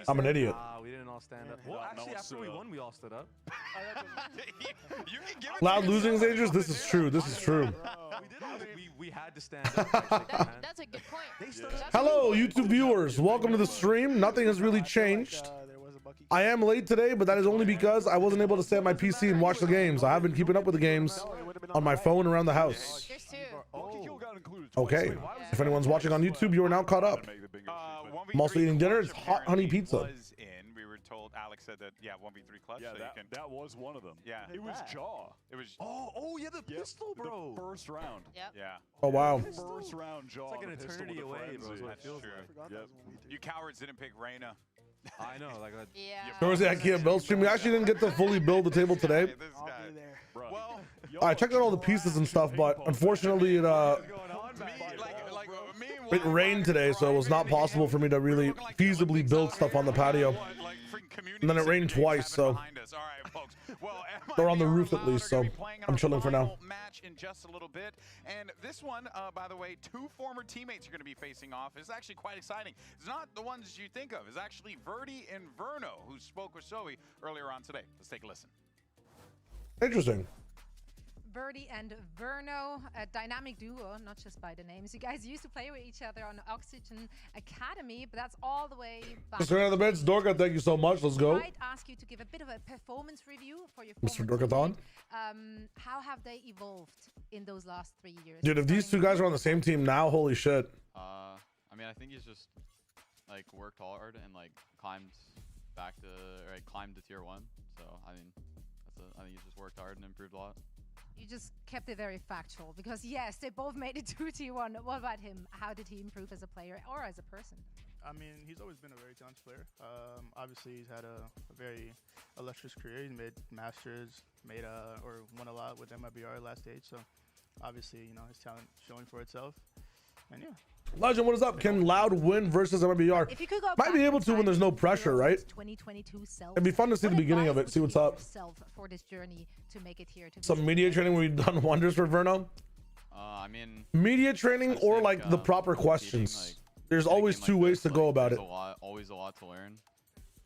I'm an idiot. We didn't all stand up. Well, actually, after we won, we all stood up. You can give it Loud to losing is yourself. dangerous. This is true. This is true. We had to stand up. That's a good point. Hello, YouTube viewers. Welcome to the stream. Nothing has really changed. I am late today, but that is only because I wasn't able to stay at my PC and watch the games. I have been keeping up with the games on my phone around the house. There's two. Okay. If anyone's watching on YouTube, you are now caught up. I'm also eating dinner. It's hot honey pizza. We were told, Alex said that, yeah, 1v3 clutch. Yeah, so that was one of them. Yeah. It was Jaw. It was. Oh yeah, the pistol, bro. The first round. Yep. Yeah. Oh, wow. First round Jaw. It's like an the pistol eternity with the away, bro. frenzy. Is what it feels True. like. Yep. You cowards didn't pick Reyna. I know, like that. Yeah. There was the IKEA build stream. We actually didn't get to fully build the table today. This guy. Bro. Well, I checked out all the pieces and stuff, but unfortunately it rained today, so it was not possible for me to really feasibly build stuff on the patio. And then it rained twice, so they're on the roof at least, so I'm chilling for now. Match in just a little bit, and this one, by the way, two former teammates are going to be facing off. It's actually quite exciting. It's not the ones you think of. It's actually Verdi and Verno, who spoke with Zoe earlier on today. Let's take a listen. Interesting. Verdi and Verno, a dynamic duo, not just by the names. You guys used to play with each other on Oxygen Academy, but that's all the way back. Mr. Another Beds, Dorka, thank you so much. Let's go. I might ask you to give a bit of a performance review for your Mr. former Dorkathon. teammate. How have they evolved in those last 3 years? Dude, if these two guys are on the same team now, holy shit. I mean, I think he's just like worked hard and like climbed back to climbed to tier 1. So I mean, I think he's just worked hard and improved a lot. You just kept it very factual because yes, they both made it to T1. What about him? How did he improve as a player or as a person? I mean, he's always been a very talented player. Obviously, he's had a very illustrious career. He's made Masters, or won a lot with MIBR last stage. So obviously, you know, his talent showing for itself. And yeah. Legend, what is up? Can Loud win versus MIBR? If you could go Might be able to when there's no pressure, right? 2022 self. It'd be fun to see the beginning of it, see what's up. For this journey to make it here to Some media training where we've done wonders for Verno. I mean, media training or like the proper questions. There's always two ways to go about it. Always a lot to learn.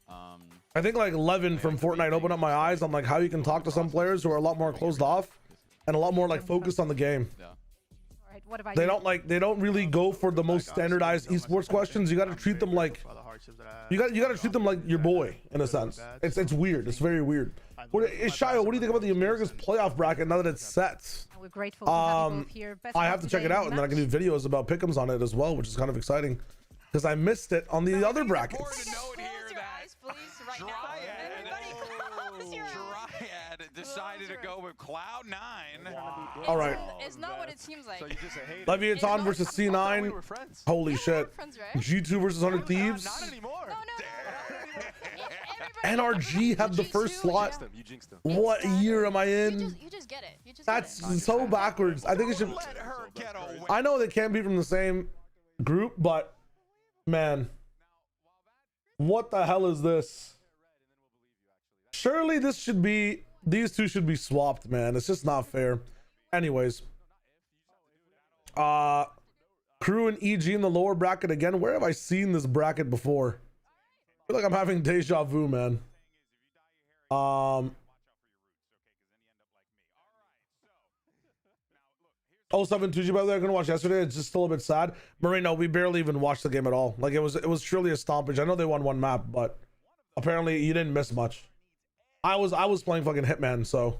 I think like Levin from Fortnite opened up my eyes on like how you can talk to some players who are a lot more closed off and a lot more like focused on the game. Yeah. What about They don't really go for the most standardized esports questions. You got to treat them like you got to treat them like your boy in a sense. It's weird. It's very weird. Shayo, what do you think about the Americas playoff bracket now that it's set? We're grateful to have you both here. Best I of have to luck check it today out, in and then I can do videos about pick'ems on it as well, which is kind of exciting because I missed it on the other brackets. Close your eyes, please, right now. Everybody close your eyes. Dryad decided to go with Cloud9. All right. It's not what it seems like. So you just say, hey, Leviathan versus we C9. were friends. Holy shit. We're friends, right? G2 versus 100 Thieves. Not anymore. No. NRG had the first slot. You jinxed them. What year am I in? You just get it. You just That's get it. so backwards. I think it should. Let her get away. I know they can't be from the same group, but man, what the hell is this? Surely these two should be swapped, man. It's just not fair. Anyways, Crew and EG in the lower bracket again. Where have I seen this bracket before? I feel like I'm having deja vu, man. 072G, by the way, I couldn't watch yesterday. It's just still a bit sad. Marino, we barely even watched the game at all. Like it was truly a stompage. I know they won one map, but apparently you didn't miss much. I was playing fucking Hitman, so.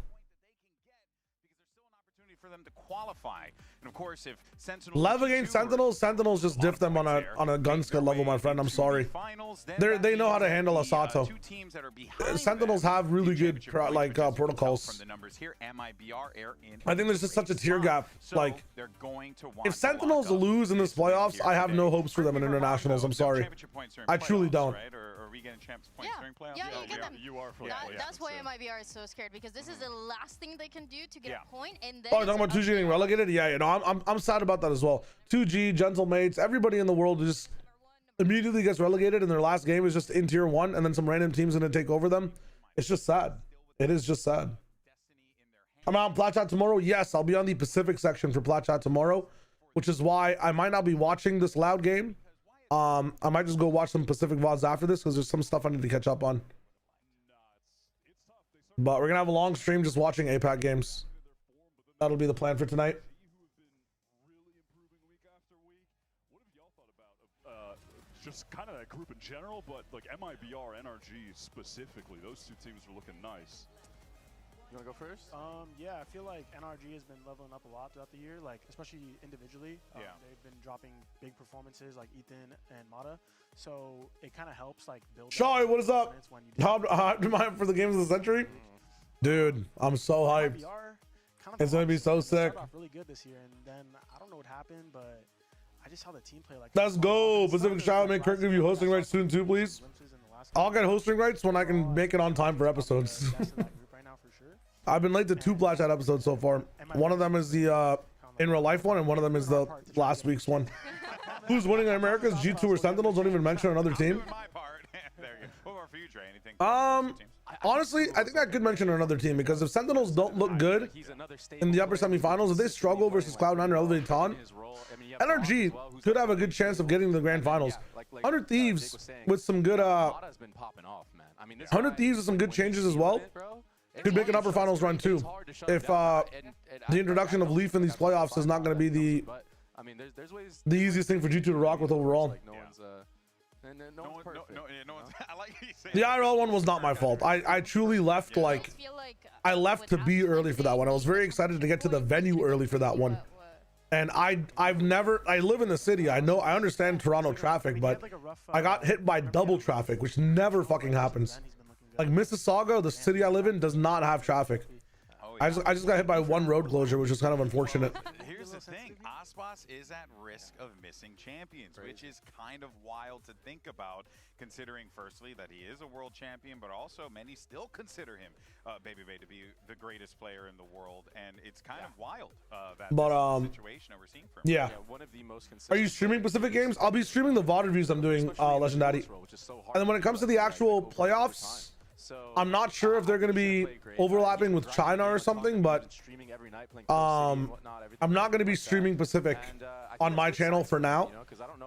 For them to qualify, and of course, if Sentinels Lev against Sentinels just diff them on a gun skill level, my friend. I'm sorry. They know how to handle Asato. Sentinels have really good protocols. I think there's just such a tier gap. Like, if Sentinels lose in this playoffs, I have no hopes for them in internationals. I'm sorry. I truly don't. Yeah, you get them. You are for That's why MIBR is so scared, because this is the last thing they can do to get a point, and then. Oh, you're talking about 2G getting relegated? Yeah, you know, I'm sad about that as well. 2G, Gentle Mates, everybody in the world just immediately gets relegated, and their last game is just in tier 1, and then some random team's gonna take over them. It's just sad. It is just sad. I'm out on Plat Chat tomorrow. Yes, I'll be on the Pacific section for Plat Chat tomorrow, which is why I might not be watching this Loud game. I might just go watch some Pacific VODs after this because there's some stuff I need to catch up on. But we're gonna have a long stream just watching APAC games. That'll be the plan for tonight. Just kind of that group in general, but like MIBR, NRG specifically, those two teams are looking nice. You want to go first? Yeah, I feel like NRG has been leveling up a lot throughout the year, like especially individually. They've been dropping big performances like Ethan and Mata, so it kind of helps like build. Shai, what is up? How am I for the games of the century? Dude, I'm so hyped. It's gonna be so sick. Started off really good this year, and then I don't know what happened, but I just saw the team play like. Let's go, Pacific Shout. Make Kirk give you hosting rights soon too, please. I'll get hosting rights when I can make it on time for episodes. I've been late to 2 Black Chat episodes so far. One of them is the in real life one, and one of them is the last week's one. Who's winning in Americas? G2 or Sentinels? Don't even mention another team. Honestly, I think I could mention another team because if Sentinels don't look good in the upper semifinals, if they struggle versus Cloud9 or Elevated Talon, NRG could have a good chance of getting to the grand finals. 100 Thieves with some good 100 Thieves with some good changes as well could make an upper finals run too. If the introduction of Leaf in these playoffs is not going to be the easiest thing for G2 to rock with overall. The IRL one was not my fault. I truly left like I left to be early for that one. I was very excited to get to the venue early for that one. And I live in the city. I understand Toronto traffic, but I got hit by double traffic, which never fucking happens. Like Mississauga, the city I live in, does not have traffic. I just got hit by one road closure, which is kind of unfortunate. Here's the thing, Aspas is at risk of missing champions, which is kind of wild to think about, considering firstly that he is a world champion, but also many still consider him, Baby Bay, to be the greatest player in the world, and it's kind of wild that situation that we're seeing from him. Yeah. One of the most Are you streaming Pacific games? I'll be streaming the VOD reviews I'm doing, Legendary. And then when it comes to the actual playoffs, I'm not sure if they're going to be overlapping with China or something, but I'm not going to be streaming Pacific on my channel for now,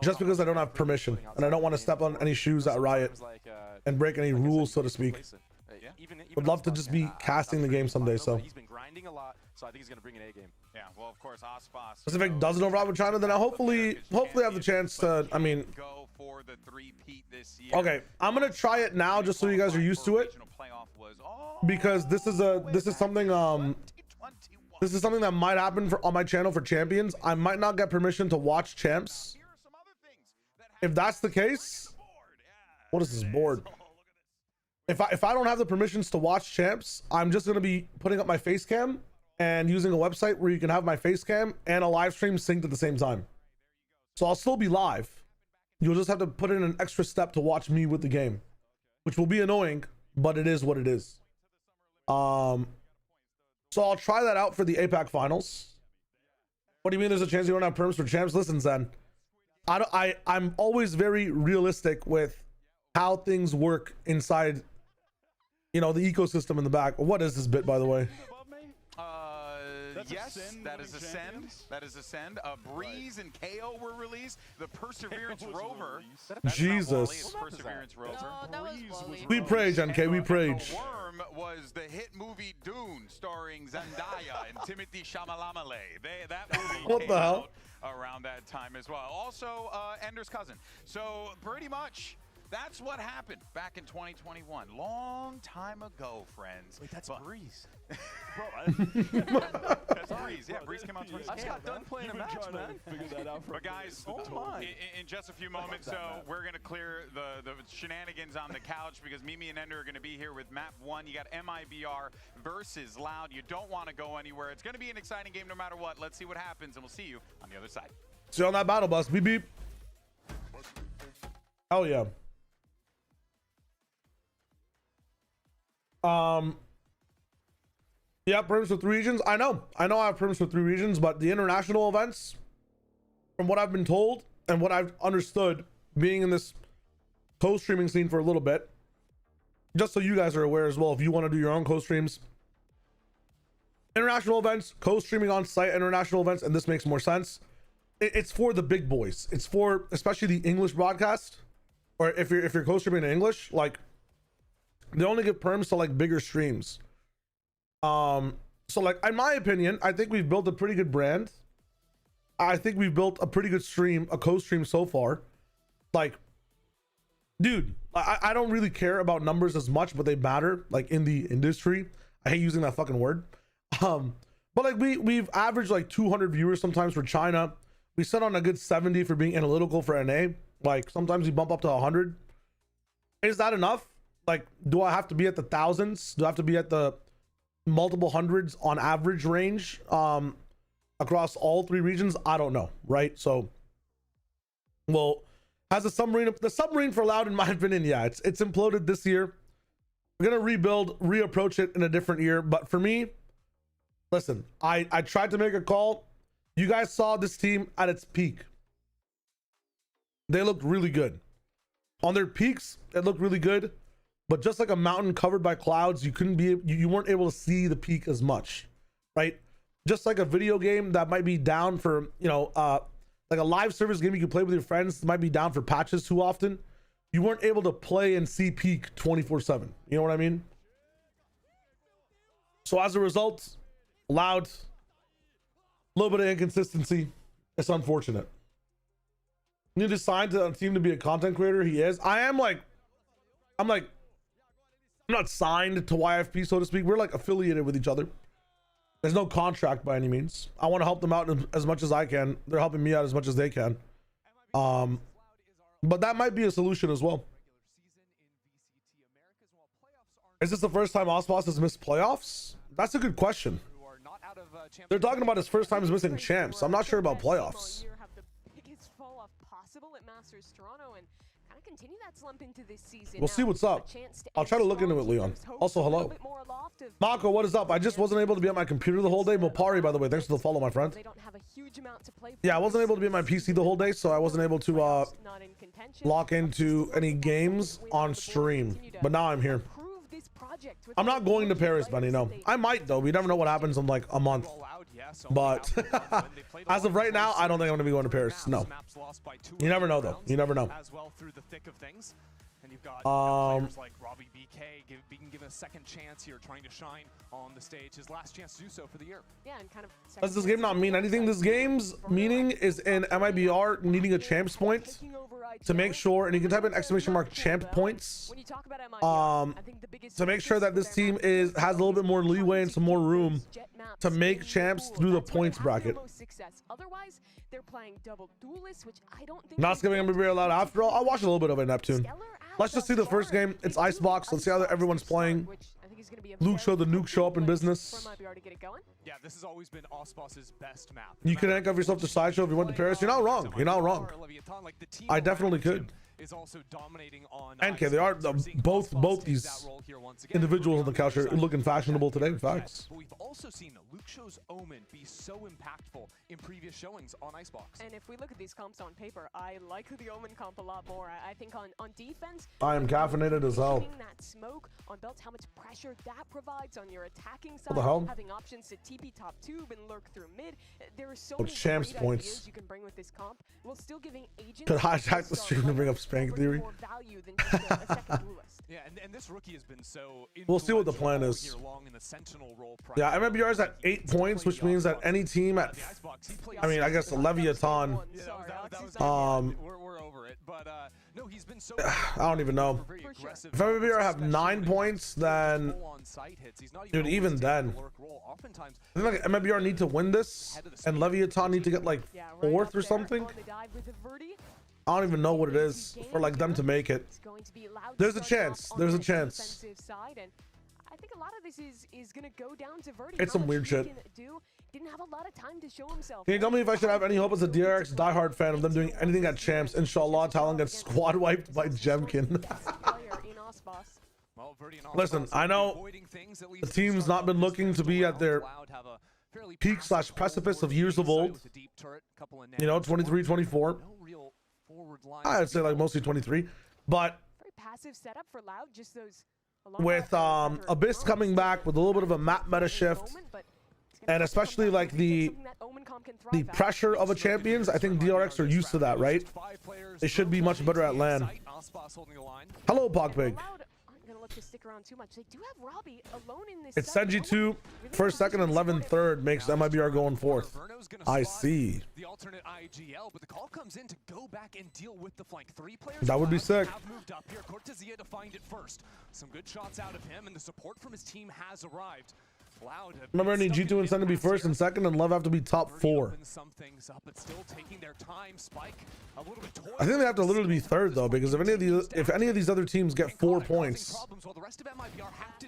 just because I don't have permission and I don't want to step on any shoes at Riot and break any rules, so to speak. Would love to just be casting the game someday. So he's been grinding a lot, so I think he's going to bring an A game. Yeah, well, of course, Aspas. Pacific doesn't overlap with China, then I hopefully have the chance to. I mean, go for the 3-peat this year. Okay, I'm gonna try it now just so you guys are used to it, because this is something that might happen on my channel for champions. I might not get permission to watch champs. If that's the case, what is this board? If I don't have the permissions to watch champs, I'm just gonna be putting up my face cam and using a website where you can have my face cam and a live stream synced at the same time. So I'll still be live. You'll just have to put in an extra step to watch me with the game, which will be annoying, but it is what it is. So I'll try that out for the APAC finals. What do you mean there's a chance you don't have perms for champs? Listen, Zen, I'm always very realistic with how things work inside, the ecosystem in the back. What is this bit, by the way? Yes, that is Ascend. That is Ascend. Breeze and KO were released. The Perseverance Rover. Jesus. Perseverance Rover. No, that was Wally. We prayed, NK. We prayed. The Worm was the hit movie Dune, starring Zendaya and Timothée Chalamet. That movie What came the hell? out around that time as well. Also, Ender's Cousin. So pretty much, that's what happened back in 2021. Long time ago, friends. Wait, that's Breeze. Bro, That's Breeze. Yeah, Breeze came out in 2021. I just got done playing a match, man. Figure that out. But guys, in just a few moments, we're going to clear the shenanigans on the couch because Mimi and Ender are going to be here with map 1. You got MIBR versus Loud. You don't want to go anywhere. It's going to be an exciting game no matter what. Let's see what happens, and we'll see you on the other side. See you on that battle bus. Beep, beep. Hell yeah. Yeah, perms for 3 regions. I know I have perms for 3 regions, but the international events, from what I've been told and what I've understood being in this co-streaming scene for a little bit, just so you guys are aware as well, if you want to do your own co-streams, international events, co-streaming on site international events, and this makes more sense. it's for the big boys. It's for especially the English broadcast, or if you're co-streaming in English, like they only give perms to like bigger streams. So like in my opinion, I think we've built a pretty good brand. I think we've built a pretty good stream, a co-stream so far. Like, dude, I don't really care about numbers as much, but they matter like in the industry. I hate using that fucking word. But like we've averaged like 200 viewers sometimes for China. We set on a good 70 for being analytical for NA. Like sometimes we bump up to 100. Is that enough? Like, do I have to be at the thousands? Do I have to be at the multiple hundreds on average range across all 3 regions? I don't know, right? So, well, has the submarine for Loud, in my opinion, yeah, it's imploded this year. We're gonna rebuild, reapproach it in a different year. But for me, listen, I tried to make a call. You guys saw this team at its peak. They looked really good. On their peaks, it looked really good. But just like a mountain covered by clouds, you weren't able to see the peak as much, right? Just like a video game that might be down for, you know, like a live service game you can play with your friends might be down for patches too often. You weren't able to play and see peak 24/7. You know what I mean? So as a result, Loud, a little bit of inconsistency. It's unfortunate. You need to sign to a team to be a content creator. He is. I'm not signed to YFP, so to speak. We're like affiliated with each other. There's no contract by any means. I want to help them out as much as I can. They're helping me out as much as they can. But that might be a solution as well. Is this the first time Osmos has missed playoffs? That's a good question. They're talking about his first time as missing champs. I'm not sure about playoffs. We'll see what's up. I'll try to look into it, Leon. Also, hello. Mako, what is up? I just wasn't able to be on my computer the whole day. Mopari, by the way, thanks for the follow, my friend. Yeah, I wasn't able to be on my PC the whole day, so I wasn't able to lock into any games on stream. But now I'm here. I'm not going to Paris, Benny, no. I might, though. We never know what happens in like a month. But as of right now, I don't think I'm going to be going to Paris. No. You never know, though. You never know. And you've got players like Robbie BK being given a second chance here, trying to shine on the stage. His last chance to do so for the year. Yeah, and kind of. Does this game not mean anything? This game's meaning is in MIBR needing a champs point to make sure, and you can type in ! champ points to make sure that this team has a little bit more leeway and some more room to make champs through the points bracket. Otherwise, they're playing double duelists, which I don't think. Not skipping MIBR allowed after all. I'll watch a little bit of it, Neptune. Let's just see the first game. It's Icebox. Let's see how everyone's playing. Luke Show, the nuke show up in business. Yeah, this has always been Osmos's best map. You can handcuff yourself to Sideshow if you went to Paris. You're not wrong. You're not wrong. I definitely could. Is also dominating on and they are both these individuals on the couch are looking fashionable today. Facts. But we've also seen Luke Show's Omen be so impactful in previous showings on Icebox. And if we look at these comps on paper, I like the Omen comp a lot more. I think on defense, I am caffeinated as hell. That smoke on belts, how much pressure that provides on your attacking side. What the hell? Having options to TP top tube and lurk through mid. There are so many champs points you can bring with this comp, while still giving agents. Could hijack the stream to bring up Spank Theory. Yeah, and this rookie has been so. We'll see what the plan is. Yeah, MIBR is at 8 points, which means that any team at, I mean, I guess Leviathan. We're over it, but no, he's been so. I don't even know. If MIBR have 9 points, then, dude, even then, I think like MIBR need to win this, and Leviathan need to get like 4th or something. I don't even know what it is for like them to make it. There's a chance. There's a chance. I think a lot of this is gonna go down to Verdi. It's some weird shit. Didn't have a lot of time to show himself. Can you tell me if I should have any hope as a DRX diehard fan of them doing anything at champs? Inshallah, Talon gets squad wiped by Jemkin. Listen, I know the team's not been looking to be at their peak / precipice of years of old. You know, 23, 24. I'd say like mostly 23, but very passive setup for Loud, just those with Abyss coming back with a little bit of a map meta shift, And especially like the pressure of a champions, I think DRX are used to that, right? They should be much better at LAN. Hello, Pogpig. It's Senji 2 first, second, and 11 third makes MIBR going fourth. I see. The alternate IGL, but the call comes in to go back and deal with the flank. 3 players that would be sick. have moved up here. Cortezia to find it first. Some good shots out of him, and the support from his team has arrived. Loud. Remember, I need G2 and Sen to be first and second, and Lev have to be top 4. Some things up, but still taking their time. Spike a little bit. I think they have to literally be third though, because if any of these other teams get 4 points,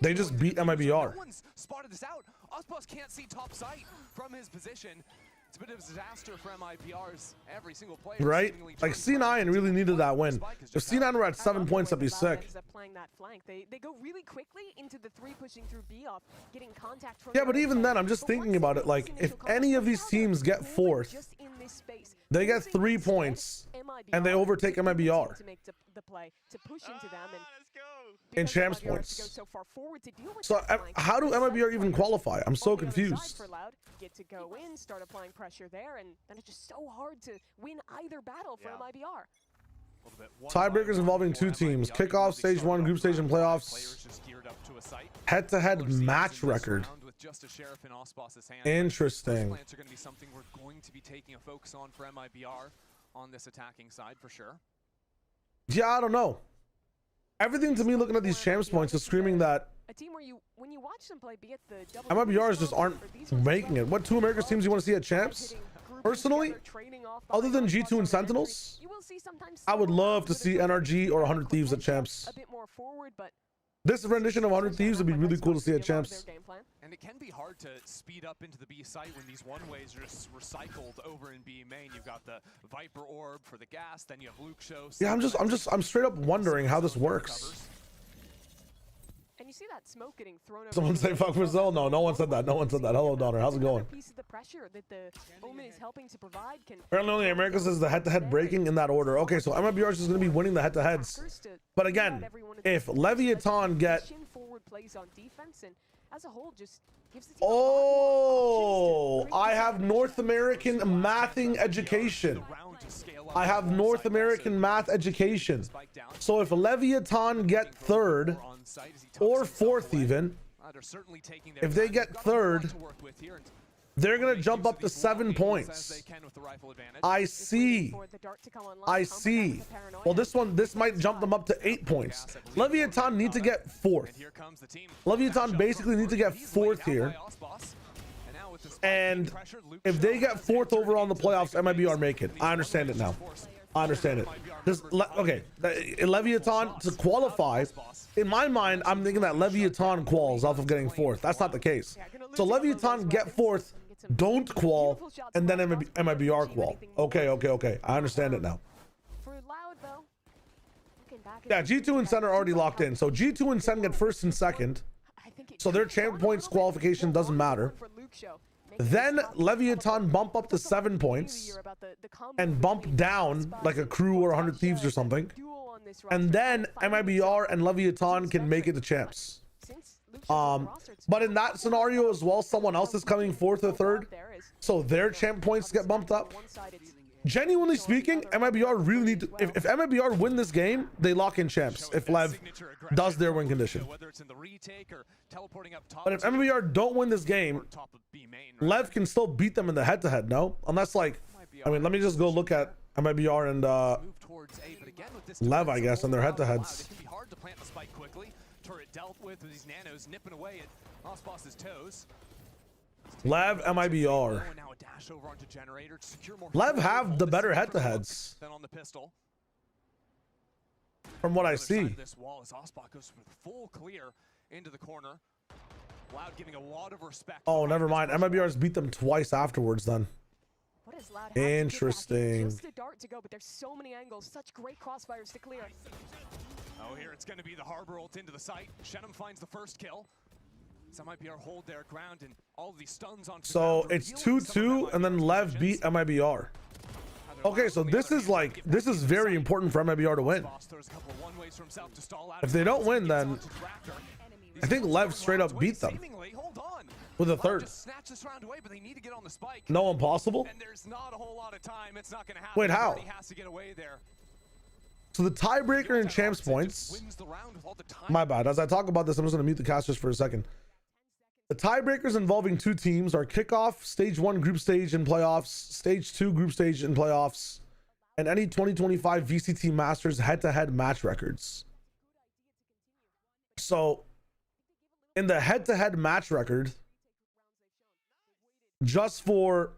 they just beat MIBR. No one's spotted this out. Osbos can't see top sight from his position. It's a bit of a disaster for MIBR's every single player. Right? Like C9 really needed that win. If C9 were at 7 points, that'd be sick. They go really quickly into the 3 pushing through B up, getting contact from. Yeah, but even then, I'm just thinking about it. Like, if any of these teams get 4th, they get 3 points, and they overtake MIBR in champs points. So how do MIBR even qualify? I'm so confused. Get to go in, start applying pressure there, and then it's just so hard to win either battle for MIBR. Tiebreakers involving 2 teams. Kickoff, stage 1, group stage, and playoffs. Head-to-head match record. Interesting. Plants are going to be something we're going to be taking a focus on for MIBR on this attacking side for sure. Yeah, I don't know. Everything to me looking at these champs points is screaming that a team where when you watch them play, be it the MIBRs just aren't making it. What 2 Americas teams you want to see at champs? Personally, other than G2 and Sentinels, I would love to see NRG or 100 Thieves at champs. This rendition of 100 Thieves would be really cool to see at champs. And it can be hard to speed up into the B site when these one-ways are just recycled over in B main. You've got the Viper Orb for the gas, then you have Luke Show. Yeah, I'm straight up wondering how this works. And you see that smoke getting thrown over. Someone say fuck Brazil? No, no one said that. No one said that. Hello, Donner. How's it going? Piece of the pressure that the Omen is helping to provide can. Apparently, only Americas is the head-to-head breaking in that order. Okay, so MIBR is just going to be winning the head-to-heads. But again, if Leviathan get I have North American mathing education. I have North American math education. So if Leviathan get 3rd or 4th even, if they get 3rd, they're going to jump up to 7 points. I see. I see. Well, this might jump them up to 8 points. Leviathan need to get 4th. Leviathan basically need to get 4th here. And if they get 4th overall in the playoffs, MIBR make it. I understand it now. I understand it. Okay, Leviathan to qualify, in my mind, I'm thinking that Leviathan quals off of getting 4th. That's not the case. So Leviathan get 4th, don't qual, and then MIBR qual. Okay. I understand it now. Yeah, G2 and Sen are already locked in. So G2 and Sen get 1st and 2nd. So their champ points qualification doesn't matter. Then Leviathan bump up to 7 points and bump down like a crew or 100 Thieves or something. And then MIBR and Leviathan can make it to champs. But in that scenario as well, someone else is coming 4th or 3rd. So their champ points get bumped up. Genuinely speaking, MIBR really need to, if MIBR win this game, they lock in champs if Lev does their win condition. But if MIBR don't win this game, Lev can still beat them in the head-to-head, no? Unless, like, I mean, let me just go look at MIBR and Lev, I guess, and their head-to-heads. Lev, MIBR. Lev have the better head-to-heads from what I see. Oh, never mind. MIBR's beat them twice afterwards then. Interesting. Just a dart to go, but there's so many angles, such great crossfires to clear. Oh, here it's going to be the Harbor ult into the site. Shenum finds the first kill. So MIBR hold their ground and all these stuns on. So it's 2-2 and then Lev beat MIBR. Okay, so this is very important for MIBR to win. If they don't win, then I think Lev straight up beat them. with a third. Just snatch this round away, but they need to get on the spike. No impossible. And there's not a whole lot of time. It's not going to happen. Wait, how? He has to get away there. So the tiebreaker in champs points. My bad. As I talk about this, I'm just going to mute the casters for a second. The tiebreakers involving two teams are kickoff, stage 1 group stage and playoffs, stage 2 group stage and playoffs, and any 2025 VCT Masters head-to-head match records. So in the head-to-head match record, just for,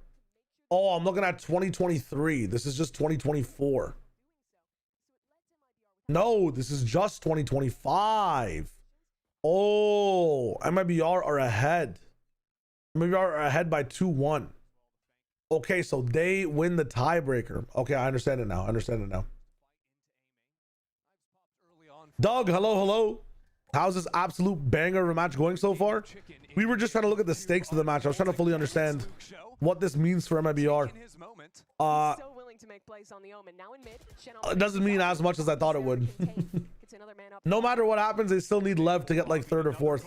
oh, I'm looking at 2023. This is just 2024. No, this is just 2025. Oh, MIBR are ahead. MIBR are ahead by 2-1. Okay, so they win the tiebreaker. Okay, I understand it now. I understand it now. Doug, hello, hello. How's this absolute banger of a match going so far? We were just trying to look at the stakes of the match. I was trying to fully understand what this means for MIBR. It doesn't mean as much as I thought it would. No matter what happens, they still need Lev to get like 3rd or 4th.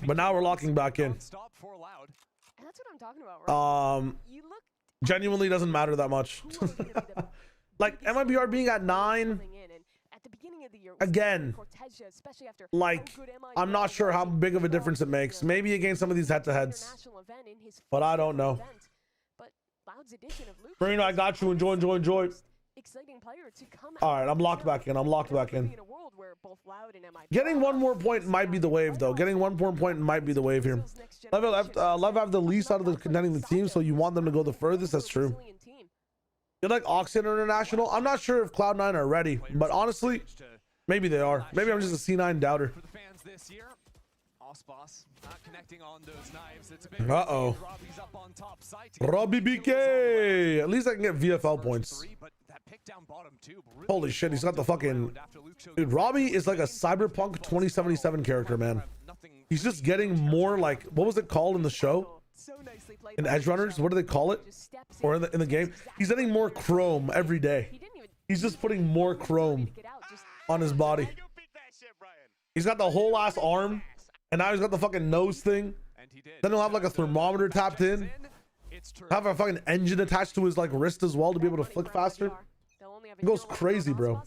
But now we're locking back in. That's what I'm talking about, right? Genuinely doesn't matter that much. Like MIBR being at 9. Again, like, I'm not sure how big of a difference it makes. Maybe against some of these head-to-heads, but I don't know. Marino, I got you. Enjoy, enjoy, enjoy. All right, I'm locked back in. I'm locked back in. Getting one more point might be the wave, though. Getting one more point might be the wave here. Lev have the least out of the contending the team, so you want them to go the furthest. That's true. You like Oxy International? I'm not sure if Cloud9 are ready, but honestly, maybe they are. Maybe I'm just a C9 doubter. Uh-oh. Robbie BK. At least I can get VFL points. Holy shit, he's got the fucking... Dude, Robbie is like a Cyberpunk 2077 character, man. He's just getting more like... What was it called in the show? In Edge Runners? What do they call it? Or in the game? He's getting more chrome every day. He's just putting more chrome on his body. He's got the whole ass arm. And now he's got the fucking nose thing. Then he'll have like a thermometer tapped in. Have a fucking engine attached to his like wrist as well to be able to flick faster. He goes crazy, bro.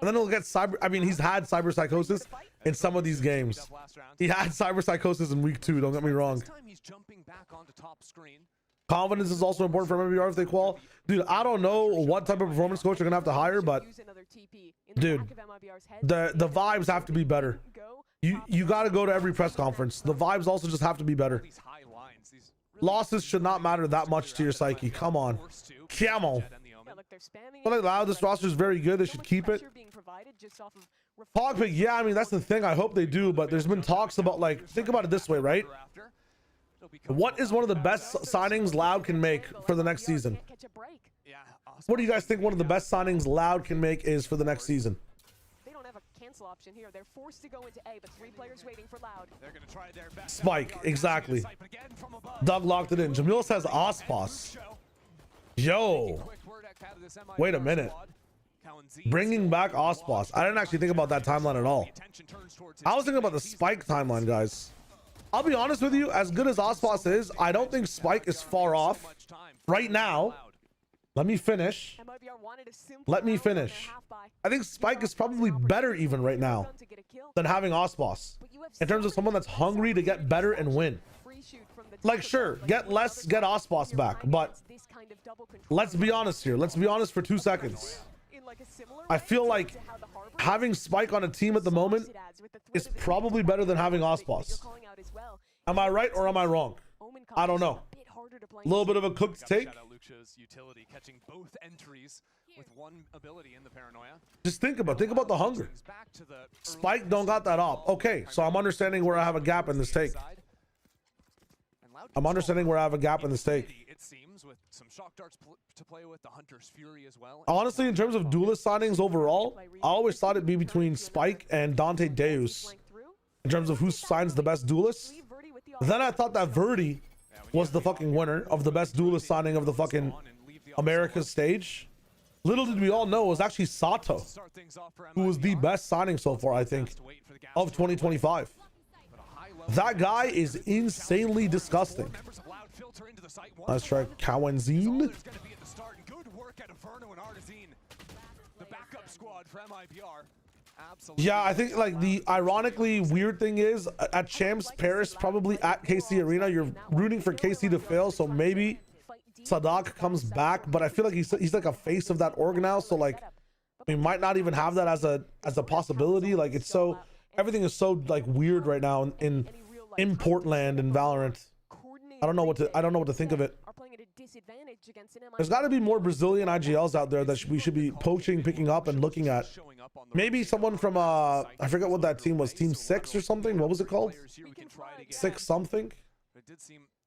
And then he'll get cyber... I mean, he's had cyber psychosis in some of these games. He had cyber psychosis in week 2, don't get me wrong. Confidence is also important for MIBR if they qual. Dude, I don't know what type of performance coach you're gonna have to hire, but dude, the vibes have to be better. You got to go to every press conference. The vibes also just have to be better. Losses should not matter that much to your psyche. Come on. Camel. But loud, this roster is very good. They should keep it. Hogpick, yeah, I mean, that's the thing. I hope they do, but there's been talks about, like, think about it this way, right? What is one of the best signings Loud can make for the next season? What do you guys think one of the best signings Loud can make is for the next season? Option here. They're forced to go into A, but 3 players waiting for Loud. They're gonna try their best. Spike, exactly. Doug locked it in. Jamil says Ospos. Yo. Wait a minute. Bringing back Ospos. I didn't actually think about that timeline at all. I was thinking about the Spike timeline, guys. I'll be honest with you, as good as Ospos is, I don't think Spike is far off right now. Let me finish. Let me finish. I think Spike is probably better even right now than having Ospos in terms of someone that's hungry to get better and win. Like, sure, get less, get Ospos back, but let's be honest here. Let's be honest for 2 seconds. I feel like having Spike on a team at the moment is probably better than having Ospos. Am I right or am I wrong? I don't know. A little bit of a cooked take. Utility catching both entries with one ability in the paranoia. Just think about the hunger. Spike don't got that up. Okay, so I'm understanding where I have a gap in this take. I'm understanding where I have a gap in this take. It seems with some shock darts to play with, the Hunter's Fury as well. Honestly, in terms of duelist signings overall, I always thought it'd be between Spike and Dante Deus in terms of who signs the best duelist. Then I thought that Verdi was the fucking winner of the best duelist signing of the fucking Americas stage. Little did we all know it was actually Sato, who was the best signing so far, I think, of 2025. That guy is insanely disgusting. Let's try Kawenzine. Yeah, I think like the ironically weird thing is at Champs Paris, probably at KC Arena, you're rooting for KC to fail, so maybe Sadak comes back, but I feel like he's like a face of that org now, so like we might not even have that as a possibility. Like it's so, everything is so like weird right now in Portland and Valorant. I don't know what to think of it. There's got to be more Brazilian IGLs out there that we should be poaching, picking up, and looking at. Maybe someone from I forget what that team was, Team 6 or something. What was it called? 6 something.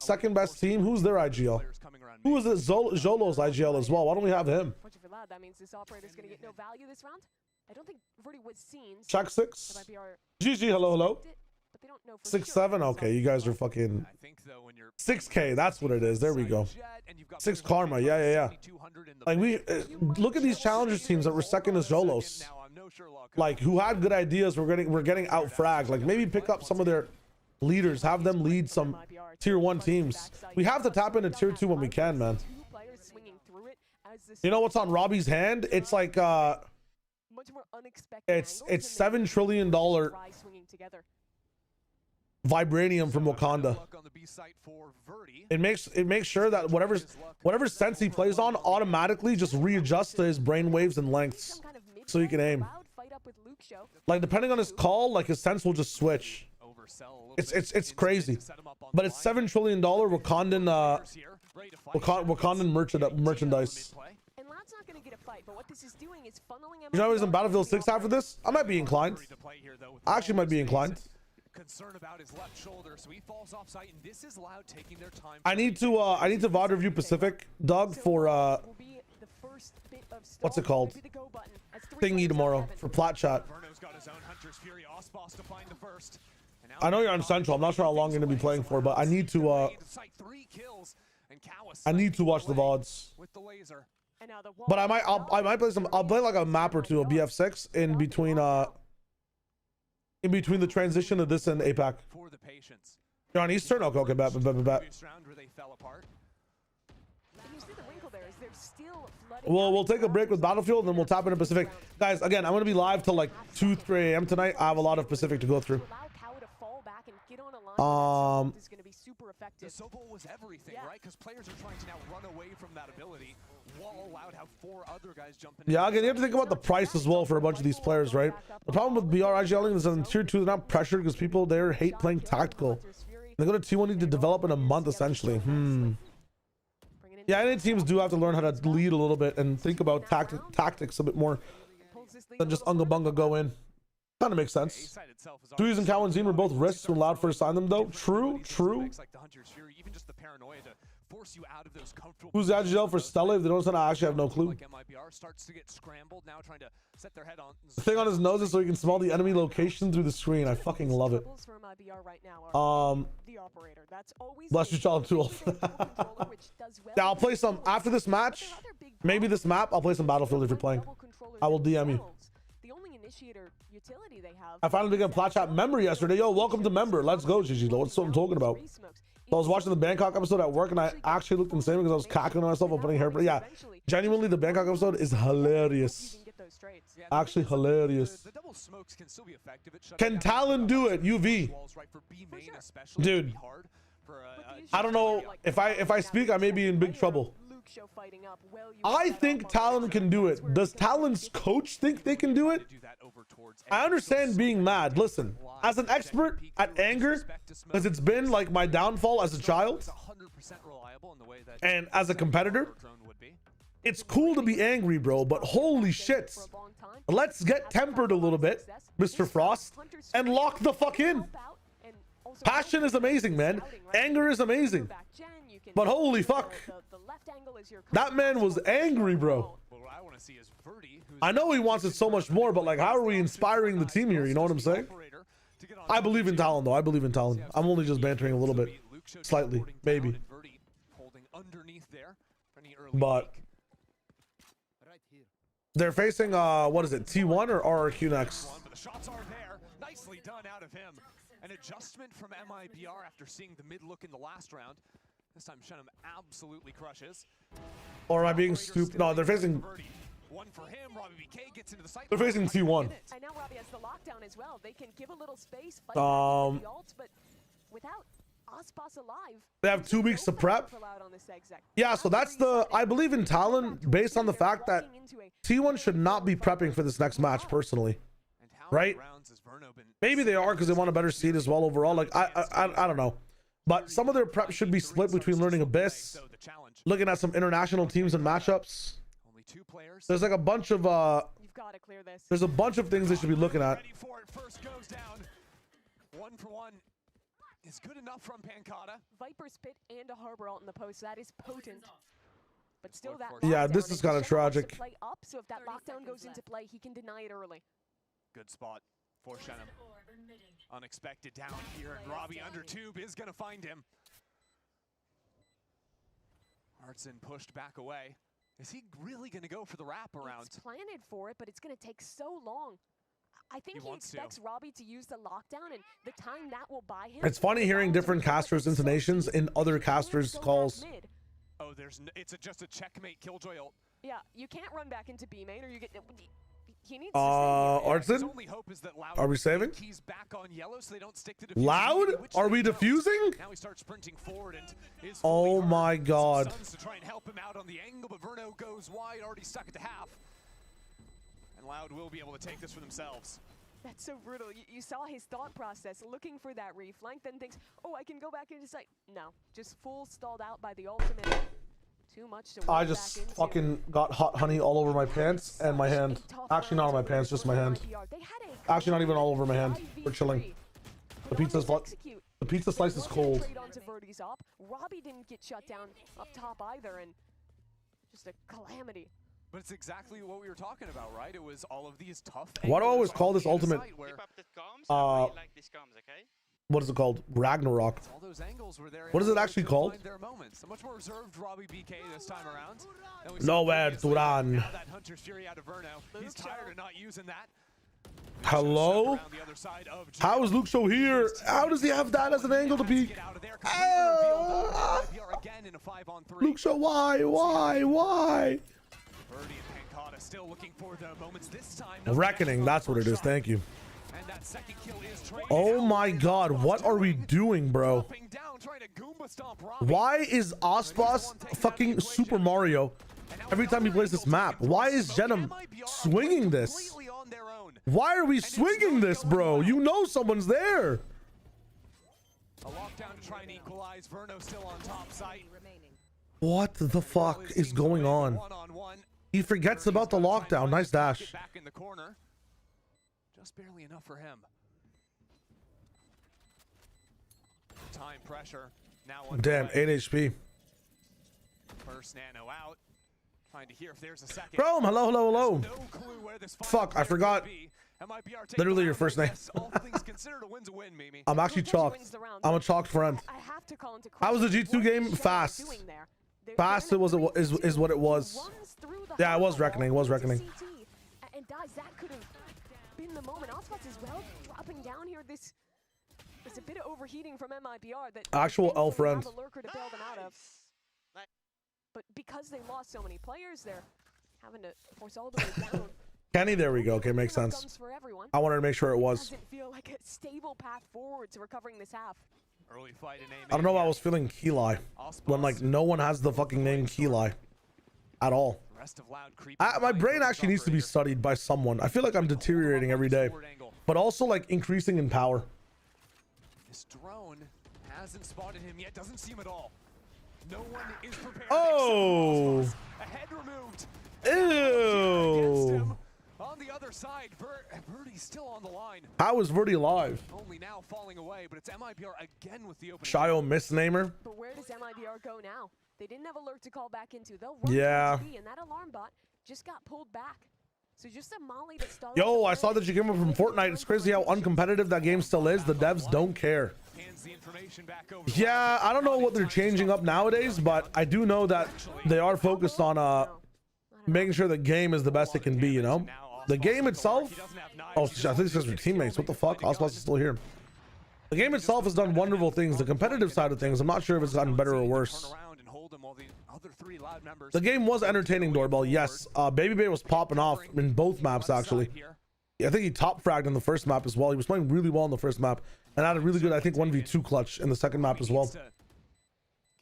Second best team. Who's their IGL? Who is it? Zolo's IGL as well. Why don't we have him? That means this operator's going to get no value this round. I don't think Verdi was seen. Check 6. GG. Hello. 6-7. Okay, you guys are fucking 6K. That's what it is. There we go. 6 karma. Yeah. Like we look at these challengers teams that were second as Zolos, like who had good ideas. We're getting out fragged. Like maybe pick up some of their leaders, have them lead some tier 1 teams. We have to tap into tier 2 when we can, man. You know what's on Robbie's hand? It's like it's $7 trillion vibranium from Wakanda. It makes sure that whatever sense he plays on automatically just readjusts to his brain waves and lengths, so he can aim. Like depending on his call, like his sense will just switch. It's crazy, but it's $7 trillion Wakandan merchandise. You know, he's in Battlefield 6 after this. I might be inclined. I actually might be inclined. Concern about his left shoulder, so he falls off site, and this is Loud taking their time. I need to VOD review Pacific, Doug, for what's it called? Thingy tomorrow for Plat Chat. I know you're on Central. I'm not sure how long you're gonna be playing for, but I need to watch the VODs. But I might play some. I'll play like a map or two of BF6 in between the transition of this and APAC. You're on Eastern? Okay, bet. We'll take a break with Battlefield and then we'll tap into Pacific. Guys, again, I'm going to be live till like 2, 3 a.m. tonight. I have a lot of Pacific to go through. The Sobol was everything, right? Because players are trying to now run away from that ability. While Loud have 4 other guys jumping. Yeah, again, you have to think about the price as well for a bunch of these players, right? The problem with BR IGLing is in tier 2, they're not pressured because people there hate playing tactical. They go to T1 need to develop in a month essentially. Yeah, any teams do have to learn how to lead a little bit and think about tactics a bit more than just unga bunga go in. Kind of makes sense. Dewey's and Kawenzine were both risks when Loud first signed them, though. True. Who's the IGL for Stella? If they don't send, I actually have no clue. The thing on his nose is so he can smell the enemy location through the screen. I fucking love it. Bless your child too old for that. Yeah, I'll play some after this match. Maybe this map. I'll play some Battlefield if you're playing. I will DM you. I finally became a Plat Chat member yesterday. Yo, welcome to member. Let's go, GG. That's what I'm talking about. So I was watching the Bangkok episode at work and I actually looked insane because I was cackling myself and putting hair. But yeah, genuinely, the Bangkok episode is hilarious. Actually hilarious. Can Talon do it? UV. Dude, I don't know. If I speak, I may be in big trouble. I think Talon can do it. Does Talon's coach think they can do it? I understand being mad. Listen, as an expert at anger, because it's been like my downfall as a child and as a competitor, it's cool to be angry, bro, but holy shit. Let's get tempered a little bit, Mr. Frost, and lock the fuck in. Passion is amazing, man. Anger is amazing. But holy fuck. That man was angry, bro. I know he wants it so much more, but like, how are we inspiring the team here? You know what I'm saying? I believe in Talon, though. I believe in Talon. I'm only just bantering a little bit. Slightly. Maybe. But they're facing, what is it? T1 or RRQ next? An adjustment from MIBR after seeing the mid look in the last round. This time Shenum absolutely crushes. Or am I being stupid? No, they're facing. One for him. Robbie BK gets into the site. They're facing T1. I know Robbie has the lockdown as well. They can give a little space, fight Um, the ults, but without Ospas alive, They have 2 weeks to prep. Yeah, so that's the. I believe in Talon based on the fact that T1 should not be prepping for this next match personally, right? Maybe they are because they want a better seed as well overall. Like I don't know, but some of their prep should be split between learning Abyss, looking at some international teams and matchups. There's like a bunch of there's a bunch of things they should be looking at. First goes down. 1 for 1 is good enough from Pancata. Viper's Pit and a Harbor ult in the post. That is potent. But still that Yeah, this is kind of tragic. Play up, so if that lockdown goes into play, he can deny it early. Good spot for Shenum. Unexpected down here, and Robbie under tube is going to find him. Hartson pushed back away. Is he really going to go for the wraparound? He's planted for it, but it's going to take so long. I think he expects Robbie to use the lockdown, and the time that will buy him. It's funny hearing different casters' intonations in other casters' calls. Oh, it's just a checkmate killjoy ult. Yeah, you can't run back into B main, or you get. He needs Artson? Are we saving? He's back on yellow, so they don't stick to Loud? Are we defusing? Now he starts sprinting forward and is oh my god. to try and help him out on the angle, but Verno goes wide, already stuck at the half. And Loud will be able to take this for themselves. That's so brutal. You saw his thought process, looking for that reflank, then thinks, oh, I can go back into sight. No, just full stalled out by the ultimate. Too much to I just fucking got hot honey all over my pants and my hand. Actually, not on my pants, just my hand. Actually, not even all over my hand. We're chilling. The pizza slice is cold. Robbie didn't get shut down up top either, and just a calamity. But it's exactly what we were talking about, right? It was all of these tough. Why do I always call this ultimate? What is it called? Ragnarok. What is it actually called? Nowhere to run. He's tired of not using that. Hello? How is Luke Show here? How does he have that as an angle to peek? Luke Show, why? Still looking for the moments this time. Reckoning, that's what it is. Thank you. Oh my god, what are we doing, bro? Why is Ospas fucking Super Mario every time he plays this map? Why is Shenum swinging this? Why are we swinging this, bro? You know someone's there. A lockdown to try and equalize. Verno still on top site. What the fuck is going on? He forgets about the lockdown. Nice dash. Back in the corner. Just barely enough for him. Time pressure. Now damn, 8 HP. First nano out. Trying to hear if there's a second. Chrome, hello. No clue where this fuck, I forgot. Literally your first name. All things considered, a win's a win, Mimi. I'm actually chalked. I'm a chalked friend. How was the G2 game? Fast. Fast is what it was. Yeah, it was reckoning. It was reckoning. And guys, that could have been the moment. Ospas as well dropping down here. This is a bit of overheating from MIBR. That actual L friend. But because they lost so many players, they're having to force all the way down. Kenny, there we go. Okay, makes sense. I wanted to make sure it was. Doesn't feel like a stable path forward to recovering this half. Early fight in I don't know why I was feeling Keli when like no one has the fucking name Keli at all. My brain actually needs to be studied by someone. I feel like I'm deteriorating every day, but also like increasing in power. This drone hasn't spotted him yet. Doesn't see him at all. No one is prepared. Oh. A head removed. Ew. On the other side, Verdi's still on the line. How is Verdi alive? Only now falling away, but it's MIBR again with the opening. Shio misnamer. But where does MIBR go now? They didn't have alert to call back into. They'll run and that alarm bot just got pulled back. So just a molly to stall. Yo, I saw that you came up from Fortnite. It's crazy how uncompetitive that game still is. The devs don't care. Yeah, I don't know what they're changing up nowadays, but I do know that they are focused on making sure the game is the best it can be, you know? The game itself? Oh, I think it's just your teammates. What the fuck? Ospas is still here. The game itself has done wonderful things. The competitive side of things, I'm not sure if it's gotten better or worse. The game was entertaining, Doorbell. Yes, Baby Bay was popping off in both maps, actually. Yeah, I think he top fragged in the first map as well. He was playing really well in the first map and had a really good, I think, 1v2 clutch in the second map as well.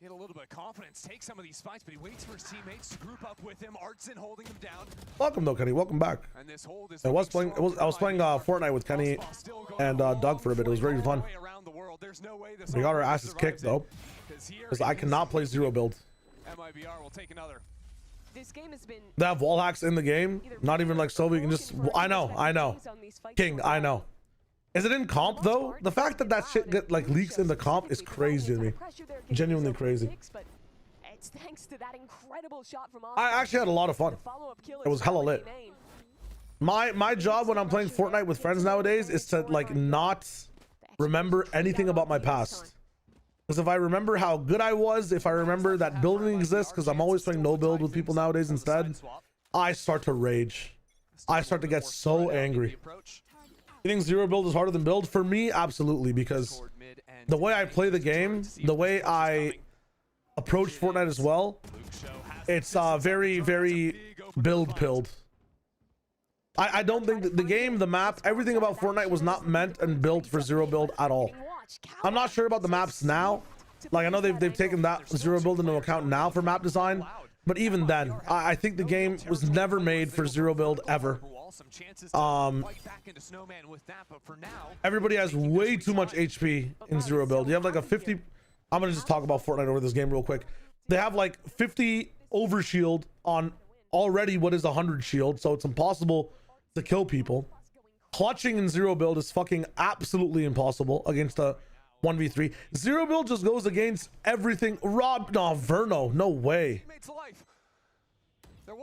Get a little bit of confidence, take some of these fights, but he waits for his teammates to group up with him. Artson holding him down. Welcome though, Kenny. Welcome back. And this hold is I was playing Fortnite with Kenny and Doug for a bit. It was very fun. We got our asses kicked though, because I cannot play zero build. MIBR will take another. This game has been. They have wall hacks in the game. Not even like so you can just. I know. King, I know. Is it in comp though? The fact that that shit get like leaks in the comp is crazy to me. Genuinely crazy. It's thanks to that incredible shot from I actually had a lot of fun. It was hella lit. My job when I'm playing Fortnite with friends nowadays is to like not remember anything about my past. Because if I remember how good I was, if I remember that building exists, because I'm always playing no build with people nowadays instead, I start to rage. I start to get so angry. You think zero build is harder than build? For me, absolutely, because the way I play the game, the way I approach Fortnite as well, it's very, very build-pilled. I don't think that the game, the map, everything about Fortnite was not meant and built for zero build at all. I'm not sure about the maps now. Like, I know they've taken that zero build into account now for map design, but even then, I think the game was never made for zero build ever. Everybody has way too much HP in zero build. You have like a 50. I'm gonna just talk about Fortnite over this game real quick. They have like 50 overshield on already what is 100 shield, so it's impossible to kill people. Clutching in zero build is fucking absolutely impossible against a 1v3. Zero build just goes against everything. Verno, no way.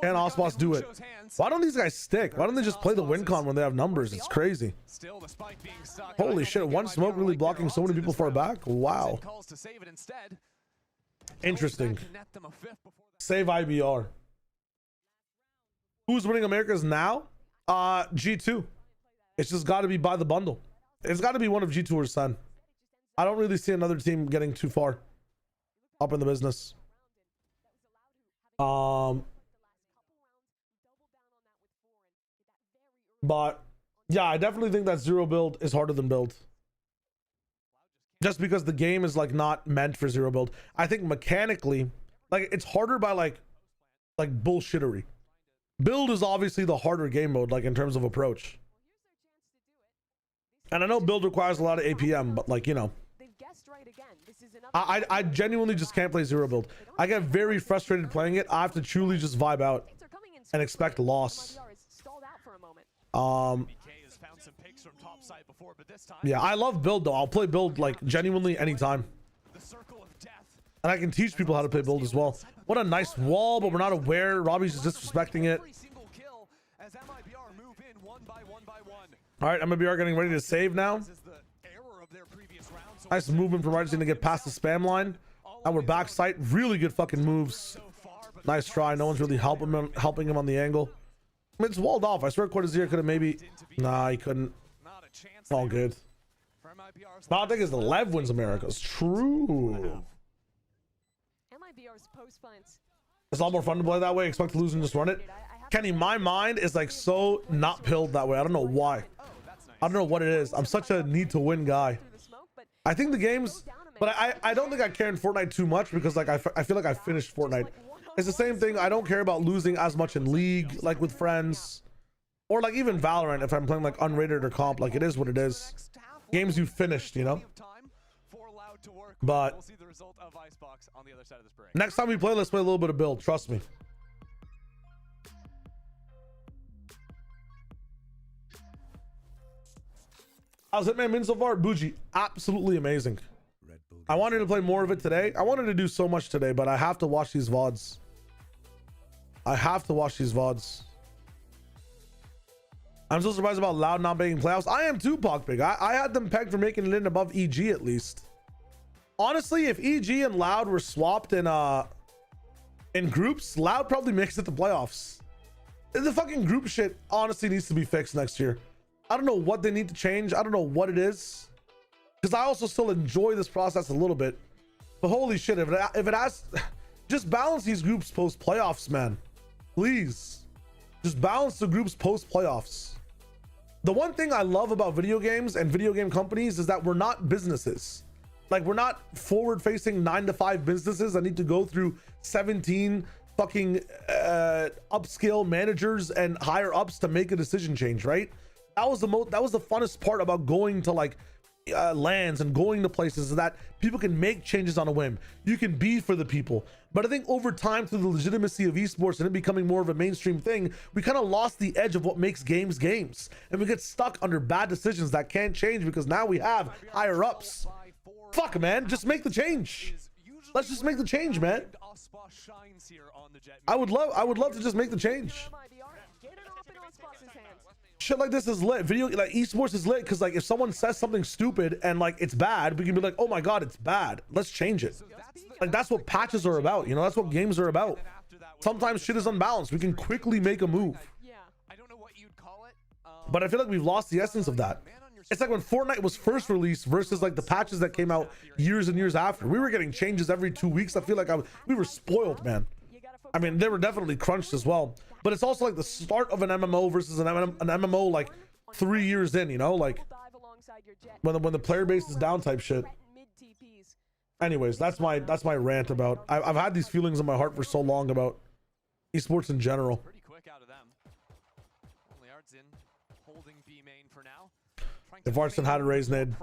Can Osmos do it? Why don't these guys stick? Why don't they just play the win con when they have numbers? It's crazy. Holy shit, one smoke really blocking so many people far back? Wow. Interesting. Save IBR. Who's winning Americas now? G2. It's just got to be by the bundle. It's got to be one of G2 or Sen. I don't really see another team getting too far up in the business. But yeah, I definitely think that zero build is harder than build. Just because the game is like not meant for zero build. I think mechanically, like it's harder by like bullshittery. Build is obviously the harder game mode, like in terms of approach. And I know build requires a lot of APM, but like, you know, I genuinely just can't play zero build. I get very frustrated playing it. I have to truly just vibe out and expect loss. Yeah, I love build though. I'll play build like genuinely anytime. And I can teach people how to play build as well. What a nice wall, but we're not aware. Robbie's just disrespecting it. All right, MIBR getting ready to save now. Nice movement from Artson to get past the spam line. And we're back site. Really good fucking moves. Nice try. No one's really helping him on the angle. I mean, it's walled off. I swear Cortazir could have maybe... Nah, he couldn't. All good. I think it's the Lev wins Americas. True. It's a lot more fun to play that way. Expect to lose and just run it. Kenny, my mind is like so not pilled that way. I don't know why. I don't know what it is. I'm such a need to win guy. I think the games, but I don't think I care in Fortnite too much because like I feel like I finished Fortnite. It's the same thing. I don't care about losing as much in League, like with friends, or like even Valorant if I'm playing like unrated or comp. Like it is what it is. Games you finished, you know. But next time we play, let's play a little bit of build. Trust me. How's Hitman been so far? Bougie, absolutely amazing. I wanted to play more of it today. I wanted to do so much today, but I have to watch these VODs. I have to watch these VODs. I'm so surprised about Loud not making playoffs. I am too, Pogpig. I had them pegged for making it in above EG at least. Honestly, if EG and Loud were swapped in groups, Loud probably makes it to playoffs. The fucking group shit honestly needs to be fixed next year. I don't know what they need to change. I don't know what it is. because I also still enjoy this process a little bit. But holy shit, if it has, just balance these groups post playoffs, man. Please, just balance the groups post playoffs. The one thing I love about video games and video game companies is that we're not businesses. Like, we're not forward-facing 9-to-5 businesses that need to go through 17 fucking upscale managers and higher ups to make a decision change, right? That was the funnest part about going to like lands and going to places, is that people can make changes on a whim. You can be for the people. But I think over time, through the legitimacy of esports and it becoming more of a mainstream thing, we kind of lost the edge of what makes games games, and we get stuck under bad decisions that can't change because now we have higher ups. Fuck, man, just make the change. Let's just make the change, man. I would love to just make the change. Shit like this is lit. Video, like, esports is lit because, like, if someone says something stupid and like it's bad, we can be like, oh my god, it's bad, let's change it. Like, that's what patches are about, you know, that's what games are about. Sometimes shit is unbalanced, we can quickly make a move. But I feel like we've lost the essence of that. It's like when Fortnite was first released versus like the patches that came out years and years after. We were getting changes every 2 weeks. I feel like we were spoiled, man. I mean, they were definitely crunched as well, but it's also like the start of an MMO versus an MMO like 3 years in, you know, like when the player base is down type shit. Anyways, that's my rant about. I've had these feelings in my heart for so long about esports in general. Pretty quick out of them. Only Artsin holding B main for now. If Artsin had a raise nade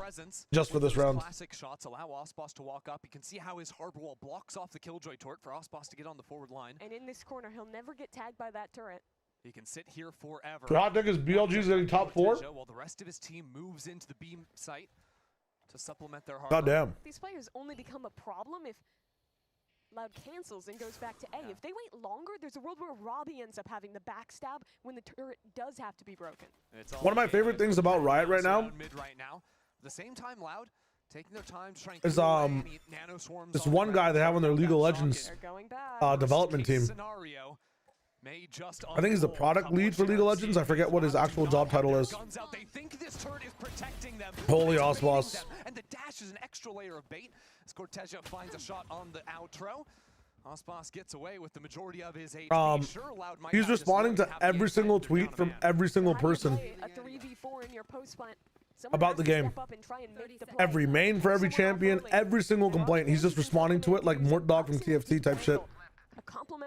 just for this round. Classic shots allow Osboss to walk up. You can see how his harbor wall blocks off the killjoy turret for Osboss to get on the forward line. And in this corner, he'll never get tagged by that turret. He can sit here forever. The hot take is BLG's getting top 4. While the rest of his team moves into the B site to supplement their harbor. Goddamn. These players only become a problem if Loud cancels and goes back to A. If they wait longer, there's a world where Robbie ends up having the backstab when the turret does have to be broken. One of my favorite things about Riot right now the same time, Loud taking their time to try and is this one guy they have on their League of Legends development team. I think he's the product lead for League of Legends. I forget what his actual job title is. Holy Osboss. And the dash is an extra layer of bait as Cortesia finds a shot on the outro. Osboss gets away with the majority of his HP. He's responding to every single tweet from every single person about the game. Every main for every champion, every single complaint. He's just responding to it like Mort Dog from TFT type shit.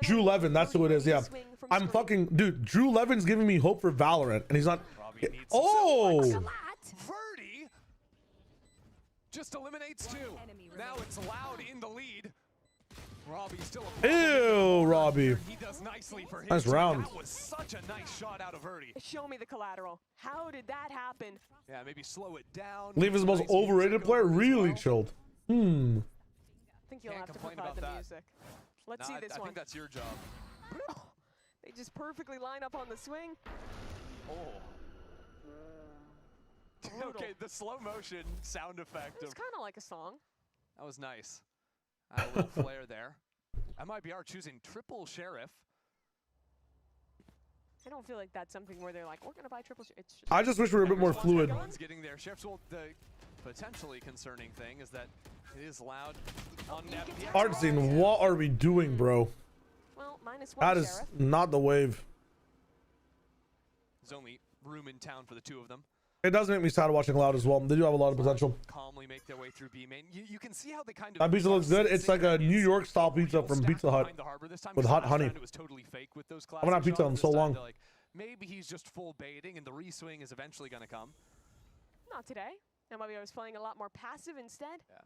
Drew Levin, that's who it is. Yeah, I'm fucking dude. Drew Levin's giving me hope for Valorant, and he's not. Oh, Verdi just eliminates 2. Now it's Loud in the lead. Robbie still ew, Robbie. He does nicely for his nice round. That was such a nice shot out of Verdi. Show me the collateral. How did that happen? Yeah, maybe slow it down. Leave is the most overrated player. Really chilled. I think you'll have to provide the music. Let's see this one. I think that's your job. They just perfectly line up on the swing. Oh. Okay, the slow motion sound effect. It's kind of like a song. That was nice. A little flare there. MIBR choosing triple sheriff. I don't feel like that's something where they're like, we're gonna buy triple sheriff. It's I just wish we were a bit more fluid. Getting there. Sheriff's the potentially concerning thing is that it is Loud on Artsin, what are we doing, bro? Well, -1 that is sheriff. not the wave. There's only room in town for the 2 of them. It does make me sad watching Loud as well. They do have a lot of potential. Calmly make their way through B main. You can see how they kind of that pizza looks good. It's like a New York style pizza from Pizza Hut with hot honey. It was totally fake with those I haven't had pizza in so long. Like, maybe he's just full baiting and the reswing is eventually going to come. Not today. MIBR was playing a lot more passive instead. Yeah.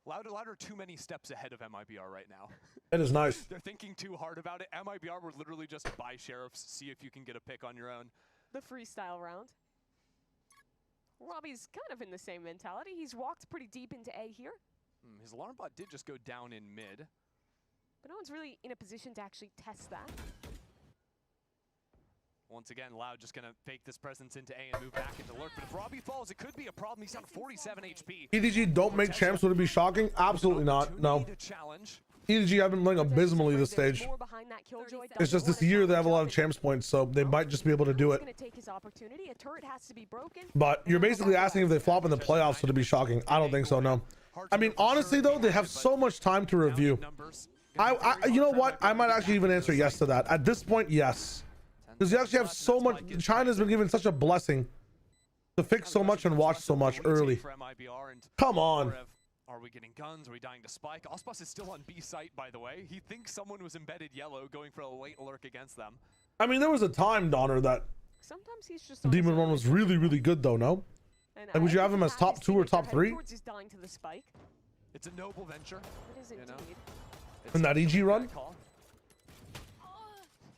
Loud are too many steps ahead of MIBR right now. It is nice. They're thinking too hard about it. MIBR would literally just buy sheriffs, see if you can get a pick on your own. The freestyle round. Robbie's kind of in the same mentality. He's walked pretty deep into A here. His alarm bot did just go down in mid. But no one's really in a position to actually test that. Once again, Loud just going to fake this presence into A and move back into lurk. But if Robbie falls, it could be a problem. He's on 47 HP. EDG don't make champs. Would it be shocking? Absolutely not. No. EDG have been playing abysmally this stage. It's just this year they have a lot of champs points, so they might just be able to do it. But you're basically asking if they flop in the playoffs, so to be shocking. I don't think so, no. I mean, honestly though, they have so much time to review. You know what? I might actually even answer yes to that. At this point, yes. Because you actually have so much. China's been given such a blessing to fix so much and watch so much early. Come on. Are we getting guns? Are we dying to spike? Ospas is still on B site, by the way. He thinks someone was embedded yellow going for a late lurk against them. I mean, there was a time, Donner, that sometimes he's just Demon One was really, really good, though, no? And would you have him as top 2 or top 3? It's a noble venture. It is indeed. In that EG run?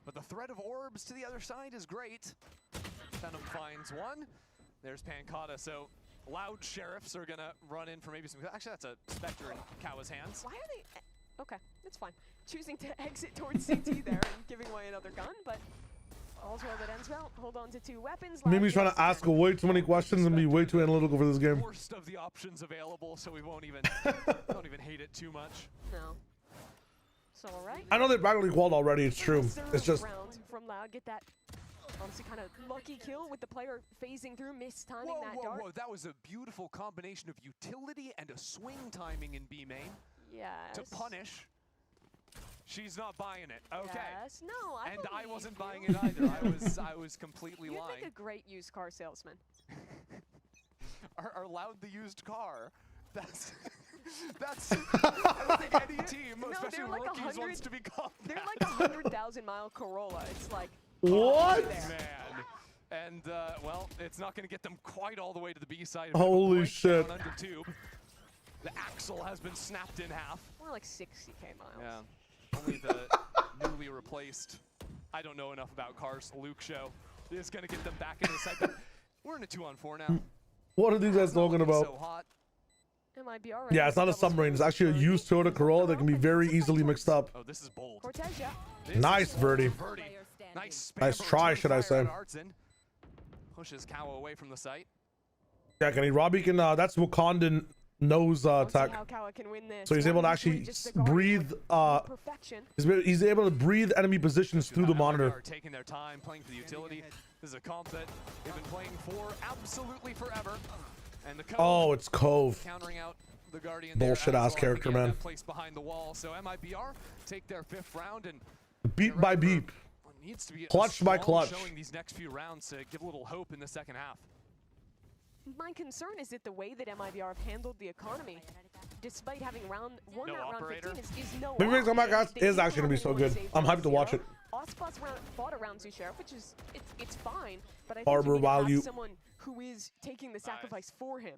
But the threat of orbs to the other side is great. Venom finds one. There's Pancata, so Loud Sheriffs are gonna run in for maybe some. Actually, that's a Spectre in Kawa's hands. Why are they? Okay, that's fine. Choosing to exit towards CT there and giving away another gun, but all's well that ends well. Hold on to 2 weapons. Maybe he's trying to ask way too many questions and be way too analytical for this game. Worst of the options available, so we won't even don't even hate it too much. No. So all right. I know they're practically qualled already. It's true. It's just. From Loud, get that. Obviously, kind of lucky kill with the player phasing through, mistiming that dart. Whoa, that was a beautiful combination of utility and a swing timing in B main. Yes. To punish. She's not buying it. Okay. Yes. No, I wasn't buying it either. I was completely lying. You make a great used car salesman. Are Loud the used car? That's I don't think any team, especially like rookies, wants to be called They're like a 100,000-mile Corolla. It's like what? Man. And well, it's not going to get them quite all the way to the B side. Holy shit! Under tube. The axle has been snapped in half. More like 60k miles. Yeah. Only the newly replaced. I don't know enough about cars. Luke show is going to get them back into the side. But we're in a 2-on-4 now. What are these guys talking about? So hot. MIBR Yeah, it's not a submarine. It's actually a used Toyota Corolla that can be very easily mixed up. Oh, this is bold. Nice, Verdi. Nice try, should I say. Pushes Kawa away from the site. Yeah, can he? Robbie can. That's Wakandan nose tech. So he's able to actually breathe. He's able to breathe enemy positions through the monitor. Taking their time, playing for the utility. This is a comp that they've been playing for absolutely forever. And the oh, it's Cove. Countering out the Guardian. Bullshit ass character, man. Placed behind the wall. So MIBR take their 5th round and beat by beat. Needs to be clutch by clutch. Showing these next few rounds to give a little hope in the second half. My concern is that the way that MIBR have handled the economy, despite having won that round 15, is no. Maybe Americas is actually gonna be so good. I'm hyped to watch it. Ospas fought a round 2 sheriff, which is it's fine, but I think Harbor you need to value. have someone who is taking the sacrifice for him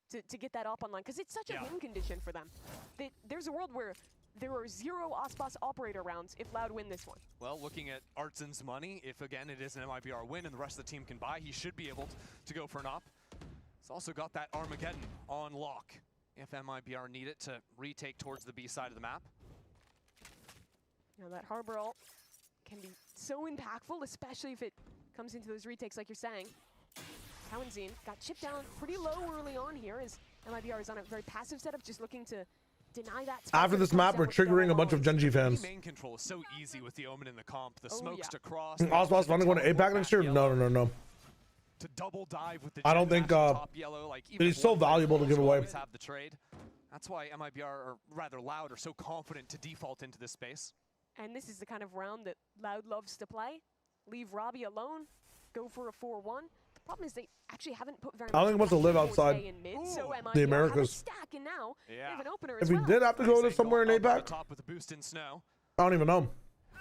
to get that up online, because it's such a win condition for them. There's a world where there are 0 Ospas operator rounds if Loud win this one. Well, looking at Artsen's money, if again it is an MIBR win and the rest of the team can buy, he should be able to go for an op. He's also got that Armageddon on lock if MIBR need it to retake towards the B side of the map. You know, that Harbor ult can be so impactful, especially if it comes into those retakes like you're saying. Cowanzine got chipped down pretty low early on here as MIBR is on a very passive setup, just looking to deny that. After this map, we're triggering a bunch of Genji fans. Main control is so easy with the Omen in the comp. The smokes to cross. Oswald's finally going to APAC next year? No. To double dive with the I don't think top yellow, like he's so valuable to give away. Have the trade. That's why MIBR, or rather Loud, are so confident to default into this space. And this is the kind of round that Loud loves to play. Leave Robbie alone, go for a 4-1. The problem is they actually haven't put very much. I don't think he wants to live outside the Americas. Now. Yeah. If he did have to go to somewhere in APAC, top with a boost in snow. I don't even know.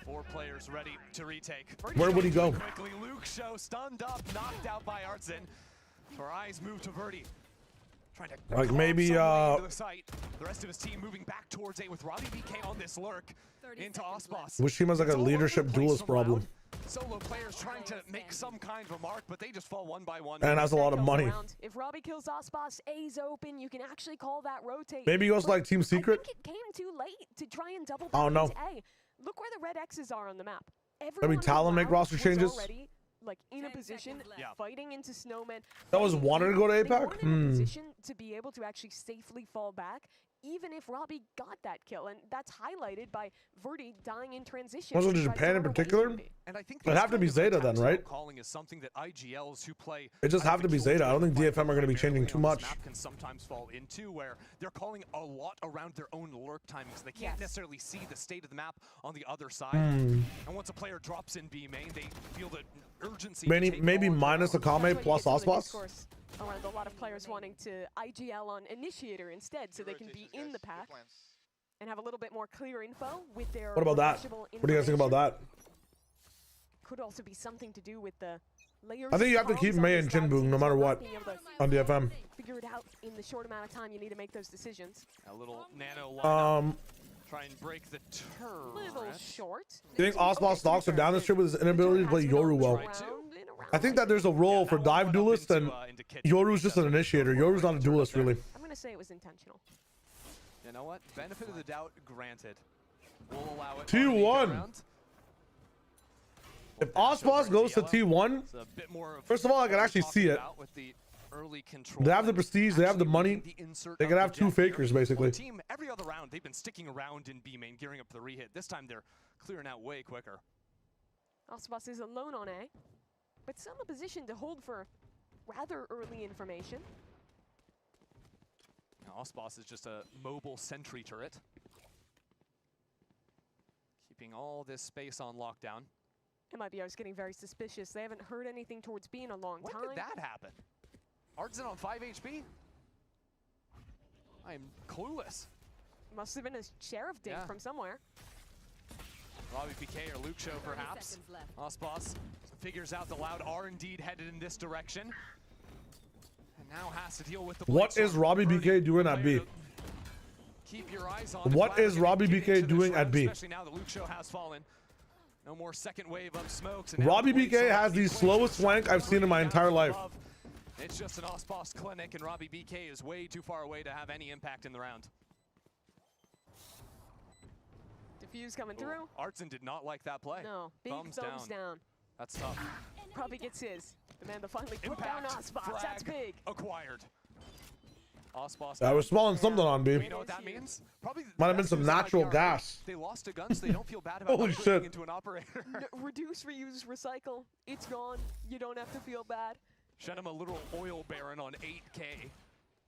4 players ready to retake. Where would he go? Quickly, Luke show stunned up, knocked out by Artsen. Our eyes move to Verdi. Trying to like maybe the site. The rest of his team moving back towards A with Robbie BK on this lurk into Ospas. Which team has like a leadership duelist problem? Solo players trying to make some kind of a mark, but they just fall one by one. And has a lot of money. If Robbie kills Ospas, A's open. You can actually call that rotate. Maybe he goes like Team Secret. I think it came too late to try and double back I don't know. into A. Look where the red X's are on the map. Maybe Talon make roster changes. Already, like in a position, fighting into Snowman. That was wanted to go to APAC. In a position to be able to actually safely fall back even if Robbie got that kill, and that's highlighted by Verdi dying in transition. Was it Japan in particular? And I think It'd have to be Zeta then, right? Calling is something that IGLs who play It just have to be Zeta. I don't think DFM are going to be changing too much. Can sometimes fall into where they're calling a lot around their own lurk timing, so they can't necessarily see the state of the map on the other side. And once a player drops in B main, they feel the urgency. Maybe minus Akame plus Ospas. Around a lot of players wanting to IGL on Initiator instead, so they can be in the pack and have a little bit more clear info with their. What about that? What do you guys think about that? Could also be something to do with the layers. I think you have to keep Mei and Jinboong no matter what on DFM. Figure it out in the short amount of time you need to make those decisions. A little nano lineup. Try and break the turret. Little short. You think Ospas stocks are down this trip with his inability to play Yoru well? I think that there's a role for dive duelist, and Yoru's just an initiator. Yoru's not a duelist, really. I'm gonna say it was intentional. You know what? Benefit of the doubt granted. We'll allow it. T1. If Ospas goes to T1, first of all, I can actually see it. They have the prestige, they have the money. They can have two fakers, basically. Team every other round, they've been sticking around in B main, gearing up for the rehit. This time they're clearing out way quicker. Ospas is alone on A, but still in a position to hold for rather early information. Now, Ospas is just a mobile sentry turret, keeping all this space on lockdown. MIBR is getting very suspicious. They haven't heard anything towards B in a long time. When did that happen? Artson on 5 HP? I'm clueless. Must have been a sheriff ding from somewhere. Robbie PK or Luke Show, perhaps. Ospas figures out the loud are indeed headed in this direction. And now has to deal with the What is Robbie BK doing at B? Keep your eyes on. What is Robbie BK doing at B? Especially now that Luke Show has fallen. No more second wave of smokes. Robbie BK has the slowest flank I've seen in my entire life. It's just an Ospas clinic, and Robbie BK is way too far away to have any impact in the round. Diffuse coming through. Artson did not like that play. No, big thumbs down. That's tough. Probably gets his. The man to finally put down Ospas. That's big. Acquired. Ospas. I was smelling something on B. You know what that means? Probably might have been some natural gas. They lost a gun, so they don't feel bad about Holy shit. into an operator. Reduce, reuse, recycle. It's gone. You don't have to feel bad. Shed him a little oil baron on 8K.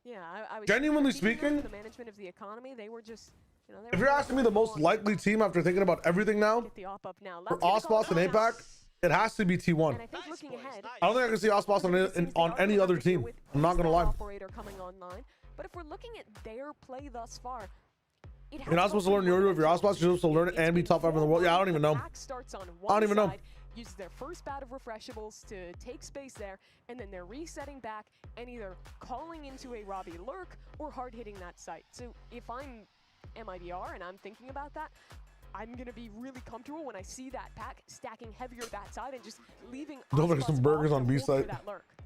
Yeah, I was genuinely speaking, the management of the economy, they were just, you know, if you're asking me the most likely team after thinking about everything now, for Ospas and APAC, it has to be T1. And I think looking ahead, I don't think I can see Ospas on any other team. I'm not gonna lie. Operator coming online. But if we're looking at their play thus far, you're not supposed to learn Yoru if you're Ospas. You're supposed to learn it and be top 5 in the world. Yeah, I don't even know. I don't even know. Uses their first bat of refreshables to take space there, and then they're resetting back and either calling into a Robbie lurk or hard hitting that site. So if I'm MIBR and I'm thinking about that, I'm going to be really comfortable when I see that pack stacking heavier that side and just leaving. Don't forget some burgers on B side.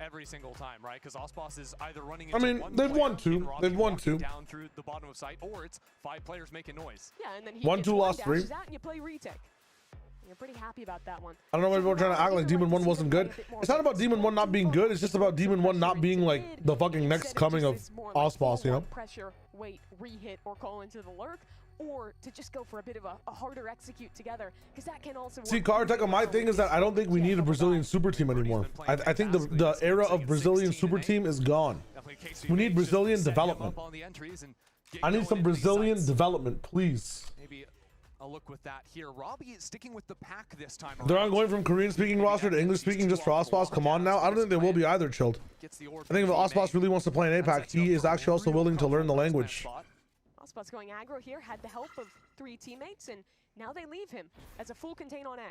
Every single time, right? Because Ospas is either running. I mean, they've won two. They've won two. Down through the bottom of site, or it's 5 players making noise. Yeah, and then he 1-2 lost 3. Out and you play retake. You're pretty happy about that one. I don't know why people are trying to act like Demon 1 wasn't good. It's not about Demon 1 not being good. It's just about Demon 1 not being like the fucking next coming of Ospas, you know? Pressure, wait, re-hit, or call into the lurk, or to just go for a bit of a harder execute together, because that can also see, Karateka, my thing is that I don't think we need a Brazilian super team anymore. I think the era of Brazilian super team is gone. We need Brazilian development. I need some Brazilian development, please. Maybe a look with that here. Robbie is sticking with the pack this time. They're not going from Korean speaking roster to English speaking just for Ospas. Come on now. I don't think they will be either, Chilled. I think if Ospas really wants to play in APAC, he is actually also willing to learn the language. Ospas going aggro here, had the help of 3 teammates, and now they leave him as a full contain on A.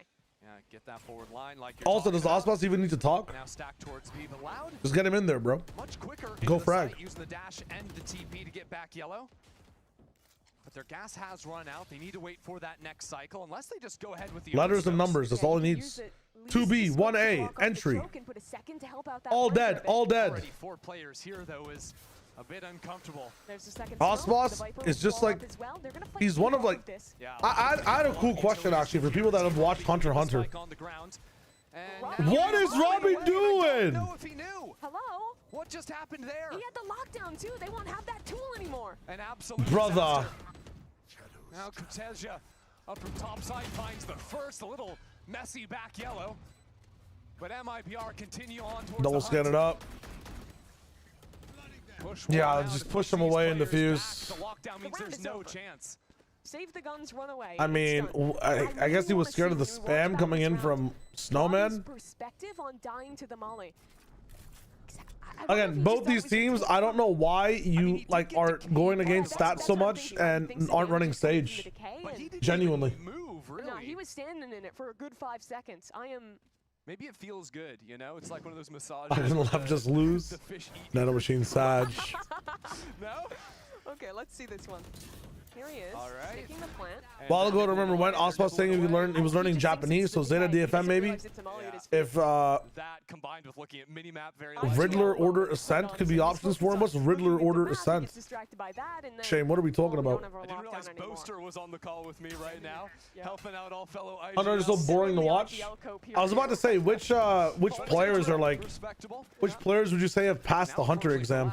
Yeah, get that forward line like also, does Ospas even need to talk? Now stack towards B, but loud. Just get him in there, bro. Much quicker. Go frag. Using the dash and the TP to get back yellow. But their gas has run out. They need to wait for that next cycle, unless they just go ahead with the letters and numbers. That's all he needs. 2B, 1A, entry. All dead, all dead. Already 4 players here, though, is a bit uncomfortable. Ospas is just like, he's one of like, I had a cool question actually for people that have watched Hunter x Hunter. And What is Robbie doing? I don't know if he knew. Hello? What just happened there? He had the lockdown too. They won't have that tool anymore. An absolute Brother. disaster. Now Cortezia up from top side finds the first, a little messy back yellow. But MIBR continue on towards Double the scan hunt. it up. Push Yeah, one out just to push them these away in the players fuse. back. The lockdown means The round there's is no over. chance. Save the guns, run away. I It's mean, done. I guess he really was wanna scared of the see when we watch spam back coming this in round, from Robbie's Snowman. perspective on dying to the molly. I don't know if Again, he both just thought these it was a teams, tool. I don't know why he you did like get are decayed, going but against that's stats so what I'm much thinking. He and thinks the aren't damage running is coming from the stage. decay, But and- he didn't Genuinely. even move, really. No, he was standing in it for a good 5 seconds. I am. Maybe it feels good, you know? It's like one of those massages. I didn't where love the- just lose. The fish eat Nano you. Machine Sag. No? Okay, let's see this one. Here he is. All right. Taking the plant. And While then ago, they remember will when go Oswald saying he was learning He just thinks Japanese, it's so the Zeta decay DFM because he maybe. realized it's a molly at his If that combined with looking at minimap very Riddler Order Ascent could be options for him, what's Riddler Order Ascent? Shame, what are we talking about? I didn't realize Boaster was on the call with me right now, helping out all fellow IGLs. Oh no, just so boring to watch. I was about to say which players are like, which players would you say have passed the Hunter exam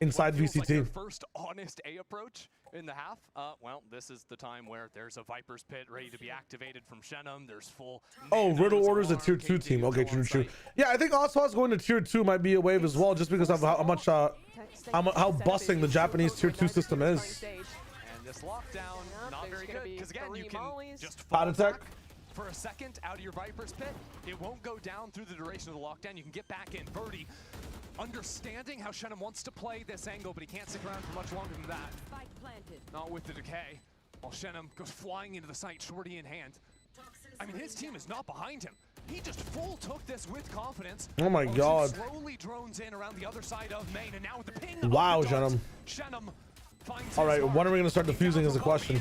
inside VCT? First honest A approach in the half. Well, this is the time where there's a Viper's Pit ready to be activated from Shenum. There's full. Oh, Riddle Order's a tier 2 team. Okay, true. Yeah, I think Oswald's going to tier 2 might be a wave as well, just because of how much how busting the Japanese tier 2 system is. And this lockdown, not very good, because again, you can just Pot fall attack. back for a second out of your Viper's Pit. It won't go down through the duration of the lockdown. You can get back in. Birdie, understanding how Shenum wants to play this angle, but he can't stick around for much longer than that. Not with the decay. While Shenum goes flying into the site, shorty in hand. I mean, his team is not behind him. He just full took this with confidence. Oh my God. Slowly drones in around the other side of main, and now with the ping. Wow, of the dart, Shenum. Shenum finds All right, his when mark. are we going to start defusing is the question.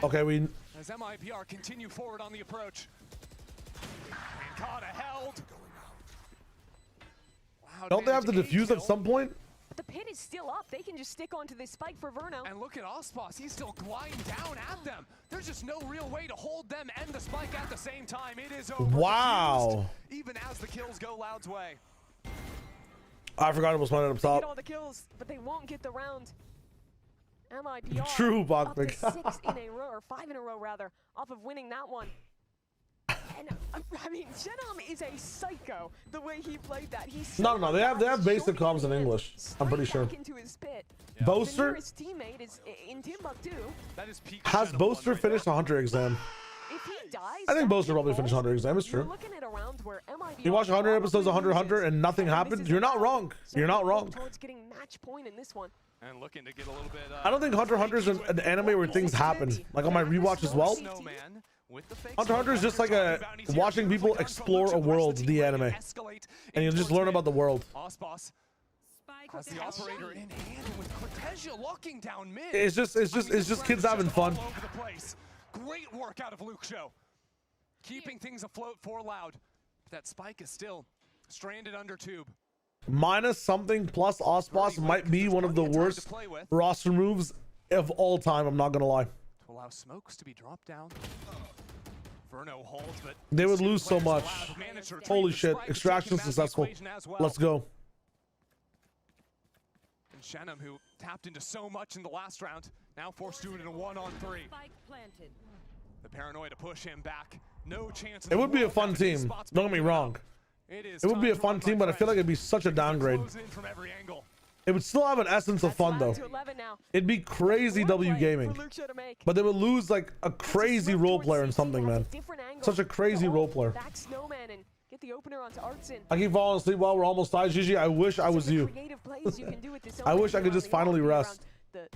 Okay, we. As MIBR continue forward on the approach. And Kata held. Wow, Don't they have to managed a defuse at kill. some point? But the pit is still up. They can just stick onto this spike for Verno. And look at Ospas, he's still gliding down at them. There's just no real way to hold them and the spike at the same time. It is over. Wow. Defused, even as the kills go Loud's way. I forgot it was one up Get top. all the kills, but they won't get the round. MIBR True, up to Bachman. 6 in a row, or 5 in a row rather, off of winning that one. And I mean, Shenum is a psycho. The way he played that, he's No, they have basic comms in English. I'm pretty sure. Into his pit. Boaster The nearest teammate is in Timbuktu. That is peak has Shenum Boaster one right finished there. a Hunter exam. If he dies, I think that Boaster kill probably falls, finished 100 exam. It's you're true. looking at a round where MIBR You watch 100 episodes of probably Hunter loses. and nothing And this happened. is You're not allowed. wrong. So You're not look wrong. towards getting match point in this one. And looking to get a little bit. I don't think Hunter x Hunter's an anime where things happen. Like on my rewatch as well. Snowman with the fake Hunter x Hunter is just like a watching people explore a world, the anime, and you just learn about the world. Ospas has the operator in hand, and with Cortezia locking down mid. It's just kids having fun. All over the place. Great work out of Luke Show, keeping things afloat for Loud. That spike is still stranded under tube. Minus something plus Ospas might be one of the worst roster moves of all time. I'm not gonna lie. To allow smokes to be dropped down. Verno holds, but They would lose so players much. allowed managed to retrieve Holy the shit! spike, Extraction taking him out of the successful. equation as well. Let's go. And Shenum, who tapped into so much in the last round, now forced to do it in a 1-on-3. The paranoia to push him back. No chance. It would be a fun team. Don't get me wrong. It would be a fun team, but I feel like it'd be such a downgrade. From every angle. It would still have an essence of fun though. It'd be crazy W gaming, but they would lose like a crazy role player in something, man. Such a crazy role player. Back Snowman and get the opener onto Artson. I keep falling asleep while we're almost tied. Gigi, I wish I was you. Creative plays you can do with this I wish I could opener just around the finally opener rest. around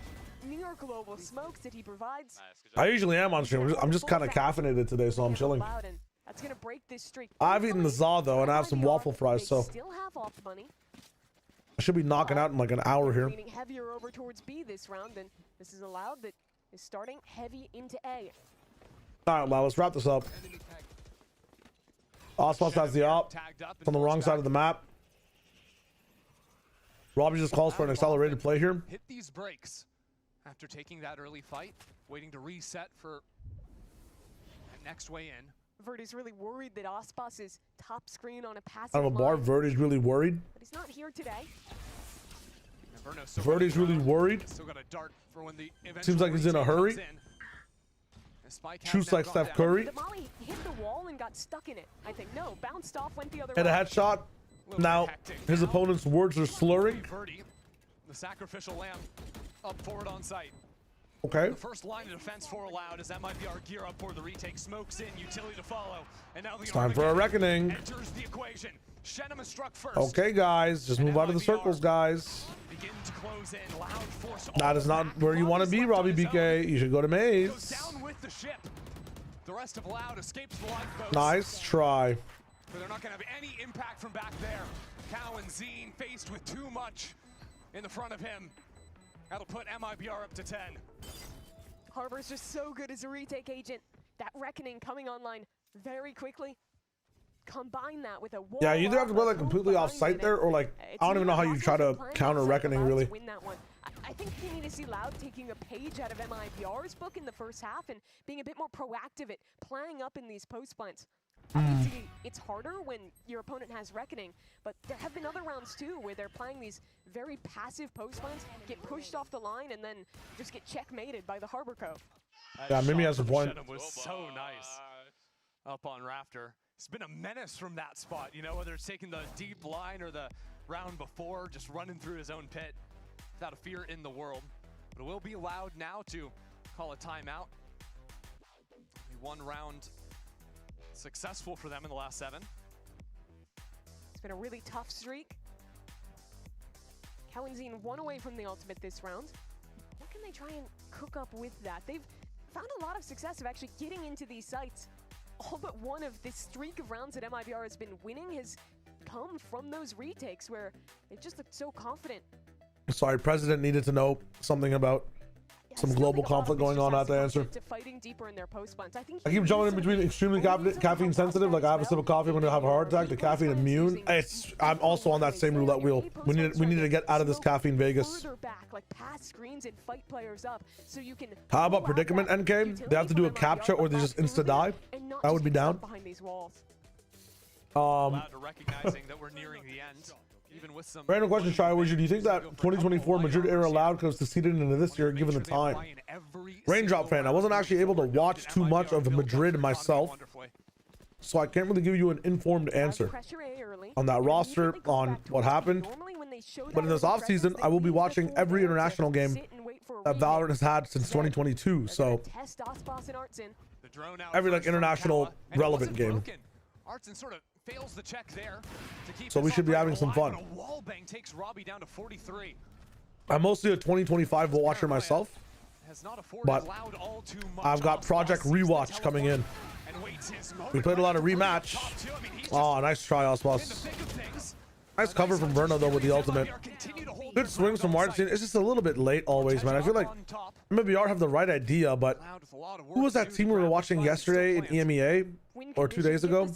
The New York global smokes that he provides. I usually am on stream. I'm just kind of caffeinated today, so I'm chilling. That's gonna break this streak. I've eaten the za though, and I have some waffle fries, so Still have off money. I should be knocking out in like an hour here. Leaning heavier over towards B this round, and this is allowed that is starting heavy into A. All right, well, let's wrap this up. Oswald has the op. It's on the wrong side of the map. Robbie just calls for an accelerated play here. Hit these breaks after taking that early fight, waiting to reset for that next way in. Verdi's really worried that Ospas is top screen on a passive Out of a bar, line, Verdi's really worried. but he's not here today. Verdi's really worried. Still got a dart for when the Seems like he's in a hurry. Shoots like Steph Curry. The Molly hit the wall and got stuck in it. I think no, bounced off, went the other Hit a way. headshot. Now his opponent's words are slurring. Verdi, the sacrificial lamb, up forward on site. Okay. The first line of defense for Loud as MIBR gear up for the retake. Smokes in, utility to follow, and now the It's time for a reckoning. enters the equation. Shenham is struck first. Okay, guys, just move out of the circles, guys. Begin to close in. Loud force That is not where you want to be, Robbie BK. You should go to goes Maze. down with the ship. The rest of Loud escapes the lifeboats. Nice try. But they're not going to have any impact from back there. Cow and Zine faced with too much in the front of him. That'll put MIBR up to 10. Harbor's just so good as a retake agent. That reckoning coming online very quickly. Combine that with a wall. Yeah, you either have to play like completely off site there, or like I don't even know how you try to counter reckoning really. Win that one. I think we need to see Loud taking a page out of MIBR's book in the first half and being a bit more proactive at playing up in these post plants. Obviously, it's harder when your opponent has reckoning, but there have been other rounds too where they're playing these very passive post plants, get pushed off the line, and then just get checkmated by the Harbor Co. Yeah, Mimi has a point. Shenham was so nice up on Rafter. It's been a menace from that spot, you know, whether it's taking the deep line or the round before, just running through his own pit without a fear in the world. But it will be Loud now to call a timeout. One round successful for them in the last 7. It's been a really tough streak. Cowanzine 1 away from the ultimate this round. What can they try and cook up with that? They've found a lot of success of actually getting into these sites. All but one of this streak of rounds that MIBR has been winning has come from those retakes where they just looked so confident. Sorry, President needed to know something about some global conflict going on. I have to answer. To fighting deeper in their post plants. I keep jumping in between extremely caffeine sensitive, like I have a sip of coffee when I have a heart attack, to caffeine immune. I'm also on that same roulette wheel. We need to get out of this caffeine Vegas. Further back, like past screens and fight players up, so you can. How about predicament NK? They have to do a capture or they just insta die. I would be down. Behind these walls. Loud to recognizing that we're nearing the end. Even with some Random question, Shy Wizard. Do you think that 2024 Madrid era Loud could have succeeded into this year given the time? Raindrop fan. I wasn't actually able to watch too much of Madrid myself, so I can't really give you an informed answer on that roster, on what happened. But in this offseason, I will be watching every international game that Valorant has had since 2022. So every like international relevant game. Artson sort of fails the check there to keep So we should be having some fun. Wallbang takes Robbie down to 43. I'm mostly a 2025 watcher myself, but I've got Project Rewatch coming in. We played a lot of rematch. Oh, nice try, Osmos. Nice cover from Verno though with the ultimate. Good swings from Martin. It's just a little bit late always, man. I feel like MIBR have the right idea, but who was that team we were watching yesterday in EMEA or 2 days ago?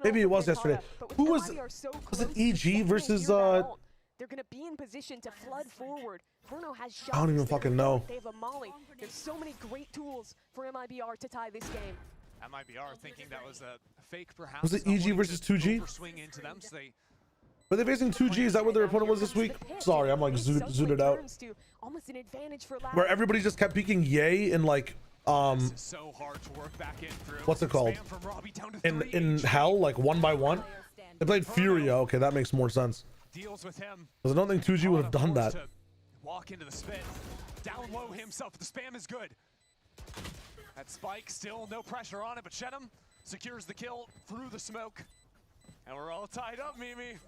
Maybe it was yesterday. Who was it? EG versus they're gonna be in position to flood forward. Verno has shots. I don't even fucking know. They have a molly. There's so many great tools for MIBR to tie this game. MIBR thinking that was a fake perhaps. Was it EG versus 2G? Swing into them, so they Were they facing 2G? Is that what their opponent was this week? Sorry, I'm like zooted out. Almost an advantage for Loud. Where everybody just kept peeking yay in like so hard to work back in through. what's it called? In hell, like 1 by 1. They played Furia. Okay, that makes more sense. Deals with him. Because I don't think 2G would have done that. Walk into the spin. Down low himself. The spam is good. That spike still no pressure on it, but Shenham secures the kill through the smoke. And we're all tied up, Mimi.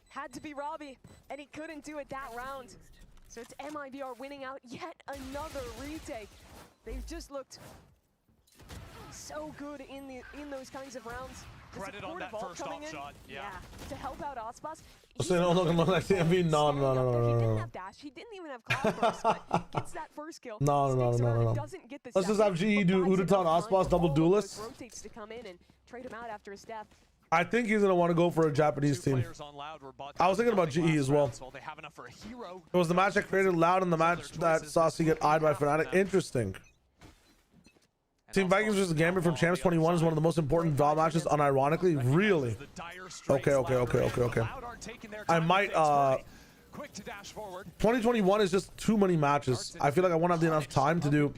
Had to be Robbie, and he couldn't do it that round. So it's MIBR winning out yet another retake. They've just looked so good in those kinds of rounds. Credit on that first off shot. Yeah. To help out Ospas. So no, look like TMV. No. He didn't have dash. He didn't even have cloudburst, but gets that first kill. No. Let's just have GE do Udatan Ospas double duelist. Rotates to come in and trade him out after his death. I think he's gonna want to go for a Japanese team. I was thinking about GE as well. It was the match that created Loud and the match that Saucy get eyed by Fnatic. Interesting. Team Vikings versus Gambit from Champs 21 is one of the most important VOD matches, unironically. Really? Okay. I might 2021 is just too many matches. I feel like I won't have enough time to do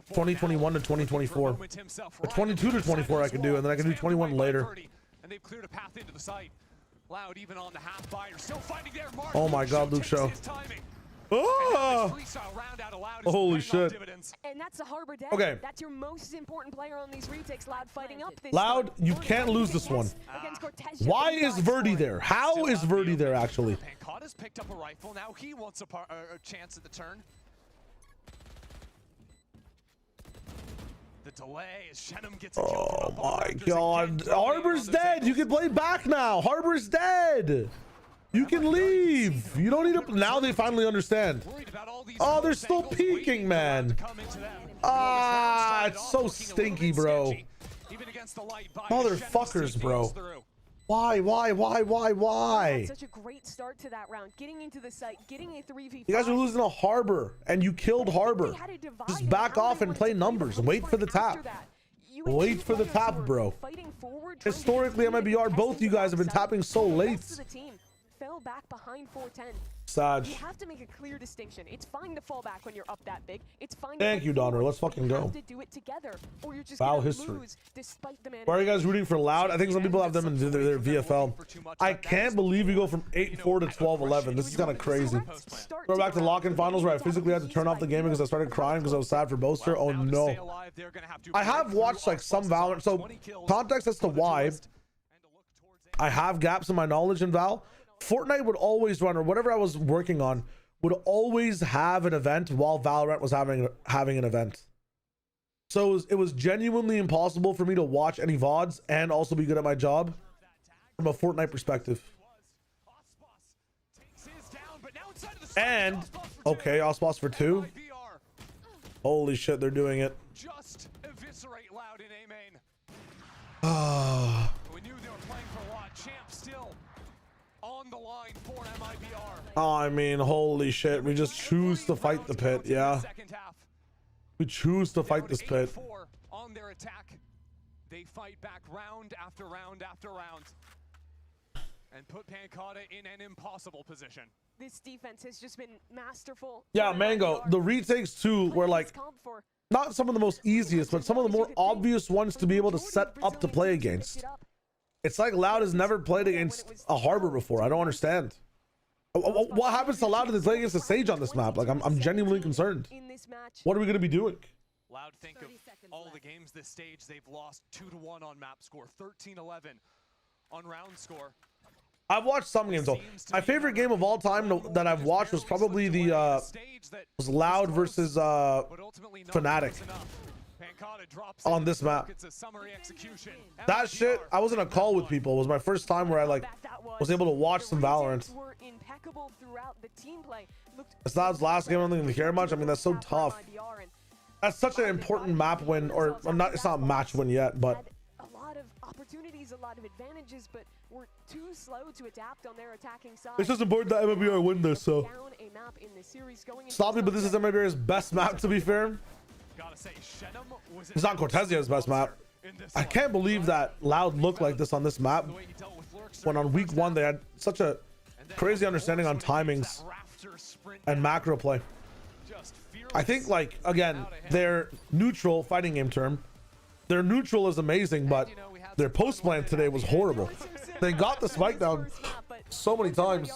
2021 to 2024. Or 22 to 24 I can do, and then I can do 21 later. And they've cleared a path into the site. Loud even on the half fire, still fighting there. Oh my god, Luke Show. Oh! Holy shit. And that's the Harbor Dead. Okay. That's your most important player on these retakes. Loud fighting up this Loud, you can't lose this one. Why is Verdi there? How is Verdi there actually? Pancada's picked up a rifle. Now he wants a chance at the turn. The delay as Shenum gets a kill. Oh my god. Harbor's dead. You can play back now. Harbor's dead. You can leave. You don't need to. Now they finally understand. Oh, they're still peeking, man. Ah, it's so stinky, bro. Motherfuckers, bro. Why? Such a great start to that round. Getting into the site, getting a 3v5. You guys are losing a Harbor, and you killed Harbor. Just back off and play numbers. Wait for the tap. Wait for the tap, bro. Historically, MIBR, both you guys have been tapping so late. Fell back behind 410. Saj. You have to make a clear distinction. It's fine to fall back when you're up that big. It's fine. Thank you, Donner. Let's fucking go. You have to do it together, or you're just Foul gonna history. lose despite the man. Why are you guys rooting for Loud? I think some people have them in their VFL. I can't believe you go from 8-4 to 12-11. This is kind of crazy. Go back to lock-in finals where I physically had to turn off the game because I started crying because I was sad for Boaster. Oh no. I have watched like some Valorant. So context as to why I have gaps in my knowledge in Val. Fortnite would always run, or whatever I was working on would always have an event while Valorant was having an event. So it was genuinely impossible for me to watch any VODs and also be good at my job from a Fortnite perspective. And okay, Osboss for 2. Holy shit, they're doing it. Just eviscerate Loud in A main. Ah. We knew they were playing for a lot. Champ still on the line for MIBR. I mean, holy shit. We just choose to fight the pit, yeah. We choose to fight this pit. On their attack. They fight back round after round after round. And put Pancada in an impossible position. This defense has just been masterful. Yeah, Mango, the retakes too were like not some of the most easiest, but some of the more obvious ones to be able to set up to play against. It's like Loud has never played against a Harbor before. I don't understand. What happens to Loud if they play against a Sage on this map? Like, I'm genuinely concerned. What are we going to be doing? Loud, think of all the games this stage. They've lost 2-1 on map score, 13-11 on round score. I've watched some games though. My favorite game of all time that I've watched was probably the was Loud versus Fnatic on this map. That shit, I was in a call with people. It was my first time where I like was able to watch some Valorant. It's Loud's last game. I don't think they care much. I mean, that's so tough. That's such an important map win, or not. It's not match win yet, but a lot of opportunities, a lot of advantages, but we're too slow to adapt on their attacking side. It's just important that MIBR win this, so stop me, but this is MIBR's best map, to be fair. It's not Cortesia's best map. I can't believe that Loud looked like this on this map when on week 1 they had such a crazy understanding on timings and macro play. I think, like, again, their neutral fighting game term, their neutral is amazing, but their post plan today was horrible. They got the spike down so many times.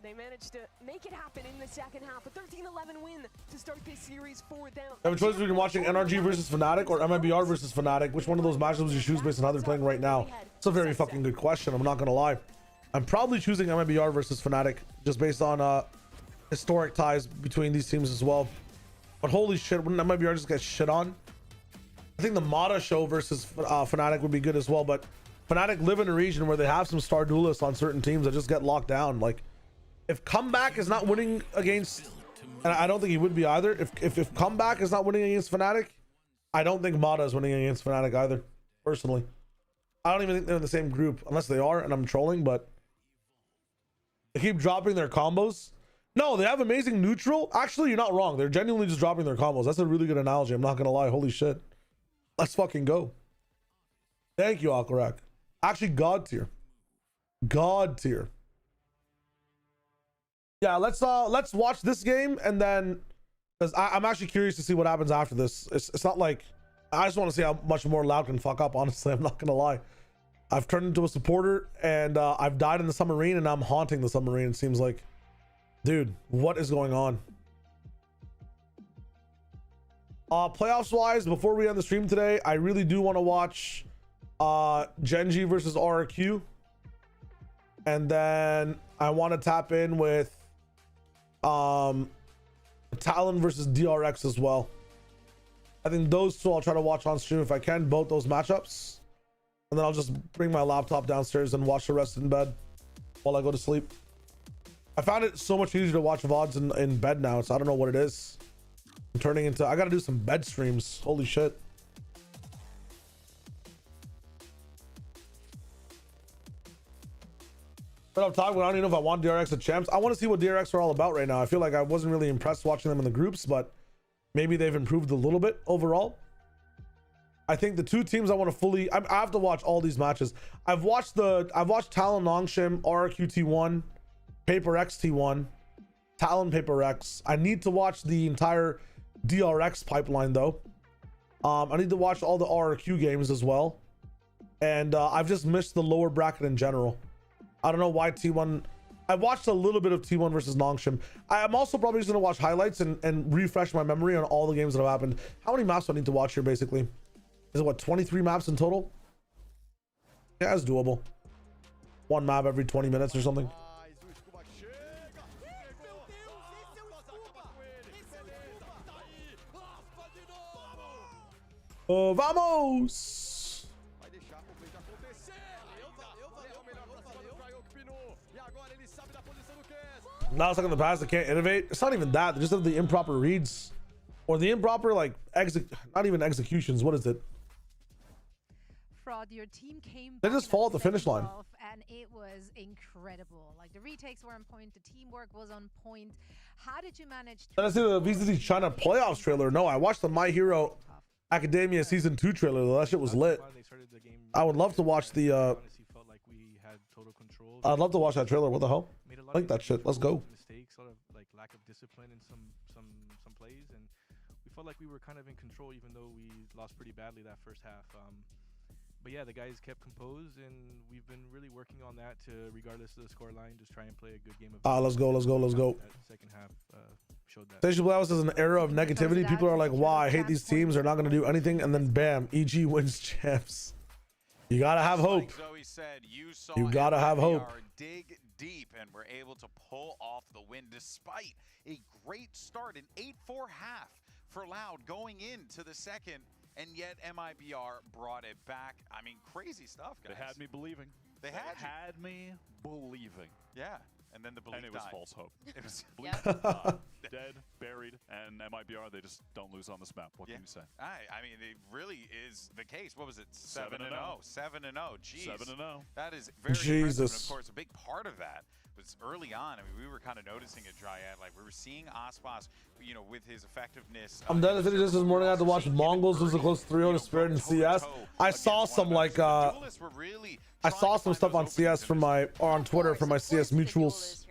They managed to make it happen in the second half. A 13-11 win to start this series 4 down. I have a choice between watching NRG versus Fnatic or MIBR versus Fnatic. Which one of those matchups would you choose based on how they're playing right now? It's a very fucking good question. I'm not gonna lie. I'm probably choosing MIBR versus Fnatic just based on historic ties between these teams as well. But holy shit, wouldn't MIBR just get shit on? I think the Mata show versus Fnatic would be good as well. But Fnatic live in a region where they have some star duelists on certain teams that just get locked down. Like, if Comeback is not winning against, and I don't think he would be either, if Comeback is not winning against Fnatic, I don't think Mata is winning against Fnatic either, personally. I don't even think they're in the same group, unless they are, and I'm trolling, but they keep dropping their combos. No, they have amazing neutral. Actually, you're not wrong. They're genuinely just dropping their combos. That's a really good analogy. I'm not gonna lie. Holy shit. Let's fucking go. Thank you, Akarak. Actually, God tier. God tier. Yeah, let's watch this game and then, because I'm actually curious to see what happens after this. It's not like I just want to see how much more Loud can fuck up. Honestly, I'm not gonna lie. I've turned into a supporter and I've died in the submarine and I'm haunting the submarine. It seems like, dude, what is going on? Playoffs wise, before we end the stream today, I really do want to watch Genji versus RRQ, and then I want to tap in with Talon versus DRX as well. I think those two I'll try to watch on stream if I can, both those matchups, and then I'll just bring my laptop downstairs and watch the rest in bed while I go to sleep. I found it so much easier to watch VODs in bed now, so I don't know what it is. I'm turning into, I gotta do some bed streams. Holy shit. But I'm talking, I don't even know if I want DRX at champs. I want to see what DRX are all about right now. I feel like I wasn't really impressed watching them in the groups, but maybe they've improved a little bit overall. I think the two teams I want to fully, I have to watch all these matches. I've watched Talon Longshim, RRQ T1, Paper X T1, Talon Paper X. I need to watch the entire DRX pipeline though. I need to watch all the RRQ games as well. And I've just missed the lower bracket in general. I don't know why T1. I watched a little bit of T1 versus Longshim. I'm also probably just going to watch highlights and refresh my memory on all the games that have happened. How many maps do I need to watch here basically? Is it what, 23 maps in total? Yeah, it's doable. One map every 20 minutes or something. Vamos! Now it's like in the past, they can't innovate. It's not even that. They just have the improper reads. Or the improper, like, not even executions. What is it? Fraud, your team came they just fall at the finish line. And it was incredible. Like, the retakes were on point. The teamwork was on point. How did you manage to... Did I see the VCT China playoffs trailer? No, I watched the My Hero Academia Season 2 trailer though. That shit was lit. I would love to watch the I'd love to watch that trailer. What the hell? I like that shit. Let's go. Mistakes, sort of like lack of discipline in some plays, and we felt like we were kind of in control even though we lost pretty badly that first half. But yeah, the guys kept composed, and we've been really working on that to, regardless of the score line, just try and play a good game of let's go. Second half showed that. Station Playoffs is an era of negativity. People are like, wow, I hate these teams. They're not going to do anything. And then bam, EG wins champs. You got to have hope. Like Zoe said, you got to have hope. Dig deep and were able to pull off the win despite a great start, an 8-4 half for Loud going into the second. And yet MIBR brought it back. I mean, crazy stuff, guys. They had me believing. They had me believing. Yeah. And then the belief died. And it was died. false hope. It was dead, buried, and MIBR, they just don't lose on this map. What can you say? I mean, it really is the case. What was it? 7-0. 7-0. Jeez. 7-0. That is very impressive. And of course, a big part of that was early on. I mean, we were kind of noticing a Dryad. Like, we were seeing Aspas, you know, with his effectiveness. I'm done with it this morning. I had to watch Mongols lose a close 3-0 to Spirit in CS. I saw some, like, I saw some stuff on CS from my, or on Twitter from my CS mutuals.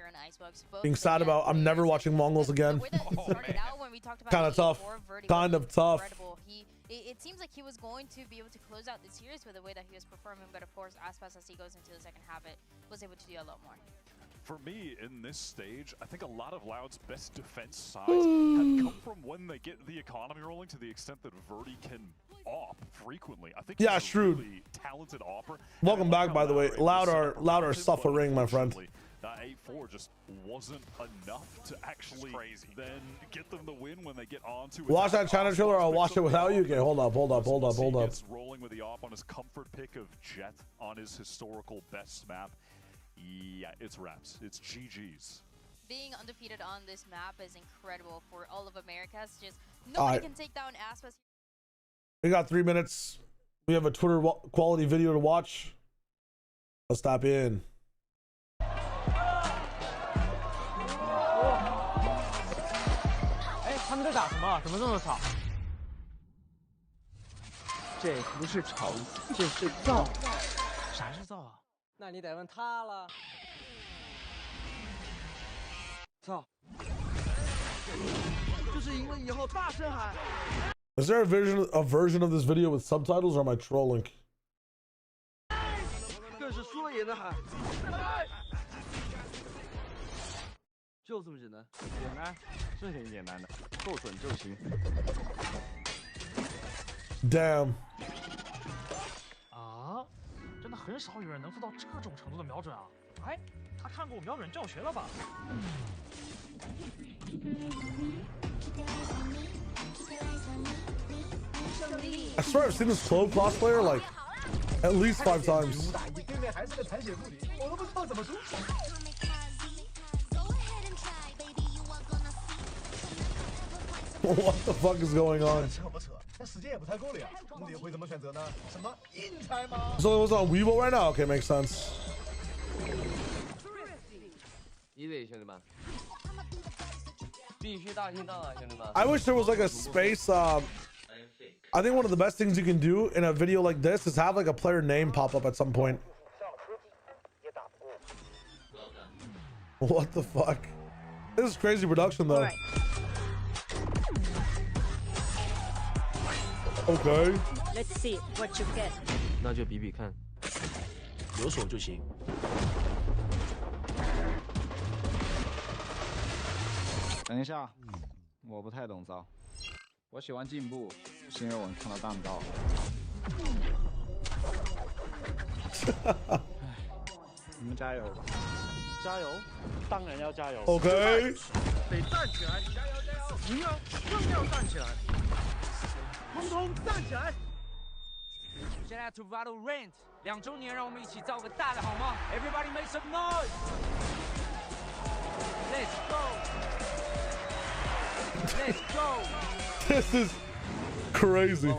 Being sad about, I'm never watching Mongols again. Kind of tough. Kind of tough. It seems like he was going to be able to close out the series with the way that he was performing, but of course, Aspas, as he goes into the second half, was able to do a lot more. For me, in this stage, I think a lot of Loud's best defense sides have come from when they get the economy rolling, to the extent that Verdi can op frequently. I think yeah, he's shrewd. A really talented opper. Welcome back, by the way. Loud are suffering, my friend. That 8-4 just wasn't enough to actually then get them the win when they get onto it. Watch that China trailer, or I'll watch it without you. Okay, hold up. Gets rolling with the op on his comfort pick of Jet on his historical best map. Yeah, it's wraps. It's GG's. Being undefeated on this map is incredible for all of Americas. Just nobody can take down Aspas. We got 3 minutes. We have a Twitter quality video to watch. Let's tap in. 们在打什么？怎么这么吵？这不是吵，这是造。啥是造啊？那你得问他了。造。就是赢了以后大声喊。Is there a version of this video with subtitles, or am I trolling? 更是输了也能喊。就这么简单。简单，是挺简单的，够准就行。Damn. 啊，真的很少有人能做到这种程度的瞄准啊！哎，他看过我瞄准教学了吧？ I swear I've seen this Clove cosplayer like at least 5 times. What the fuck is going on? So it was on Weibo right now? Okay, makes sense. I wish there was like a space. I think one of the best things you can do in a video like this is have like a player name pop up at some point. What the fuck? This is crazy production though. Right. Okay. Let's see what you get. 那就比比看，有手就行。等一下，我不太懂招，我喜欢进步，是因为我看到弹道。你们加油吧！加油，当然要加油。OK。得站起来，加油加油！赢了更要站起来，通通站起来！现在 to battle rent 2周年，让我们一起造个大的好吗 ？Everybody make some noise! Let's go! Let's go! This is crazy.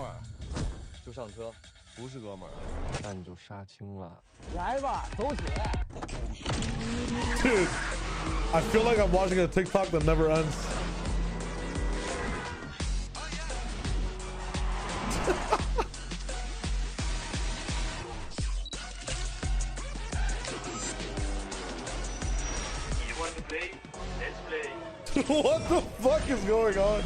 就上车，不是哥们儿，那你就杀青了。来吧，走起来 Dude, I feel like I'm watching a TikTok that never ends. You want to play? Let's play. What the fuck is going on?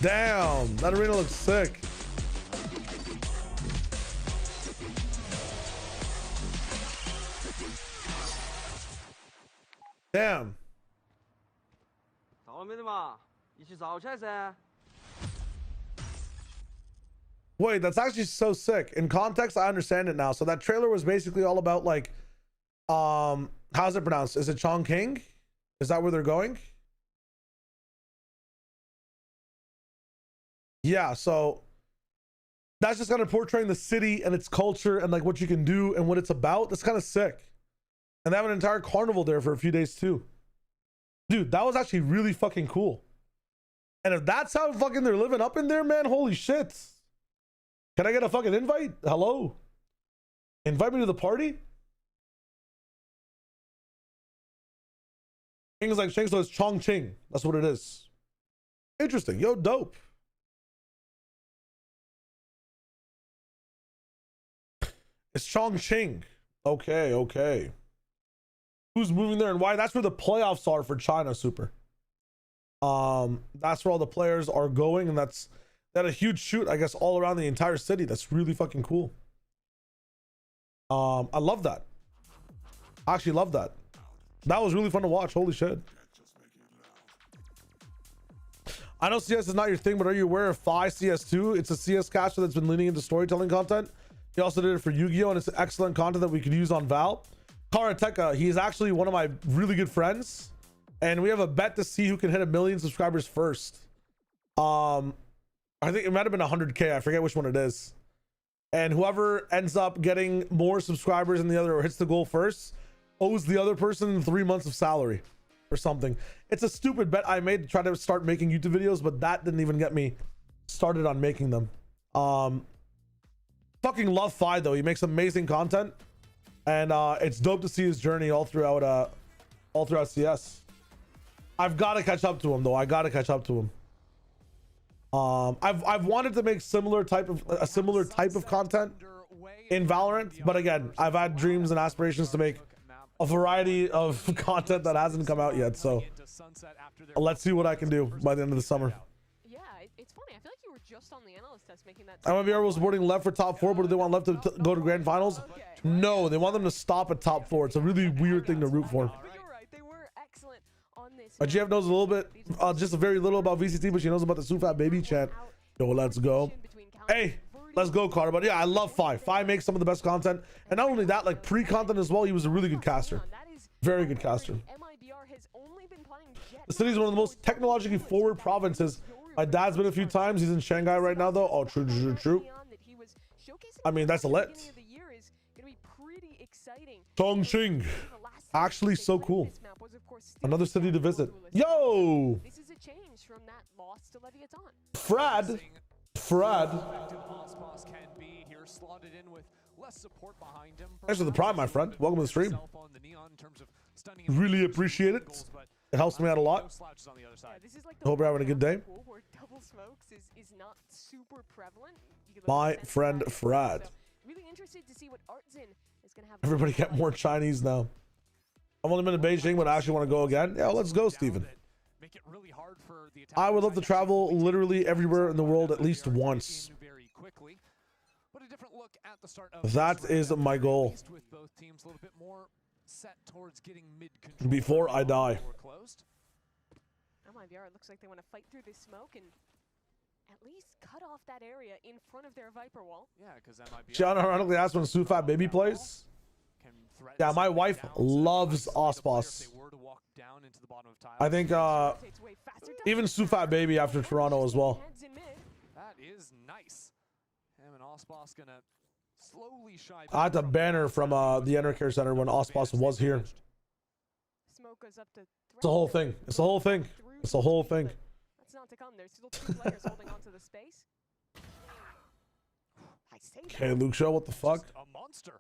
Damn, that arena looks sick. Damn. Wait, that's actually so sick. In context, I understand it now. So that trailer was basically all about like, how's it pronounced? Is it Chongqing? Is that where they're going? Yeah, so that's just kind of portraying the city and its culture and like what you can do and what it's about. That's kind of sick. And they have an entire carnival there for a few days too. Dude, that was actually really fucking cool. And if that's how fucking they're living up in there, man, holy shit. Can I get a fucking invite? Hello? Invite me to the party? Things like Ching, so it's Chongqing. That's what it is. Interesting. Yo, dope. It's Chongqing. Okay, okay. Who's moving there and why? That's where the playoffs are for China, Super. That's where all the players are going, and that's that a huge shoot, I guess, all around the entire city. That's really fucking cool. I love that. I actually love that. That was really fun to watch. Holy shit. I know CS is not your thing, but are you aware of Phi CS2? It's a CS caster that's been leaning into storytelling content. He also did it for Yu-Gi-Oh! And it's excellent content that we could use on Val. Karateka, he's actually one of my really good friends. And we have a bet to see who can hit 1 million subscribers first. I think it might have been 100K. I forget which one it is. And whoever ends up getting more subscribers than the other or hits the goal first owes the other person 3 months of salary. or something. It's a stupid bet I made to try to start making YouTube videos, but that didn't even get me started on making them. Fucking love Fi though. He makes amazing content, and it's dope to see his journey all throughout CS. I've got to catch up to him though. I got to catch up to him. I've wanted to make a similar type of content in Valorant, but again, I've had dreams and aspirations to make a variety of content that hasn't come out yet. So let's see what I can do by the end of the summer. Yeah, it's funny. I feel like you were just on the analyst test making that. MIBR was supporting left for top 4, but do they want left to go to grand finals? No, they want them to stop at top 4. It's a really weird thing to root for. They were excellent on this. GF knows a little bit, just a very little about VCT, but she knows about the Sufat baby chant. Yo, let's go. Hey, let's go, Carter. But yeah, I love Fi. Fi makes some of the best content, and not only that, like pre-content as well. He was a really good caster, very good caster. The city is one of the most technologically forward provinces. My dad's been a few times. He's in Shanghai right now, though. Oh, true. I mean, that's a lit. Chongqing, actually so cool. Another city to visit. Yo, This is a change from that loss to Leviathan. Frad. Thanks for the prime, my friend. Welcome to the stream. Really appreciate it. It helps me out a lot. Hope you're having a good day. Double smokes is not super prevalent. My friend Frad. Really interested to see what Artzin is going to have. Everybody get more Chinese now. I've only been to Beijing, but I actually want to go again. Yeah, let's go, Steven. I would love to travel literally everywhere in the world at least once. That is my goal. Before I die. MIBR looks like they want to fight through this smoke and at least cut off that area in front of their Viper wall. Yeah, because MIBR. John ironically asked when Sufat baby plays. Yeah, my wife loves Ospas. I think even Sufat baby after Toronto as well. That is nice. Him and Ospas gonna slowly shy. I had to ban her from the Enter Care Center when Ospas was here. Smoke goes up to It's a whole thing. It's a whole thing. It's a whole thing. That's not to come. There's still two players holding onto the space. Okay, Luke Show, what the fuck? A monster.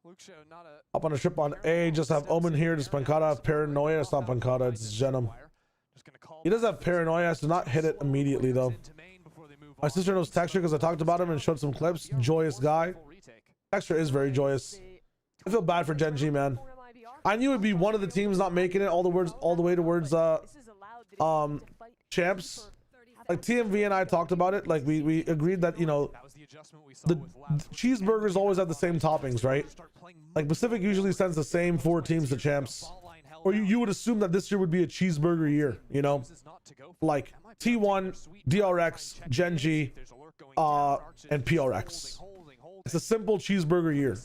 Luke Show, not a. Up on a ship on A, just have Omen here. Does Pancata have Paranoia? It's not Pancata, it's Genom. He does have Paranoia, so not hit it immediately though. My sister knows Texture because I talked about him and showed some clips. Joyous guy. Texture is very joyous. I feel bad for Gen G, man. I knew it'd be one of the teams not making it all the way towards champs. Like TMV and I talked about it. Like we agreed that, you know, the cheeseburgers always have the same toppings, right? Like Pacific usually sends the same 4 teams to champs. Or you would assume that this year would be a cheeseburger year, you know? Like T1, DRX, Gen G, and PRX. It's a simple cheeseburger year.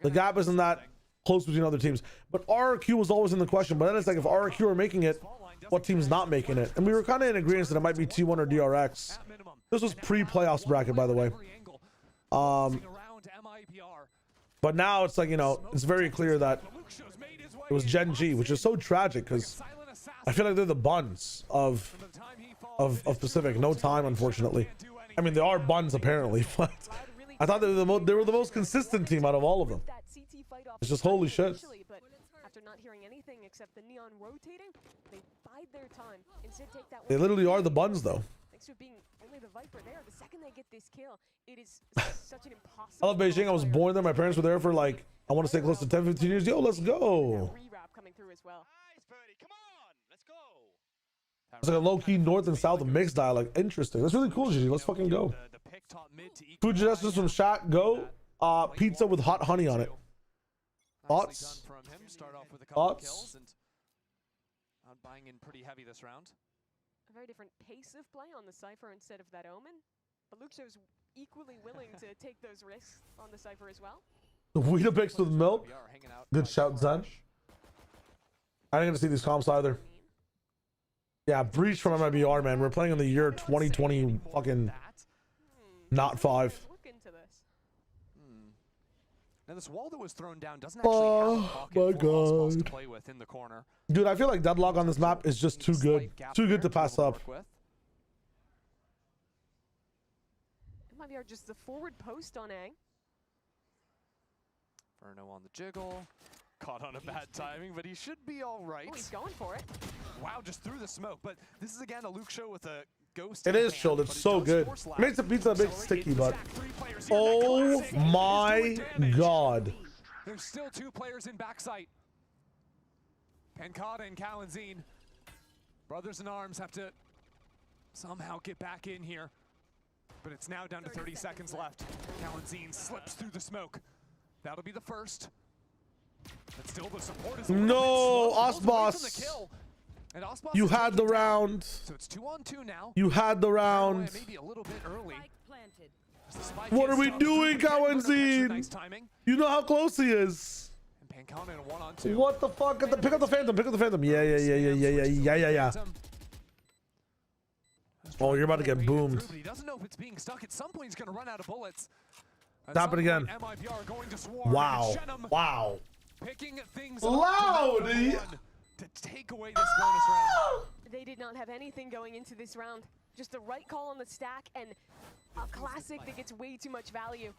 The gap isn't that close between other teams. But RRQ was always in the question. But then it's like, if RRQ are making it, what team's not making it? And we were kind of in agreement that it might be T1 or DRX. This was pre-playoffs bracket, by the way. But now it's like, you know, it's very clear that it was Gen G, which is so tragic because I feel like they're the buns of Pacific. No time, unfortunately. I mean, they are buns apparently, but I thought they were the most consistent team out of all of them. It's just holy shit. But after not hearing anything except the neon rotating, they bide their time. Instead, take that. They literally are the buns, though. Thanks to being only the Viper there, the second they get this kill, it is such an impossible. I love Beijing. I was born there. My parents were there for like, I want to say close to 10, 15 years. Yo, let's go. Coming through as well. It's like a low-key north and south mixed dialect. Interesting. That's really cool, Gigi. Let's fucking go. Food suggestions from Shaq. Go. Pizza with hot honey on it. Thoughts? Thoughts? Not buying in pretty heavy this round. A very different pace of play on the Cypher instead of that Omen. But Luxo's equally willing to take those risks on the Cypher as well. Weetabix with milk. Good shout, Zen. I didn't get to see these comps either. Yeah, breach from MIBR, man. We're playing in the year 2020 fucking not 5. Now this wall that was thrown down doesn't actually have a pocket for Osmos to play with in the corner. Dude, I feel like Deadlock on this map is just too good. Too good to pass up. MIBR just the forward post on A. Verno on the jiggle. Caught on a bad timing, but he should be all right. Oh, he's going for it. Wow, just through the smoke. But this is again a Luke show with a ghost. It is chilled. It's so good. It makes the pizza a bit sticky, but oh my god. There's still 2 players in backside. Pancada and Kalanzine, brothers in arms, have to somehow get back in here. But it's now down to 30 seconds left. Kalanzine slips through the smoke. That'll be the first. But still the support is no, Osmos. You had the round. So it's 2-on-2 now. You had the round. Maybe a little bit early. What are we doing, Kalanzine? Nice timing. You know how close he is. And Pancada in a 1-on-2. What the fuck? Pick up the Phantom. Pick up the Phantom. Yeah. Oh, you're about to get boomed. He doesn't know if it's being stuck. At some point, he's going to run out of bullets. Stop it again. MIBR going to swarm. Wow. Wow. Picking things loud to take away this bonus round. They did not have anything going into this round. Just the right call on the stack and a classic that gets way too much value.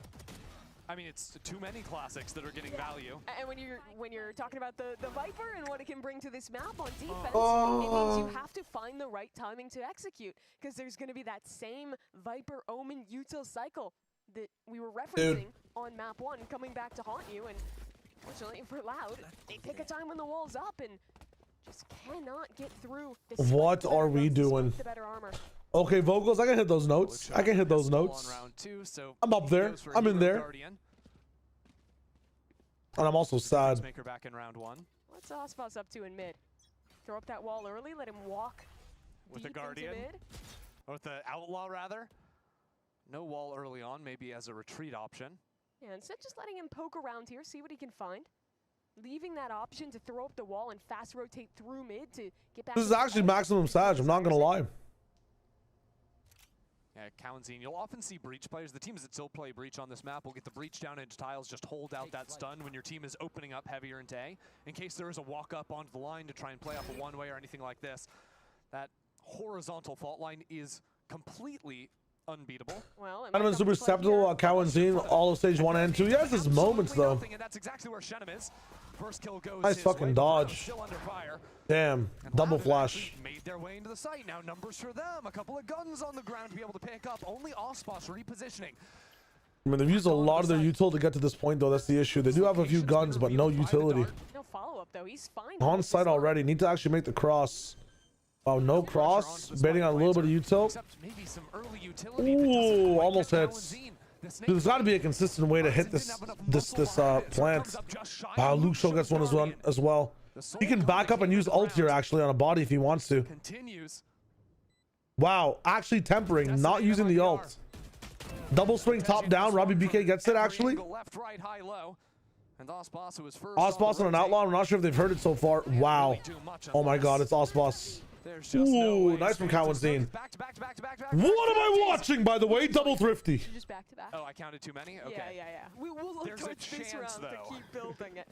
I mean, it's too many classics that are getting value. And when you're talking about the Viper and what it can bring to this map on defense, it means you have to find the right timing to execute, because there's going to be that same Viper Omen util cycle that we were referencing on map 1 coming back to haunt you. And fortunately for Loud, they pick a time when the wall's up and just cannot get through. What are we doing? The better armor. Okay, vocals, I can hit those notes. I can hit those notes. I'm up there. I'm in there. And I'm also sad. Maker back in round 1. What's Osmos up to in mid? Throw up that wall early, let him walk with the Guardian. Or with the Outlaw, rather. No wall early on, maybe as a retreat option. Yeah, instead just letting him poke around here, see what he can find. Leaving that option to throw up the wall and fast rotate through mid to get back. This is actually maximum Sag, I'm not going to lie. Yeah, Kalanzine, you'll often see breach players. The teams that still play breach on this map will get the breach down into tiles, just hold out that stun when your team is opening up heavier into A. In case there is a walk up onto the line to try and play off a one-way or anything like this, that horizontal fault line is completely unbeatable. Well, Shenum super susceptible. Kalanzine, all of stage 1 and 2. He has his moments though. And that's exactly where Shenum is. First kill goes nice fucking dodge. Still under fire. Damn, double flash. Made their way into the site. Now numbers for them. A couple of guns on the ground to be able to pick up. Only Osmos repositioning. I mean, they've used a lot of their util to get to this point though. That's the issue. They do have a few guns, but no utility. No follow-up though. He's fine. On site already. Need to actually make the cross. Oh, no cross. Baiting on a little bit of util. Ooh, almost hits. Dude, there's got to be a consistent way to hit this plant. Wow, Luke Show gets one as well. He can back up and use ult here actually on a body if he wants to. Wow, actually tempering, not using the ult. Double swing top down. Robbie BK gets it actually. Osmos on an outlaw. I'm not sure if they've heard it so far. Wow. Oh my god, it's Osmos. Ooh, nice from Kalanzine. What am I watching, by the way? Double thrifty. Just back to back. Oh, I counted too many? Okay. Yeah. We'll look towards this round to keep building it.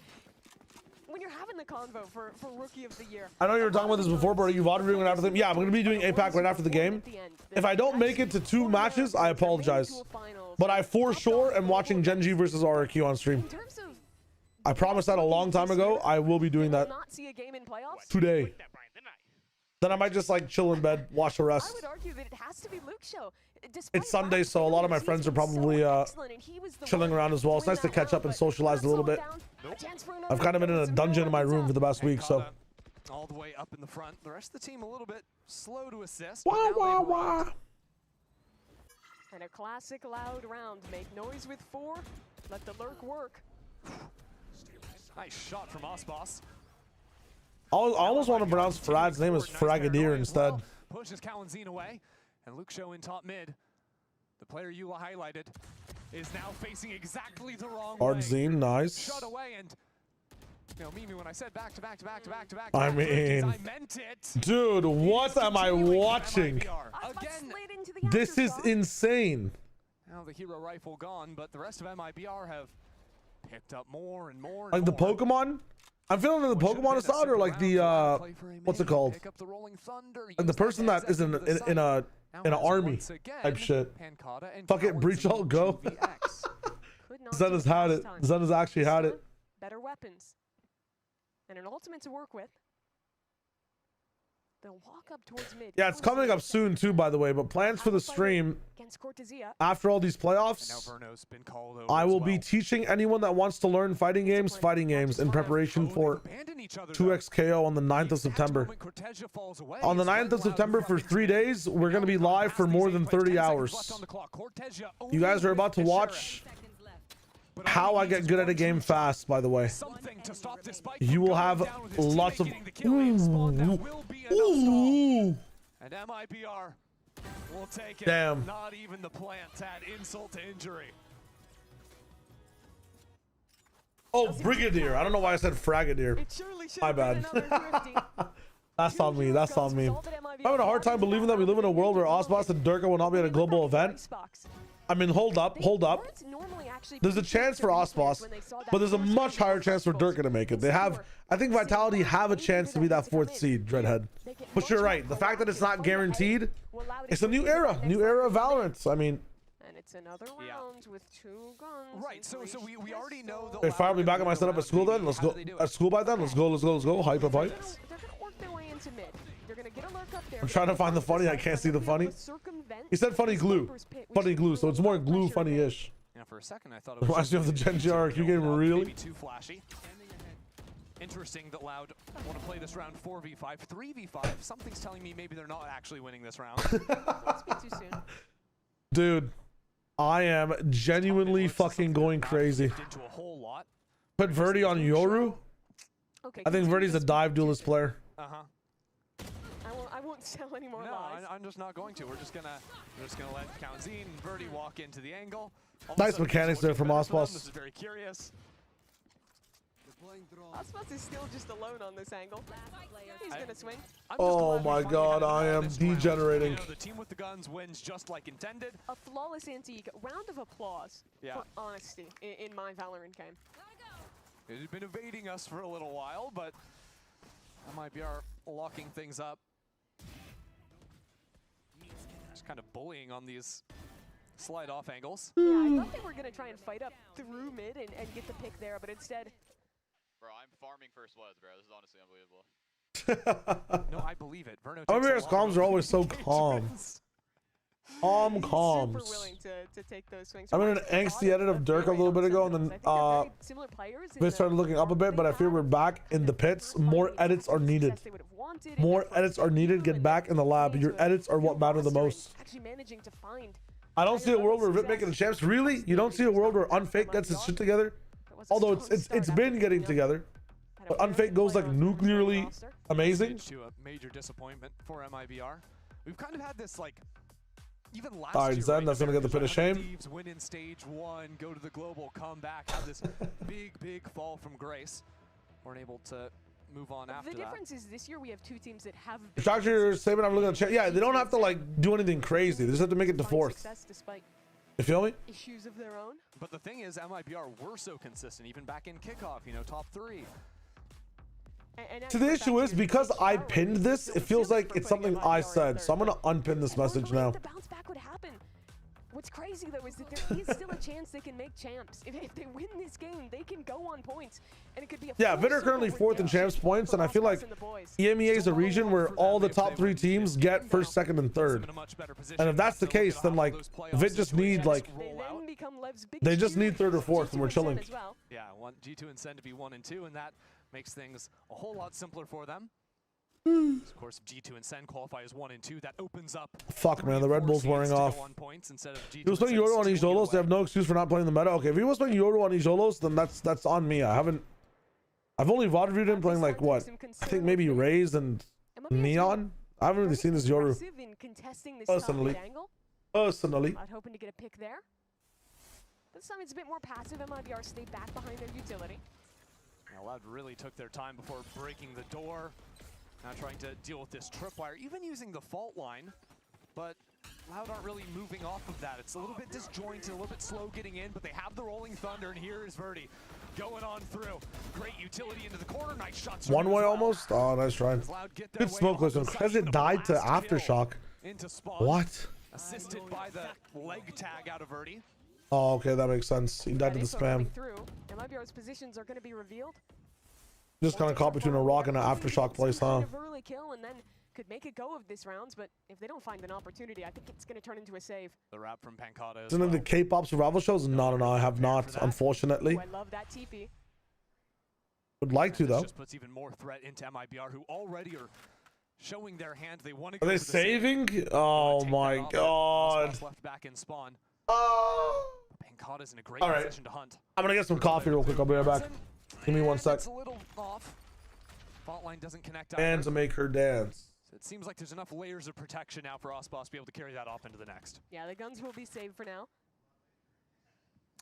When you're having the convo for Rookie of the Year. I know you were talking about this before, but are you VOD reviewing after them? Yeah, I'm going to be doing APAC right after the game. If I don't make it to 2 matches, I apologize. But I for sure am watching Gen G versus RRQ on stream. I promised that a long time ago. I will be doing that today. Then I might just like chill in bed, watch the rest. I would argue that it has to be Luke Show. It's Sunday, so a lot of my friends are probably chilling around as well. It's nice to catch up and socialize a little bit. I've kind of been in a dungeon in my room for the past week, so. All the way up in the front. The rest of the team a little bit slow to assist. Wah. And a classic Loud round. Make noise with 4. Let the lurk work. Nice shot from Osmos. I almost want to pronounce Farad's name as Fragadier instead. Pushes Kalanzine away, and Luke Show in top mid. The player you highlighted is now facing exactly the wrong way. Ardzine, nice. Shot away, and you know, Mimi, when I said back to back. I mean, I meant it. Dude, what am I watching? Again, this is insane. Now the hero rifle gone, but the rest of MIBR have picked up more and more. Like the Pokemon? I'm feeling the Pokemon aside, or like the what's it called? Like the person that is in an army type shit. Fuck it, breach all go. Zen has had it. Zen has actually had it. Better weapons and an ultimate to work with. They'll walk up towards mid. Yeah, it's coming up soon too, by the way. But plans for the stream after all these playoffs, I will be teaching anyone that wants to learn fighting games in preparation for 2XKO on the 9th of September. On the 9th of September for 3 days, we're going to be live for more than 30 hours. You guys are about to watch how I get good at a game fast, by the way. You will have lots of... Ooh. And MIBR will take it. Damn. Not even the plant had insult to injury. Oh, Brigadier. I don't know why I said Fragadier. My bad. That's on me. That's on me. I'm having a hard time believing that we live in a world where Osboss and Durka will not be at a global event. I mean, hold up. There's a chance for Osboss, but there's a much higher chance for Durka to make it. They have, I think Vitality have a chance to be that 4th seed, Dreadhead. But you're right. The fact that it's not guaranteed, it's a new era of Valorant. I mean, and it's another round with 2 guns. Right. So we already know the. They fired me back at my setup at school then. Let's go. At school by then. Let's go. Hype up hype. They're gonna work their way into mid. They're gonna get a lurk up there. I'm trying to find the funny. I can't see the funny. He said funny glue. Funny glue. So it's more glue funny-ish. Yeah, for a second I thought it was reminds me of the Gen G RQ game, really. Maybe too flashy. Interesting that Loud want to play this round 4v5, 3v5. Something's telling me maybe they're not actually winning this round. Don't speak too soon. Dude, I am genuinely fucking going crazy. Put Verdi on Yoru. Okay, I think Verdi's a dive duelist player. I won't sell any more lies. I'm just not going to. We're just gonna let Kaunzine and Verdi walk into the angle. Nice mechanics there from Osboss. This is very curious. Osboss is still just alone on this angle. He's gonna swing. Oh my god, I am degenerating. The team with the guns wins just like intended. A flawless antique. Round of applause for honesty in my Valorant game. It had been evading us for a little while, but MIBR locking things up. Just kind of bullying on these slide off angles. Yeah, I thought they were going to try and fight up through mid and get the pick there, but instead... Bro, I'm farming first bloods, bro. This is honestly unbelievable. No, I believe it. Verno MIBR's comms are always so calm. Calm. Super willing to take those swings. I'm in an angsty edit of Dirk a little bit ago, and then we started looking up a bit, but I fear we're back in the pits. More edits are needed. More edits are needed. Get back in the lab. Your edits are what matter the most. I don't see a world where Vip making the champs. Really? You don't see a world where Unfake gets his shit together? Although it's been getting together. But Unfake goes like nuclearly amazing. To a major disappointment for MIBR. We've kind of had this like even last All right, year, Zen, that's gonna get the pin of shame. Thieves win in stage 1, go to the global, come back, have this big fall from grace. Weren't able to move on after that. The difference is this year we have 2 teams that have. Dr. Saban, I'm looking at the chat. Yeah, they don't have to like do anything crazy. They just have to make it to 4th. You feel me? Issues of their own. But the thing is, MIBR were so consistent, even back in kickoff. You know, top 3. So the issue is because I pinned this, it feels like it's something I said. So I'm gonna unpin this message now. The bounce back would happen. What's crazy though is that there is still a chance they can make champs. If they win this game, they can go on points, and it could be a Vit are currently 4th in champs points, and I feel like EMEA is a region where all the top 3 teams get 1st, 2nd, and 3rd. And if that's the case, then like Vit just need like they just need 3rd or 4th, and we're chilling. Yeah, want G2 and Sen to be 1 and 2, and that makes things a whole lot simpler for them. Of course, if G2 and Sen qualify as 1 and 2, that opens up. Fuck, man, the Red Bull's wearing off. He was playing Yoru on Ijolos. They have no excuse for not playing the meta. Okay, if he was playing Yoru on Ijolos, then that's on me. I've only VOD reviewed him playing like what? I think maybe Raze and Neon. I haven't really seen this Yoru. Personally. Not hoping to get a pick there. This time it's a bit more passive. MIBR stay back behind their utility. Now, Loud really took their time before breaking the door. Now trying to deal with this tripwire, even using the fault line, but Loud aren't really moving off of that. It's a little bit disjointed, a little bit slow getting in, but they have the rolling thunder, and here is Verdi going on through. Great utility into the corner. Nice shots. One way almost. Oh, nice try. Good smoke. Listen, Crescent died to Aftershock. What? Assisted by the leg tag out of Verdi. Oh, okay, that makes sense. He died to the spam. MIBR's positions are going to be revealed. Just kind of caught between a rock and an Aftershock place, huh? Early kill and then could make a go of this round, but if they don't find an opportunity, I think it's going to turn into a save. The wrap from Pancata. Isn't it the K-pop survival shows? No, I have not, unfortunately. I love that TP. Would like to, though. Just puts even more threat into MIBR, who already are showing their hand. They want to. Are they saving? Oh my god. Left back in spawn. Pancata's in a great position to hunt. I'm gonna get some coffee real quick. I'll be right back. Give me 1 sec. It's a little off. Fault line doesn't connect. And to make her dance. So it seems like there's enough layers of protection now for Osboss to be able to carry that off into the next. Yeah, the guns will be saved for now.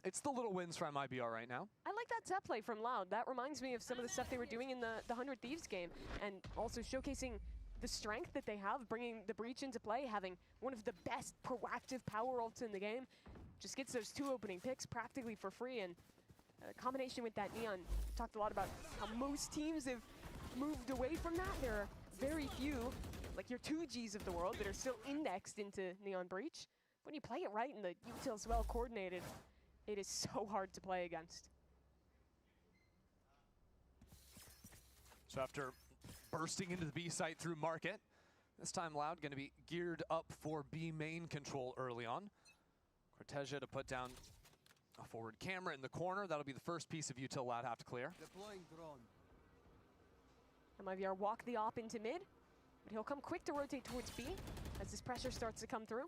It's the little wins from MIBR right now. I like that set play from Loud. That reminds me of some of the stuff they were doing in the 100 Thieves game, and also showcasing the strength that they have, bringing the breach into play, having one of the best proactive power ults in the game. Just gets those 2 opening picks practically for free, and a combination with that Neon. Talked a lot about how most teams have moved away from that. There are very few, like your 2Gs of the world, that are still indexed into Neon Breach. When you play it right and the util's well coordinated, it is so hard to play against. So after bursting into the B site through Market, this time Loud going to be geared up for B main control early on. Cortesia to put down a forward camera in the corner. That'll be the first piece of util Loud have to clear. Deploying drone. MIBR walk the op into mid, but he'll come quick to rotate towards B as this pressure starts to come through.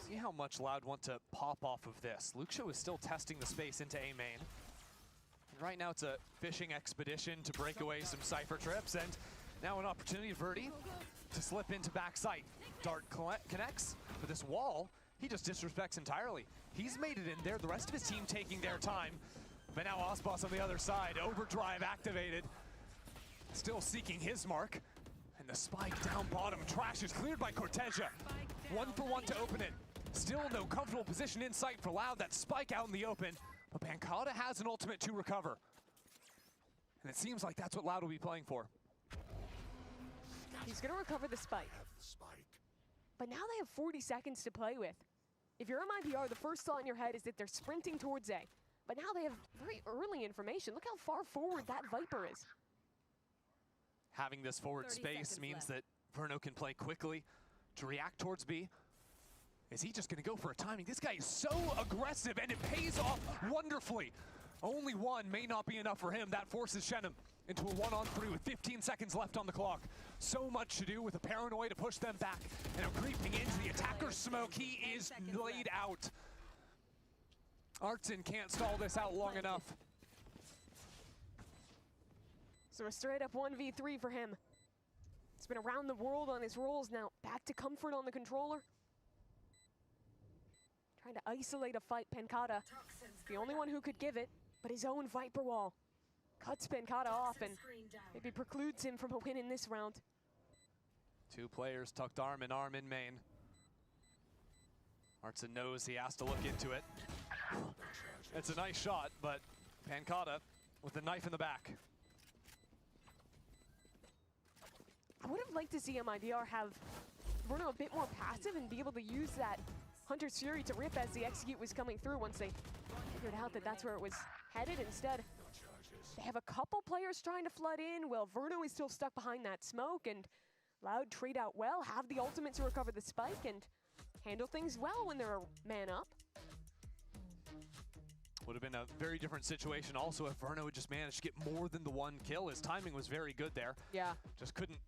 See how much Loud want to pop off of this. Luxio is still testing the space into A main. And right now it's a fishing expedition to break away some Cypher trips, and now an opportunity for Verdi to slip into backside. Dart connects, but this wall, he just disrespects entirely. He's made it in there, the rest of his team taking their time. But now Osboss on the other side, overdrive activated. Still seeking his mark. And the spike down bottom, trash is cleared by Cortesia. 1 for 1 to open it. Still no comfortable position in sight for Loud. That spike out in the open. But Pancata has an ultimate to recover. And it seems like that's what Loud will be playing for. He's gonna recover the spike. But now they have 40 seconds to play with. If you're MIBR, the first thought in your head is that they're sprinting towards A. But now they have very early information. Look how far forward that Viper is. Having this forward space means that Verno can play quickly to react towards B. Is he just gonna go for a timing? This guy is so aggressive and it pays off wonderfully. Only one may not be enough for him. That forces Shenum into a 1-on-3 with 15 seconds left on the clock. So much to do with a paranoia to push them back. And now creeping into the attacker's smoke. He is laid out. Artson can't stall this out long enough. So a straight up 1v3 for him. It's been around the world on his rolls, now back to comfort on the controller. Trying to isolate a fight, Pancata. The only one who could give it, but his own Viper wall. Cuts Pancata off and maybe precludes him from a win in this round. 2 players tucked arm in main. Artson knows he has to look into it. It's a nice shot, but Pancata with the knife in the back. I would have liked to see MIBR have Verno a bit more passive and be able to use that Hunter's Fury to rip as the execute was coming through once they figured out that that's where it was headed. Instead, they have a couple players trying to flood in. Well, Verno is still stuck behind that smoke, and Loud trade out well, have the ultimate to recover the spike, and handle things well when they're a man up. Would have been a very different situation also if Verno had just managed to get more than the 1 kill. His timing was very good there. Yeah. Just couldn't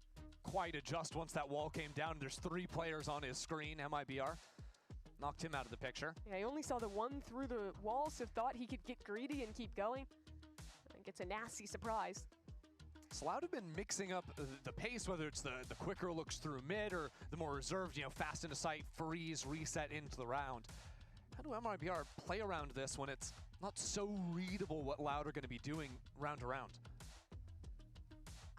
quite adjust once that wall came down. There's 3 players on his screen. MIBR knocked him out of the picture. Yeah, he only saw the 1 through the wall, so thought he could get greedy and keep going. And gets a nasty surprise. So Loud have been mixing up the pace, whether it's the quicker looks through mid or the more reserved, fast into sight, freeze, reset into the round. How do MIBR play around this when it's not so readable what Loud are going to be doing round to round?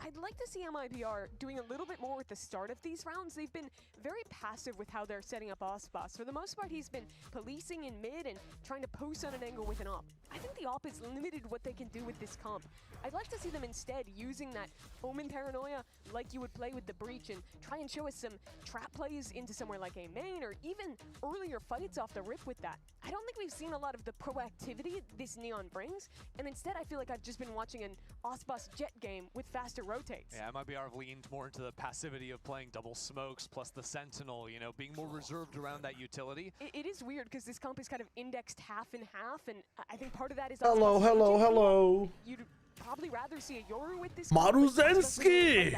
I'd like to see MIBR doing a little bit more with the start of these rounds. They've been very passive with how they're setting up Ospas. For the most part, he's been policing in mid and trying to post on an angle with an op. I think the op is limited what they can do with this comp. I'd like to see them instead using that Omen paranoia like you would play with the Breach and try and show us some trap plays into somewhere like a main or even earlier fights off the rip with that. I don't think we've seen a lot of the proactivity this Neon brings, and instead I feel like I've just been watching an Ospas Jet game with faster rotates. Yeah, MIBR have leaned more into the passivity of playing double smokes plus the Sentinel, you know, being more reserved around that utility. It is weird because this comp is kind of indexed half and half, and I think part of that is Hello. You'd probably rather see a Yoru with this Maruzensky.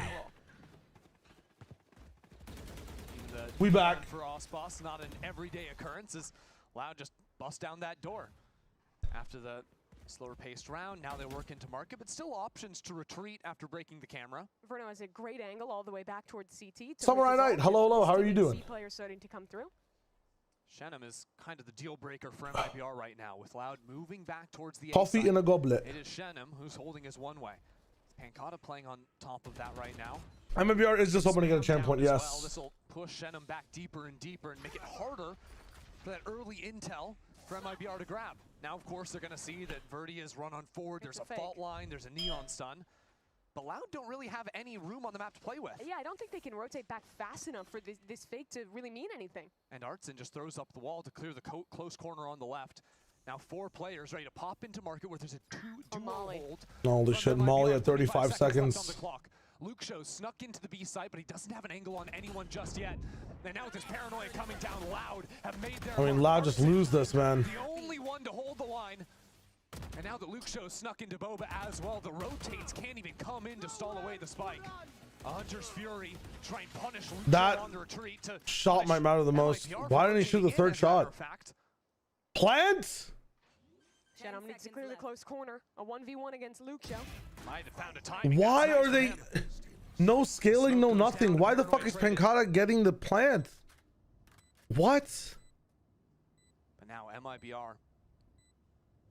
We back. For Ospas, not an everyday occurrence, as Loud just bust down that door. After the slower paced round, now they work into market, but still options to retreat after breaking the camera. Verno has a great angle all the way back towards CT. Samurai Knight, hello, how are you doing? Players starting to come through. Shenum is kind of the deal breaker for MIBR right now, with Loud moving back towards the Coffee A-side. in a goblet. It is Shenum who's holding his one way. Pancata playing on top of that right now. MIBR is just hoping to get a champ point, yes. Well, this will push Shenum back deeper and deeper and make it harder for that early intel for MIBR to grab. Now, of course, they're going to see that Verdi is run on forward. There's a fault line. There's a Neon stun. But Loud don't really have any room on the map to play with. Yeah, I don't think they can rotate back fast enough for this fake to really mean anything. And Artson just throws up the wall to clear the close corner on the left. Now 4 players ready to pop into market where there's a duo hold. Holy shit, Molly at 35 seconds. On the clock. Luke Show snuck into the B site, but he doesn't have an angle on anyone just yet. And now with this paranoia coming down, Loud have made their I mean, Loud just lose this, man. The only one to hold the line. And now that Luke Show snuck into Boba as well, the rotates can't even come in to stall away the spike. A Hunter's Fury try and punish Luke that Show on the retreat to shot might matter the most. Why didn't he shoot the third shot? Plant? Shenum needs to clear the close corner. A 1v1 against Luke Show. Might have found a timing. Why are they no scaling, no nothing? Why the fuck is Pancata getting the plant? What? But now MIBR.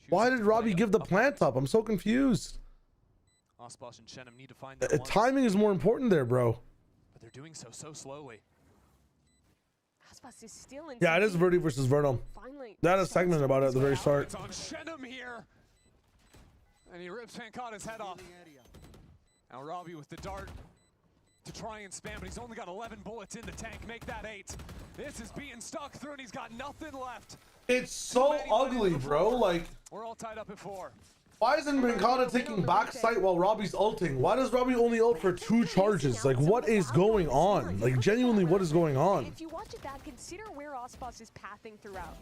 Why did Robbie give the plant up? I'm so confused. Ospas and Shenum need to find that timing is more important there, bro. But they're doing so slowly. Ospas is still in. Yeah, it is Verdi versus Verno. That is a segment about it at the very start. It's on Shenum here. And he rips Pancata's head off. Now Robbie with the dart to try and spam, but he's only got 11 bullets in the tank. Make that 8. This is being stuck through, and he's got nothing left. It's so ugly, bro. Like, we're all tied up at 4. Why isn't Pancata taking backside while Robbie's ulting? Why does Robbie only ult for 2 charges? Like, what is going on? Like, genuinely, what is going on? If you watch it back, consider where Ospas is pathing throughout.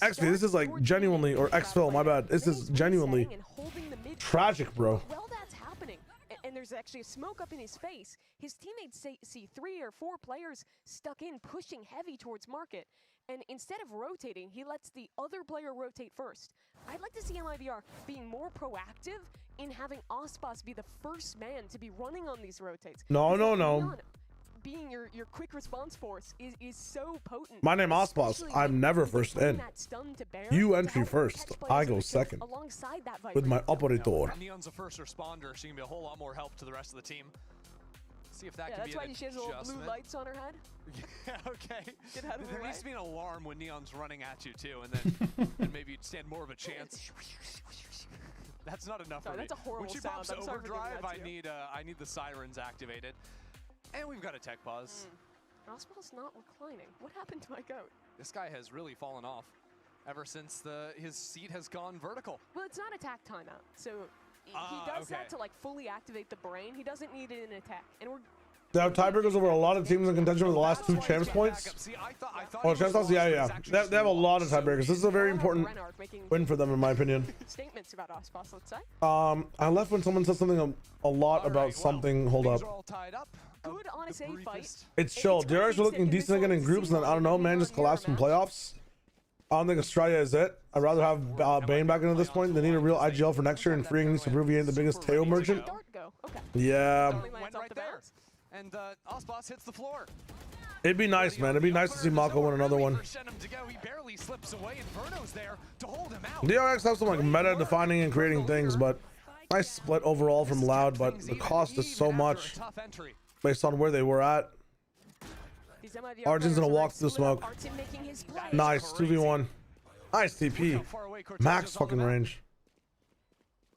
Actually, this is like genuinely, or Xfil, my bad. This is genuinely tragic, bro. Well, that's happening. And there's actually a smoke up in his face. His teammates see 3 or 4 players stuck in, pushing heavy towards market. And instead of rotating, he lets the other player rotate first. I'd like to see MIBR being more proactive in having Ospas be the first man to be running on these rotates. No. Being your quick response force is so potent. My name Ospas. I'm never first in. You entry first. I go second. With my operator. Neon's a first responder. She can be a whole lot more help to the rest of the team. See if that can be an adjustment. That's why she has little blue lights on her head. Yeah, okay. Get out of there the needs to be an alarm when Neon's running at you too, and then and maybe you'd stand more of a chance. That's not enough for me. That's a horrible when she sound. pops overdrive, I need the sirens activated. And we've got a tech pause. Oswald's not reclining. What happened to my goat? This guy has really fallen off ever since his seat has gone vertical. Well, it's not attack timeout, so he does that to like fully activate the brain. He doesn't need it in attack, and we're. They have tiebreakers over a lot of teams in contention with the last 2 champs points. Oh, champs points, yeah. They have a lot of tiebreakers. This is a very important win for them, in my opinion. Statements about Ospas, let's say. I left when someone said something a lot about something. Hold up. Good on a safe fight. It's chill. DRX are looking decent again in groups, and then I don't know, man, just collapse from playoffs. I don't think Australia is it. I'd rather have Bane back into this point. They need a real IGL for next year, and freeing needs to prove he ain't the biggest Teo merchant. Yeah. Went right there. And Ospas hits the floor. It'd be nice, man. It'd be nice to see Mako win another one. He barely slips away, and Verno's there to hold him out. DRX have some like meta defining and creating things, but Nice split overall from Loud, but the cost is so much based on where they were at. Arjun's gonna walk through the smoke. Nice 2v1. Nice TP. Max fucking range.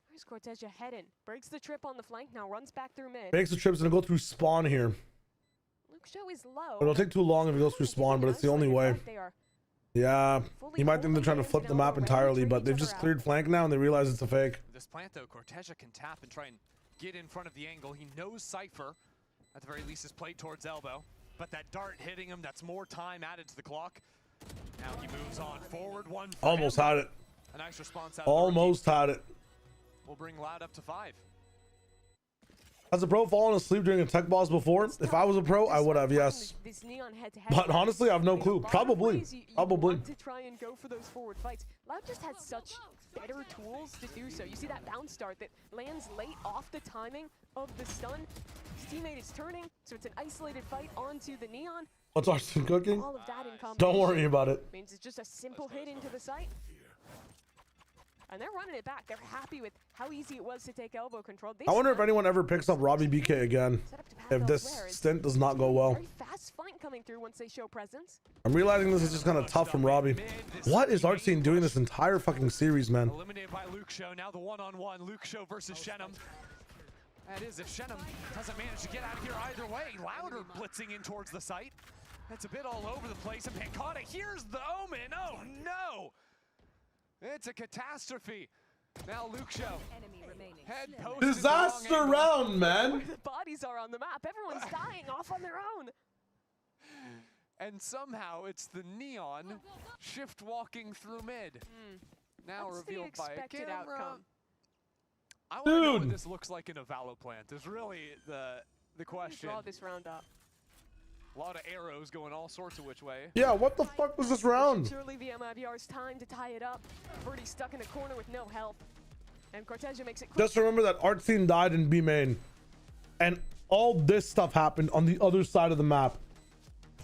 Here's Cortez heading. Breaks the trip on the flank. Now runs back through mid. Makes the trip's gonna go through spawn here. Luke Show is low. It'll take too long if it goes through spawn, but it's the only way. Yeah, you might think they're trying to flip the map entirely, but they've just cleared flank now and they realize it's a fake. This plant though, Cortez can tap and try and get in front of the angle. He knows Cypher, at the very least, is played towards elbow. But that dart hitting him, that's more time added to the clock. Now he moves on forward. One. Almost had it. A nice response out. Almost had it. We'll bring Loud up to 5. Has a pro fallen asleep during a tech boss before? If I was a pro, I would have, yes. But honestly, I have no clue. Probably. To try and go for those forward fights. Loud just has such better tools to do so. You see that bounce start that lands late off the timing of the stun. His teammate is turning, so it's an isolated fight onto the Neon. What's Arson cooking? All of that in combination. Don't worry about it. Means it's just a simple hit into the site. And they're running it back. They're happy with how easy it was to take elbow control. I wonder if anyone ever picks up Robbie BK again. If this stint does not go well. Very fast flank coming through once they show presence. I'm realizing this is just kind of tough from Robbie. What is Artsine doing this entire fucking series, man? Eliminated by Luke Show. Now the one-on-one. Luke Show versus Shenum. That is, if Shenum doesn't manage to get out of here either way, Louder blitzing in towards the site. That's a bit all over the place. And Pancata, here's the Omen. Oh no! It's a catastrophe. Now Luke Show. Head posted. Disaster round, man. The bodies are on the map. Everyone's dying off on their own. And somehow it's the Neon shift walking through mid. Now That's revealed the by a expected camera. outcome. I want to know what this looks like in a Valo plant. Is really the question. Draw this round up. A lot of arrows going all sorts of which way. Yeah, what the fuck was this round? Surely the MIBR's time to tie it up. Birdie stuck in a corner with no help. And Cortez makes it quick. Just remember that Artsine died in B main. And all this stuff happened on the other side of the map.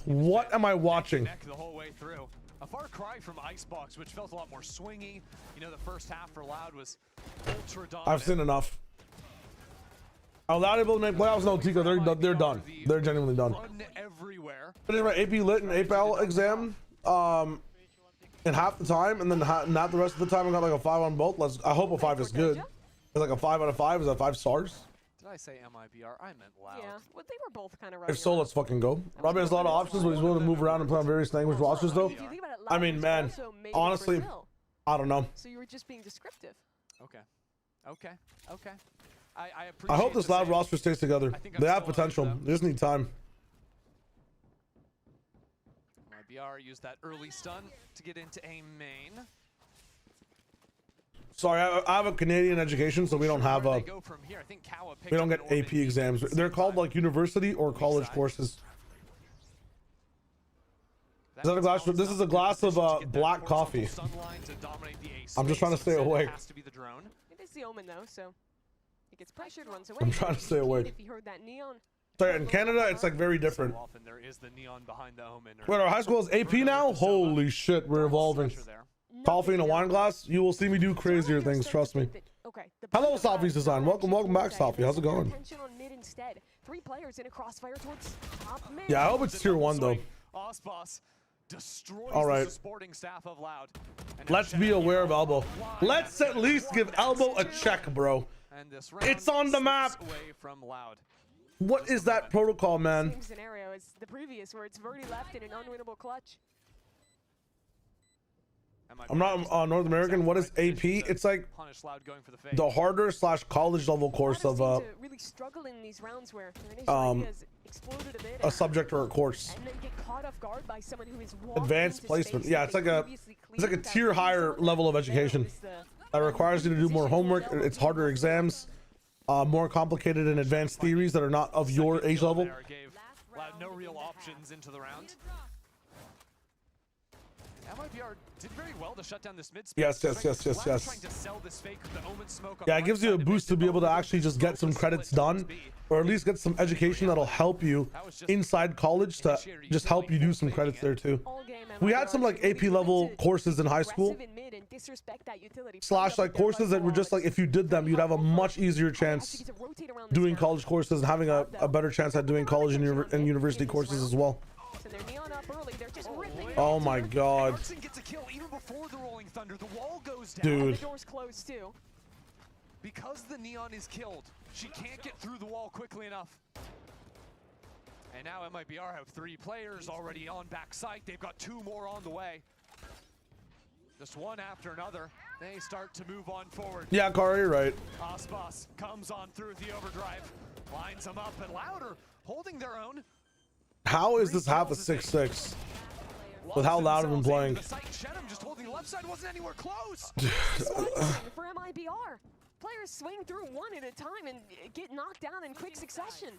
What am I watching? The whole way through. A far cry from Icebox, which felt a lot more swingy. You know, the first half for Loud was ultra dominant. I've seen enough. Are Loud able to make playoffs? No, Tico, they're done. They're genuinely done. Everywhere. I did my AP Lit and APAL exam in half the time, and then not the rest of the time I got like a 5 on both. I hope a 5 is good. It's like a 5 out of 5. Is that 5 stars? Did I say MIBR? I meant Loud. Yeah, well, they were both kind of running. If so, let's fucking go. Robbie has a lot of options, but he's willing to move around and play on various language rosters, though. I mean, man, honestly, I don't know. So you were just being descriptive. Okay. I hope this Loud roster stays together. They have potential. They just need time. MIBR used that early stun to get into a main. Sorry, I have a Canadian education, so we don't have we don't get AP exams. They're called like university or college courses. Is that a glass? This is a glass of black coffee. I'm just trying to stay awake. It is the Omen though, so it gets pressured, runs away. I'm trying to stay awake. If you heard that Neon. Sorry, in Canada, it's like very different. So often there is the Neon behind the Omen. Wait, our high school is AP now? Holy shit, we're evolving. Coffee in a wine glass? You will see me do crazier things, trust me. Hello, Sophie's Design. Welcome back, Sophie. How's it going? 3 players in a crossfire towards top mid. Yeah, I hope it's tier 1 though. All right. Let's be aware of elbow. Let's at least give elbow a check, bro. It's on the map. What is that protocol, man? Same scenario as the previous, where it's Verdi left in an unwinnable clutch. I'm not North American. What is AP? It's like the harder / college level course of really struggle in these rounds where a subject or a course. And then get caught off guard by someone who is Advanced placement. Yeah, it's like a tier higher level of education that requires you to do more homework. It's harder exams, more complicated and advanced theories that are not of your age level. No real options into the round. MIBR did very well to shut down this mid space. Yes. Trying to sell this fake with the Omen smoke on Yeah, the it gives right you a side of boost to be able to actually just get some credits done, or at least get some education that'll help you inside college to just help you do some credits there too. We had some like AP level courses in high school, / like courses that were just like if you did them, you'd have a much easier chance doing college courses and having a better chance at doing college and university courses as well. Oh my god. Gets a kill even before the rolling thunder. The wall goes down. Dude. The door's closed too. Because the Neon is killed, she can't get through the wall quickly enough. And now MIBR have 3 players already on backside. They've got 2 more on the way. Just one after another. They start to move on forward. Yeah, Kari, you're right. Aspas comes on through the overdrive. Lines them up, and Louder holding their own. How is this half a 6-6? With how loud I've been playing. Shenum just holding the left side, wasn't anywhere close. For MIBR, players swing through one at a time and get knocked down in quick succession.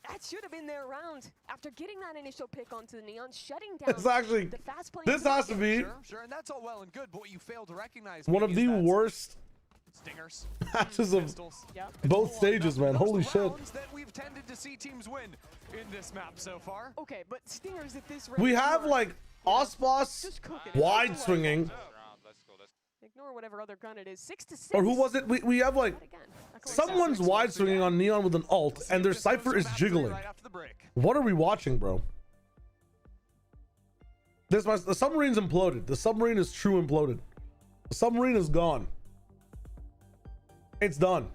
That should have been their round. After getting that initial pick onto the Neon, shutting down It's actually, the fast play. this has to be Sure, and that's all well and good, but what you fail to recognize one of the worst stingers matches of both stages, man. Holy shit. That we've tended to see teams win in this map so far. Okay, but stingers at this rate. We have like Osbos wide swinging. Ignore whatever other gun it is. 6-6. Or who was it? We have like someone's wide swinging on Neon with an ult, and their Cypher is jiggling. What are we watching, bro? The submarine's imploded. The submarine is true imploded. The submarine is gone. It's done.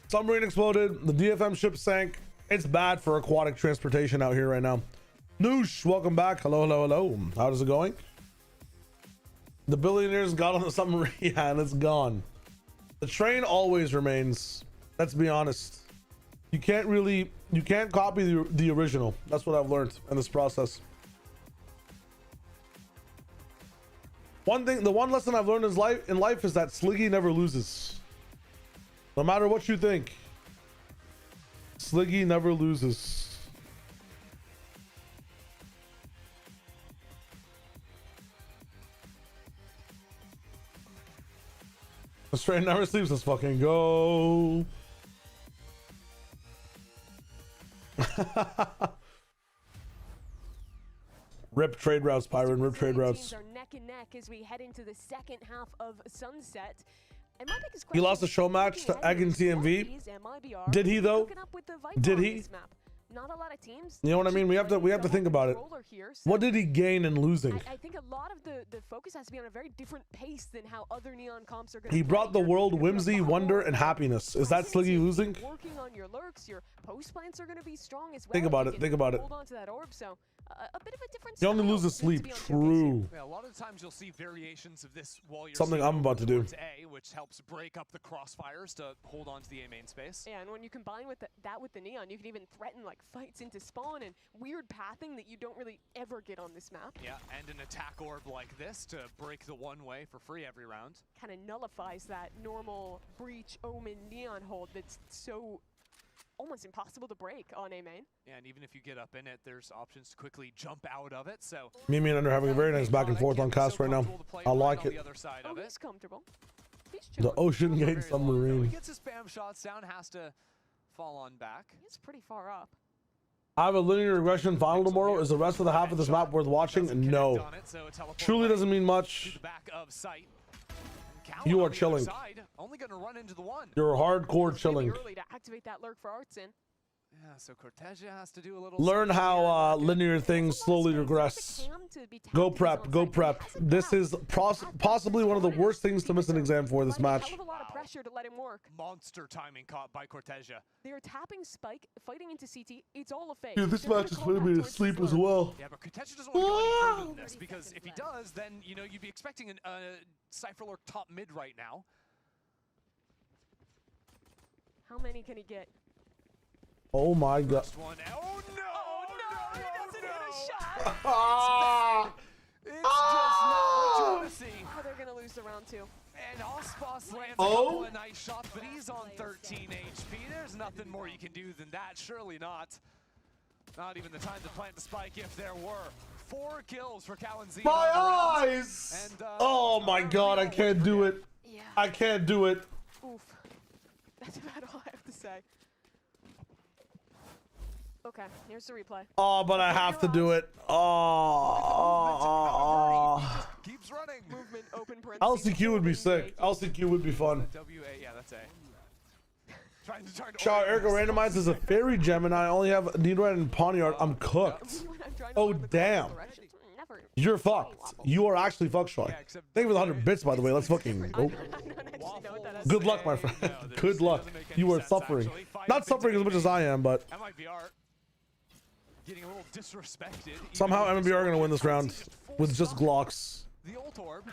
Submarine exploded. The DFM ship sank. It's bad for aquatic transportation out here right now. Noosh, welcome back. Hello. How's it going? The billionaires got on the submarine, yeah, and it's gone. The train always remains. Let's be honest. You can't copy the original. That's what I've learned in this process. The one lesson I've learned in life is that Sliggy never loses. No matter what you think, Sliggy never loses. The train never sleeps. Let's fucking go. Rip trade routes, Pyron. Rip trade routes. Teams are neck and neck as we head into the second half of Sunset. He lost a show match to Egg and TMV. Did he though? Did he? Not a lot of teams. You know what I mean? We have to think about it. What did he gain in losing? I think a lot of the focus has to be on a very different pace than how other Neon comps are going to. He brought the world whimsy, wonder, and happiness. Is that Sliggy losing? Working on your lurks, your post plants are going to be strong as well. Think about it. Think about it. Hold on to that orb, so a bit of a difference. You only lose the sleep. True. Yeah, a lot of times you'll see variations of this while you're something I'm about to do. A, which helps break up the crossfires to hold on to the A main space. Yeah, and when you combine with that with the Neon, you can even threaten like fights into spawn and weird pathing that you don't really ever get on this map. Yeah, and an attack orb like this to break the one way for free every round. Kind of nullifies that normal breach omen Neon hold that's so almost impossible to break on A main. Yeah, and even if you get up in it, there's options to quickly jump out of it. So Mimi and Under having a very nice back and forth on cast right now. I like it. Oh, he's comfortable. The Ocean Gate submarine. He gets his spam shots down, has to fall on back. He's pretty far up. I have a linear regression final tomorrow. Is the rest of the half of this map worth watching? No. Truly doesn't mean much. You are chilling. Only going to run into the one. You're hardcore chilling. Early to activate that lurk for Artsin. Yeah, so Cortesia has to do a little. Learn how linear things slowly regress. Go prep. Go prep. This is possibly one of the worst things to miss an exam for this match. A lot of pressure to let him work. Monster timing caught by Cortesia. They're tapping Spike, fighting into CT. It's all a fake. Dude, this match is putting me to sleep as well. Yeah, but Cortesia doesn't want to go any further than this because if he does, then you'd be expecting a Cypher Lurk top mid right now. How many can he get? Oh my god. Oh no! shot. It's just not what you want to see. Oh, they're gonna lose the round 2. And Ospas lands a couple of nice shots, but he's on 13 HP. There's nothing more you can do than that. Surely not. Not even the time to plant the spike if there were. 4 kills for Kalenzi. My eyes! And, oh my god, I can't do it. Yeah. I can't do it. Oof. That's about all I have to say. Okay, here's the replay. Oh, but I have to do it. Oh. Keeps running. Movement, open parentheses. LCQ would be sick. LCQ would be fun. WA, yeah, that's A. Trying to Shout Erica randomized as a fairy Gemini. I only have Needred and Poniard. I'm cooked. Oh, damn. You're fucked. You are actually fucked, Shoy. Thank you for the 100 bits, by the way. Let's fucking go. Good luck, my friend. Good luck. You are suffering. Not suffering as much as I am, but MIBR getting a little disrespected. somehow MIBR are going to win this round with just Glocks. The ult orb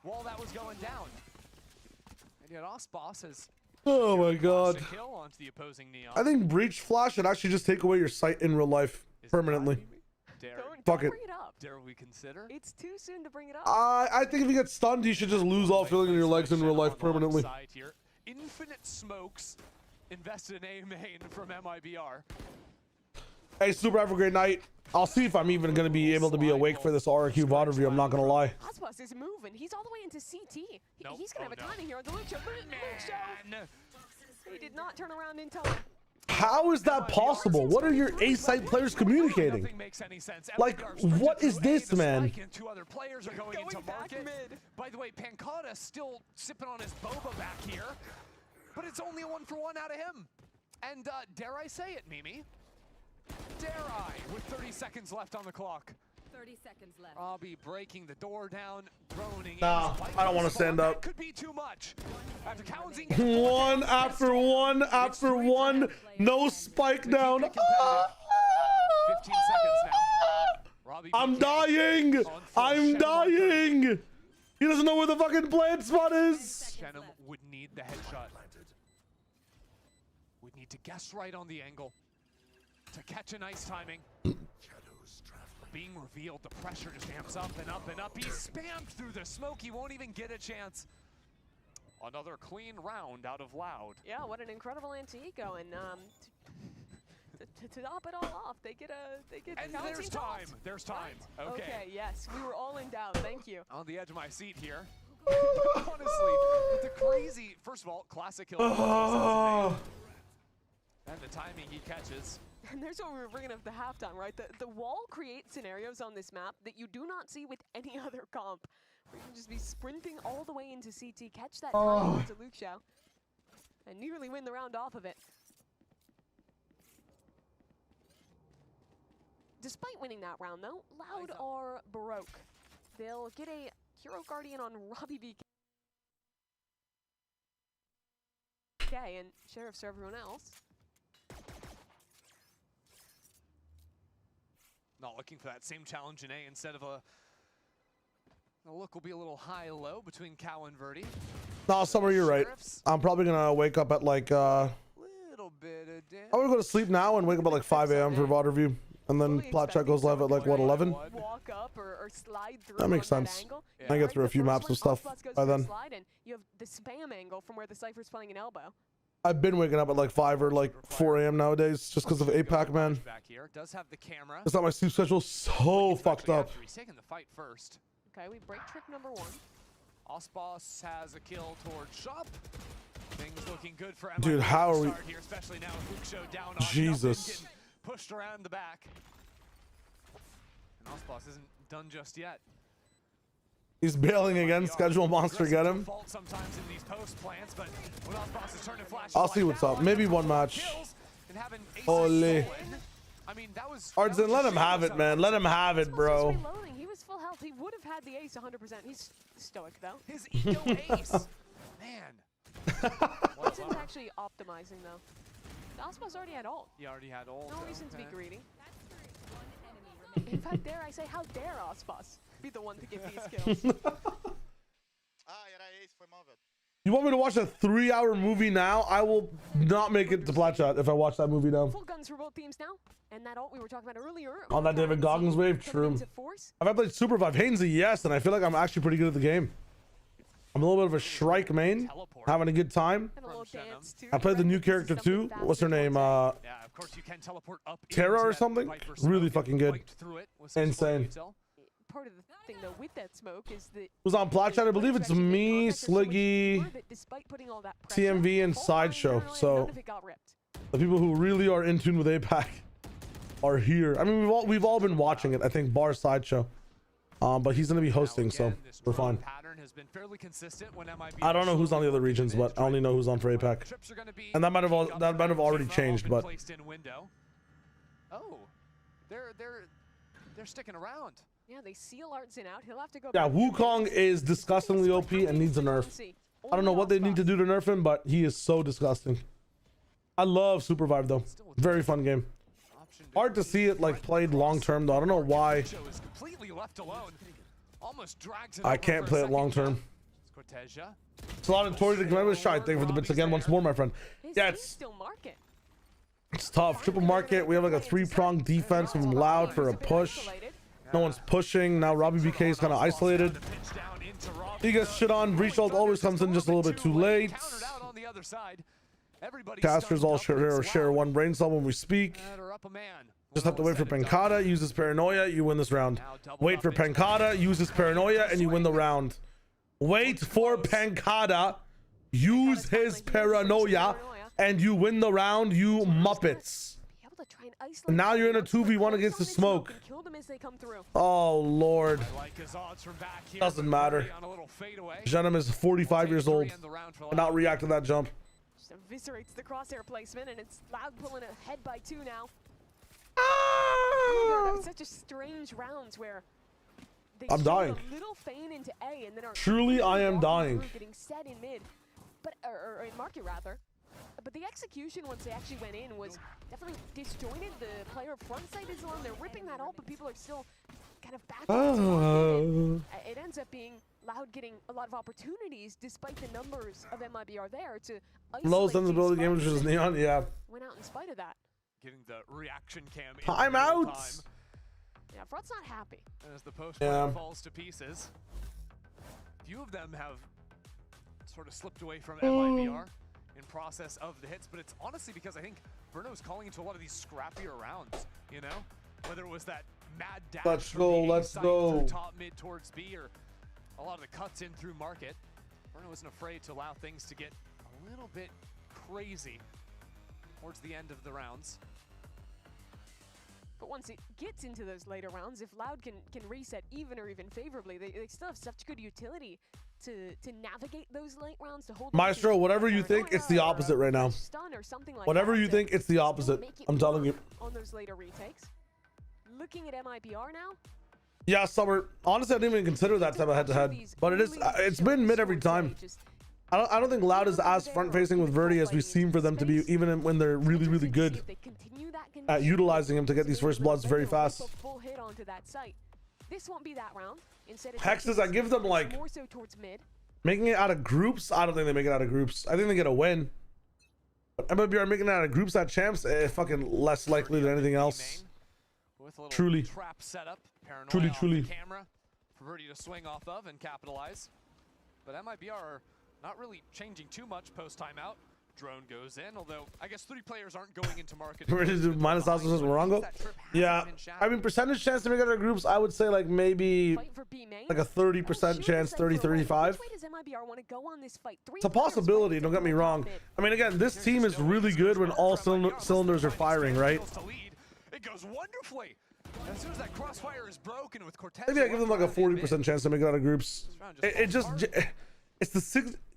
while that was going down. And yet Ospas has Oh my god. kill onto the opposing Neon. I think Breach Flash should actually just take away your sight in real life permanently. Fuck it. Bring it up. Dare we consider? It's too soon to bring it up. I think if you get stunned, you should just lose all feeling in your legs in real life permanently. Here. Infinite smokes invested in A main from MIBR. Hey, Super, have a great night. I'll see if I'm even going to be able to be awake for this RQ VOD review. I'm not going to lie. Ospas is moving. He's all the way into CT. He's going to have a timing here on the Luke Show. He did not turn around in time. How is that possible? What are your A-site players communicating? Like, what is this, man? Two other players are going into market. By the way, Pancata still sipping on his boba back here, but it's only a 1-for-1 out of him. And dare I say it, Mimi? Dare I, with 30 seconds left on the clock. 30 seconds left. Robbie breaking the door down, droning. Nah, I don't want to stand up. Could be too much. After one after one after one, no spike down. 15 seconds now. I'm dying. I'm dying. He doesn't know where the fucking plant spot is. Shenum would need the headshot. Would need to guess right on the angle to catch a nice timing. Being revealed, the pressure just amps up and up and up. He's spammed through the smoke. He won't even get a chance. Another clean round out of Loud. Yeah, what an incredible anti-eco, and to top it all off, they get and there's time. There's time. Right? Okay, yes, we were all in doubt. Thank you. On the edge of my seat here. Honestly, with the crazy, first of all, classic kill. And the timing he catches. And there's what we were bringing up the halftime, right? The wall creates scenarios on this map that you do not see with any other comp. Where you can just be sprinting all the way into CT, catch that time into Luke Show, and nearly win the round off of it. Despite winning that round, though, Loud are broke. They'll get a Hero Guardian on Robbie BK and Sheriffs for everyone else. Not looking for that same challenge in A. Instead of the look will be a little high-low between Cow and Verdi. No, Summer, you're right. I'm probably gonna wake up at like little bit of damage. I'm gonna go to sleep now and wake up at like 5 a.m. for VOD review, and then Plat Chat goes live at like what 11. Walk up or slide through. That makes sense. I get through a few maps and stuff by then. And you have the spam angle from where the Cypher's playing an elbow. I've been waking up at like 5 or like 4 a.m. nowadays just because of APAC, man. Back here does have the camera. It's not my sleep schedule so fucked up. He's taking the fight first. Okay, we break trick number 1. Ospas has a kill towards Shop. Things looking good for Dude, how are we? Here, especially now with Luke Show down on Jesus. getting pushed around the back. And Ospas isn't done just yet. He's bailing again. Schedule monster, get him. Sometimes in these post plants, but when Ospas is turning flash, I'll see what's up. Maybe one match. Holy. I mean, that was Artisan, let him have it, man. Let him have it, bro. He was full health. He would have had the ace 100%. He's stoic, though. His ego ace. Man. Artisan's actually optimizing, though. Ospas already had ult. He already had ult. No reason to be greedy. In fact, dare I say, how dare Ospas be the one to get these kills? Era ace, foi mal, velho. You want me to watch a 3-hour movie now? I will not make it to Plat Chat if I watch that movie now. Full guns for both teams now. And that ult we were talking about earlier. On that David Goggins wave, true. Have I played Super 5? Hainsey, yes, and I feel like I'm actually pretty good at the game. I'm a little bit of a Shrike main, having a good time. I played the new character too. What's her name? Terra or something? Really fucking good. Insane. Part of the thing though with that smoke is that Who's on Plat Chat? I believe it's me, Sliggy, TMV, and Sideshow. So the people who really are in tune with APAC are here. I mean, we've all been watching it. I think bar Sideshow, but he's gonna be hosting, so we're fine. I don't know who's on the other regions, but I only know who's on for APAC, and that might have already changed. But oh, they're sticking around. Yeah, they seal Artson out. He'll have to go. Yeah, Wukong is disgustingly OP and needs a nerf. I don't know what they need to do to nerf him, but he is so disgusting. I love Super Vibe though. Very fun game. Hard to see it like played long term though. I don't know why. I can't play it long term. It's a lot of Tori to commemorate. Shy. Thank you for the bits again once more, my friend. Yeah, it's tough. Triple market. We have like a 3-pronged defense from Loud for a push. No one's pushing. Now Robbie BK is kind of isolated. He gets shit on. Breach ult always comes in just a little bit too late. Casters all share one brain cell when we speak. Just have to wait for Pancata. Uses Paranoia. You win this round. Wait for Pancata. Uses Paranoia and you win the round. Wait for Pancata. Use his Paranoia and you win the round, you Muppets. And now you're in a 2v1 against the smoke. Oh lord. Doesn't matter. Venom is 45 years old. Not react to that jump. Just eviscerates the crosshair placement, and it's Loud pulling ahead by 2 now. Such a strange rounds where I'm dying. A little feign into A and then Truly, I am dying. Getting set in mid, but or in market rather. But the execution once they actually went in was definitely disjointed. The player front side is on. They're ripping that ult, but people are still kind of back. It ends up being Loud getting a lot of opportunities despite the numbers of MIBR there to low sensibility game, which is Neon. Yeah. Went out in spite of that. Getting the reaction cam. Time out. Yeah, Front's not happy. As the post falls to pieces, few of them have sort of slipped away from MIBR. In process of the hits, but it's honestly because I think Verno's calling into a lot of these scrappier rounds, you know? Whether it was that mad dash let's go. Top mid towards B or a lot of the cuts in through market. Verno isn't afraid to allow things to get a little bit crazy towards the end of the rounds. But once it gets into those later rounds, if Loud can reset even or even favorably, they still have such good utility to navigate those late rounds, to hold Maestro, whatever you think, it's the opposite right now. Whatever you think, it's the opposite. I'm telling you. On those later retakes. Looking at MIBR now. Yeah, Summer. Honestly, I didn't even consider that type of head-to-head, but it's been mid every time. I don't think Loud is as front-facing with Verdi as we seem for them to be, even when they're really, really good at utilizing him to get these first bloods very fast. Full hit onto that site. This won't be that round. Instead, Hexes, I give them like more so towards mid. Making it out of groups. I don't think they make it out of groups. I think they get a win. But MIBR making it out of groups at champs, fucking less likely than anything else. Truly. Trap setup. Truly. Camera for Verdi to swing off of and capitalize. But MIBR are not really changing too much post timeout. Drone goes in, although I guess 3 players aren't going into market. Minus also says Morongo. Yeah, I mean percentage chance to make it out of groups. I would say like maybe like a 30% chance, 30-35. It's a possibility. Don't get me wrong. I mean, again, this team is really good when all cylinders are firing, right? It goes wonderfully. As soon as that crossfire is broken with Cortez. Maybe I give them like a 40% chance to make it out of groups. It's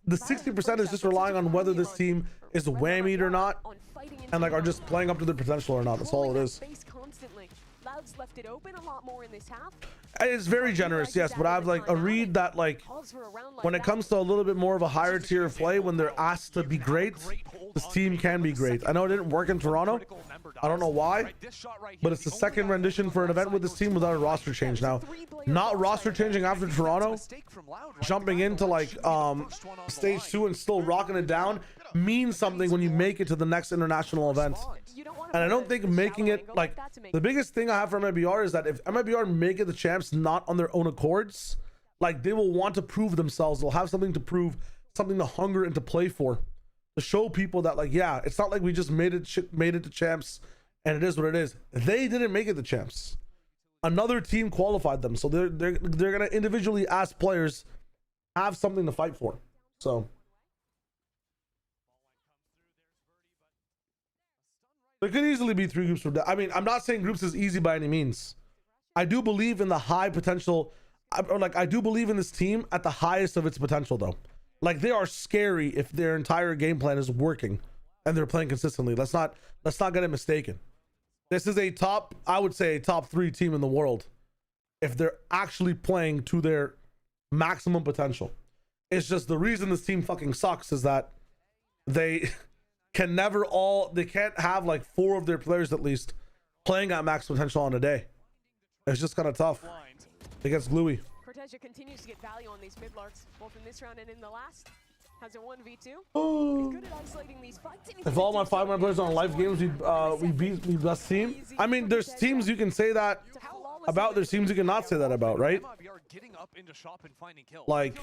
the 60% is just relying on whether this team is whammied or not, and like are just playing up to their potential or not. That's all it is. Loud's left it open a lot more in this half. It's very generous, yes, but I have like a read that like when it comes to a little bit more of a higher tier of play, when they're asked to be great, this team can be great. I know it didn't work in Toronto. I don't know why, but it's the second rendition for an event with this team without a roster change. Now, not roster changing after Toronto, jumping into like stage 2 and still rocking it down means something when you make it to the next international event. And I don't think making it like the biggest thing I have for MIBR is that if MIBR make it the champs not on their own accords, like they will want to prove themselves. They'll have something to prove, something to hunger and to play for, to show people that like, yeah, it's not like we just made it to champs and it is what it is. They didn't make it the champs. Another team qualified them, so they're gonna individually ask players have something to fight for. So there could easily be 3 groups from that. I mean, I'm not saying groups is easy by any means. I do believe in the high potential, or like I do believe in this team at the highest of its potential though. Like they are scary if their entire game plan is working and they're playing consistently. Let's not get it mistaken. This is a top, I would say a top 3 team in the world if they're actually playing to their maximum potential. It's just the reason this team fucking sucks is that they they can't have like 4 of their players at least playing at max potential on a day. It's just kind of tough. It gets gluey. Cortesia continues to get value on these mid-larks, both in this round and in the last. Has a 1v2. Oh. He's good at isolating these fights. If all my 5-man players are on live games, we beat the best team. I mean, there's teams you can say that about, there's teams you cannot say that about, right? Like,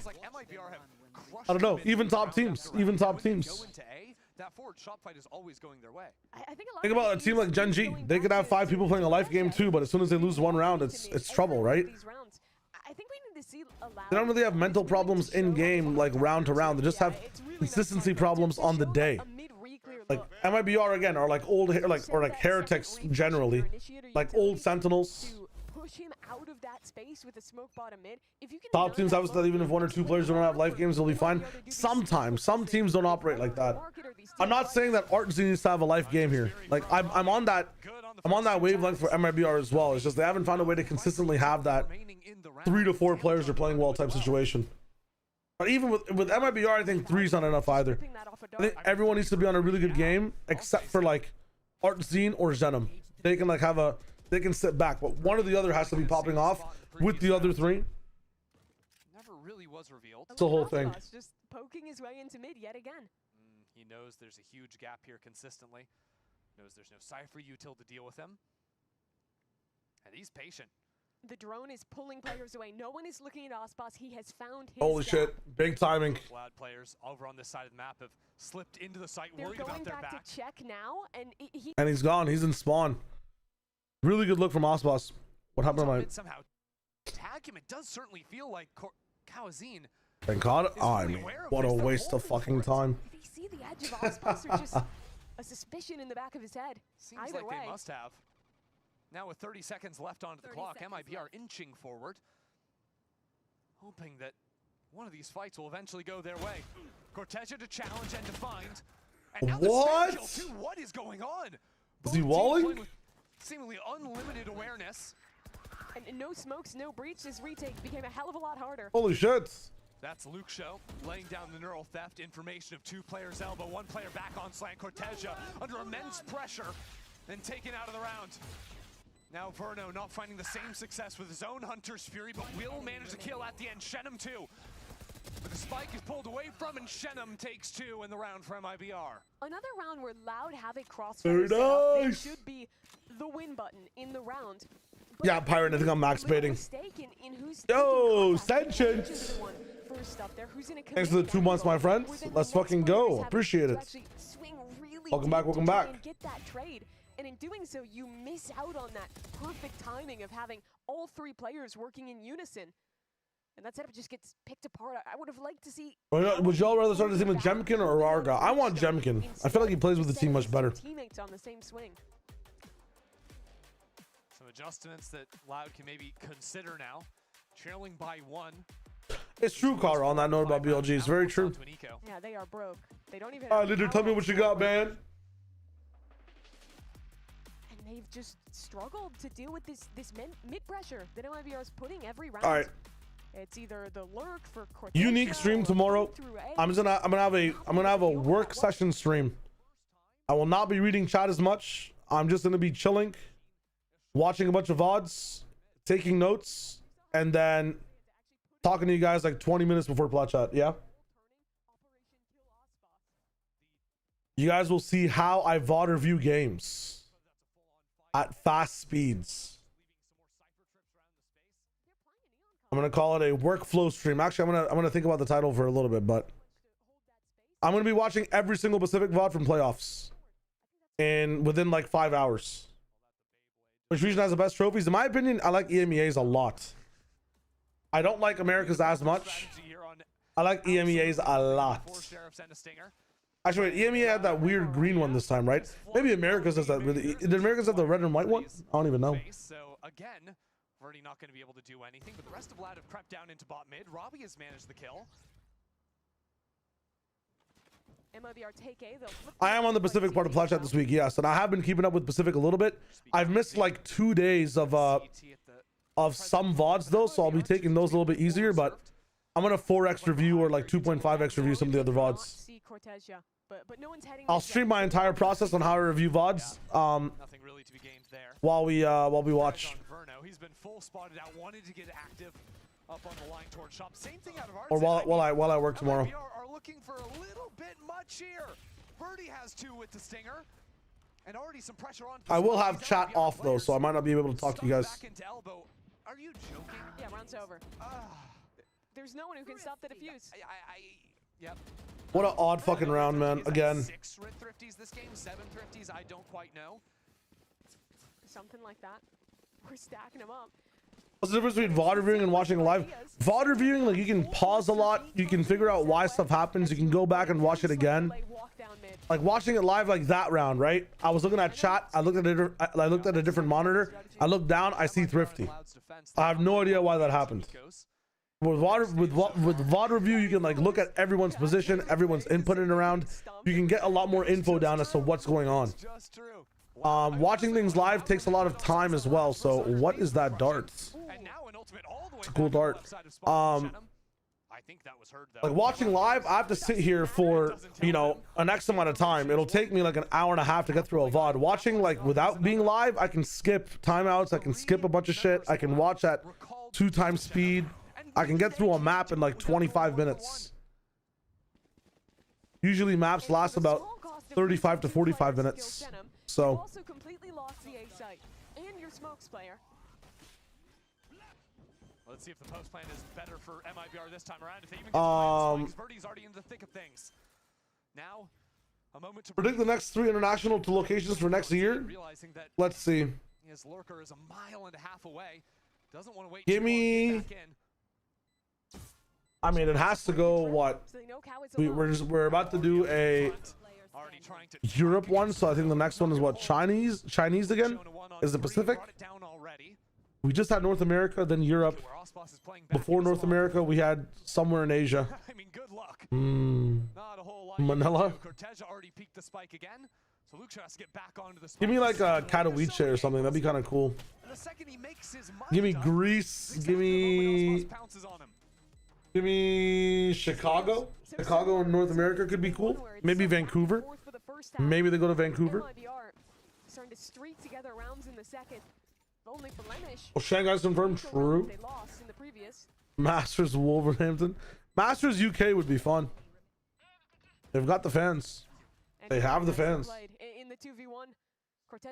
I don't know, even top teams. That forward shot fight is always going their way. Think about a team like Gen G. They could have 5 people playing a life game too, but as soon as they lose 1 round, it's trouble, right? I think we need to see They don't really have mental problems in game, like round to round. They just have consistency problems on the day. Like MIBR again, or like old, or heretics generally, like old sentinels. Push him out of that space with a smoke bottom mid. If you can Top teams, obviously, that even if 1 or 2 players don't have life games, they'll be fine. Sometimes, some teams don't operate like that. I'm not saying that Artsy needs to have a life game here. Like I'm on that wavelength for MIBR as well. It's just they haven't found a way to consistently have that 3 to 4 players are playing well type situation. But even with MIBR, I think 3's not enough either. I think everyone needs to be on a really good game, except for like Artzine or Zenom. They can like they can sit back, but one or the other has to be popping off with the other 3. Never really was revealed. It's the whole thing. Just poking his way into mid yet again. He knows there's a huge gap here consistently. Knows there's no Cypher util to deal with him. And he's patient. The drone is pulling players away. No one is looking at Aspas. He has found his Holy shit. Big timing. Loud players over on this side of the map have slipped into the site, They're worried going about their back back. to check now, And he's gone. He's in spawn. Really good look from Aspas. What happened to my... Somehow tag him. It does certainly feel like Kawazine. Thank God. Oh, I mean, what a waste of fucking time. They see the edge of Aspas or just a suspicion in the back of his head. Seems Either like way. they must have. Now with 30 seconds left onto the clock, MIBR inching forward, hoping that one of these fights will eventually go their way. Cortesia to challenge and to find. And now what? The spam kill too. What is going on? Is he walling? Seemingly unlimited awareness. And no smokes, no breach. This retake became a hell of a lot harder. Holy shit. That's Luke Show laying down the neural theft information of 2 players elbow, 1 player back on slant. Cortesia under immense pressure and taken out of the round. Now Verno not finding the same success with his own Hunter's Fury, but will manage to kill at the end. Shenum too. But the spike is pulled away from, and Shenum takes 2 in the round for MIBR. Another round where Loud have a Very crossfire set up. They nice. should be the win button in the round. Yeah, Pirate, I think I'm max baiting. In who's Yo, Sentient. first up there, who's in a Thanks for the 2 months, my friend. Let's fucking go. Appreciate it. Welcome back, welcome back. And get that trade. And in doing so, you miss out on that perfect timing of having all 3 players working in unison. And that setup just gets picked apart. I would have liked to see... Would y'all rather start the team with Jemkin or Arga? I want Jemkin. I feel like he plays with the team much better. Teammates on the same swing. Some adjustments that Loud can maybe consider now. Trailing by 1. It's true, Carl, on that note about BLG. It's very true. Yeah, they are broke. They don't even... All right, Linder, tell me what you got, man. And and they've just struggled to deal with this mid pressure that MIBR is putting every round. All right. It's either the lurk for Cortez Unique stream tomorrow. I'm gonna have a work session stream. I will not be reading chat as much. I'm just gonna be chilling, watching a bunch of VODs, taking notes, and then talking to you guys like 20 minutes before plat chat. Yeah. You guys will see how I VOD review games at fast speeds. I'm gonna call it a workflow stream. Actually, I'm gonna think about the title for a little bit, but I'm gonna be watching every single Pacific VOD from playoffs within like 5 hours. Which region has the best trophies? In my opinion, I like EMEA's a lot. I don't like Americas as much. I like EMEA's a lot. Actually, wait, EMEA had that weird green one this time, right? Maybe Americas has that really. Did Americas have the red and white one? I don't even know. So again, Verdi not going to be able to do anything, but the rest of Vlad have crept down into bot mid. Robbie has managed the kill. MIBR take A, I am on the Pacific part of plat chat this week, yes, and I have been keeping up with Pacific a little bit. I've missed like 2 days of some VODs though, so I'll be taking those a little bit easier, but I'm gonna 4x review or like 2.5x review some of the other VODs. I'll stream my entire process on how I review VODs while we watch. He's been full spotted out, wanted to get active up on the line towards shop. Same thing out of Or while I work tomorrow. MIBR are looking for a little bit much here. Verdi has 2 with the stinger. And already some pressure on. I will have chat off though, so I might not be able to talk to you guys. Are you joking? Yeah, round's over. There's no one who can stop the defuse. Yep. What an odd fucking round, man. Again. 6 thrifties this game, 7 thrifties, I don't quite know. Something like that. We're stacking them up. What's the difference between VOD reviewing and watching live? VOD reviewing, like, you can pause a lot. You can figure out why stuff happens. You can go back and watch it again. Like watching it live, like that round, right? I was looking at chat. I looked at a different monitor. I looked down. I see thrifty. I have no idea why that happened. With VOD review, you can like look at everyone's position, everyone's inputting around. You can get a lot more info down as to what's going on. Watching things live takes a lot of time as well. So what is that dart? It's a cool dart. Like watching live, I have to sit here for, you know, an X amount of time. It'll take me like an hour and a half to get through a VOD. Watching like without being live, I can skip timeouts. I can skip a bunch of shit. I can watch at 2 times speed. I can get through a map in like 25 minutes. Usually maps last about 35 to 45 minutes. So also completely lost the A site and your smokes player. Let's see if the post plan is better for MIBR this time around. If they even get Verdi's already in the thick of things. Now, a moment to predict the next 3 international locations for next year. Let's see. His lurker is a mile and a half away. Doesn't want to wait. Give me. I mean, it has to go. What? We're about to do a Europe one, so I think the next one is what? Chinese again? Is the Pacific? We just had North America, then Europe. Before North America, we had somewhere in Asia. I mean, good luck. Manila. Give me like a Katowice or something. That'd be kind of cool. Give me Greece. Give me Chicago. Chicago in North America could be cool. Maybe Vancouver. Maybe they go to Vancouver. Starting to streak together rounds in the second. Only blemish. Well, Shanghai's confirmed. True. They lost in the previous. Masters Wolverhampton. Masters UK would be fun. They've got the fans. They have the fans. In the 2v1,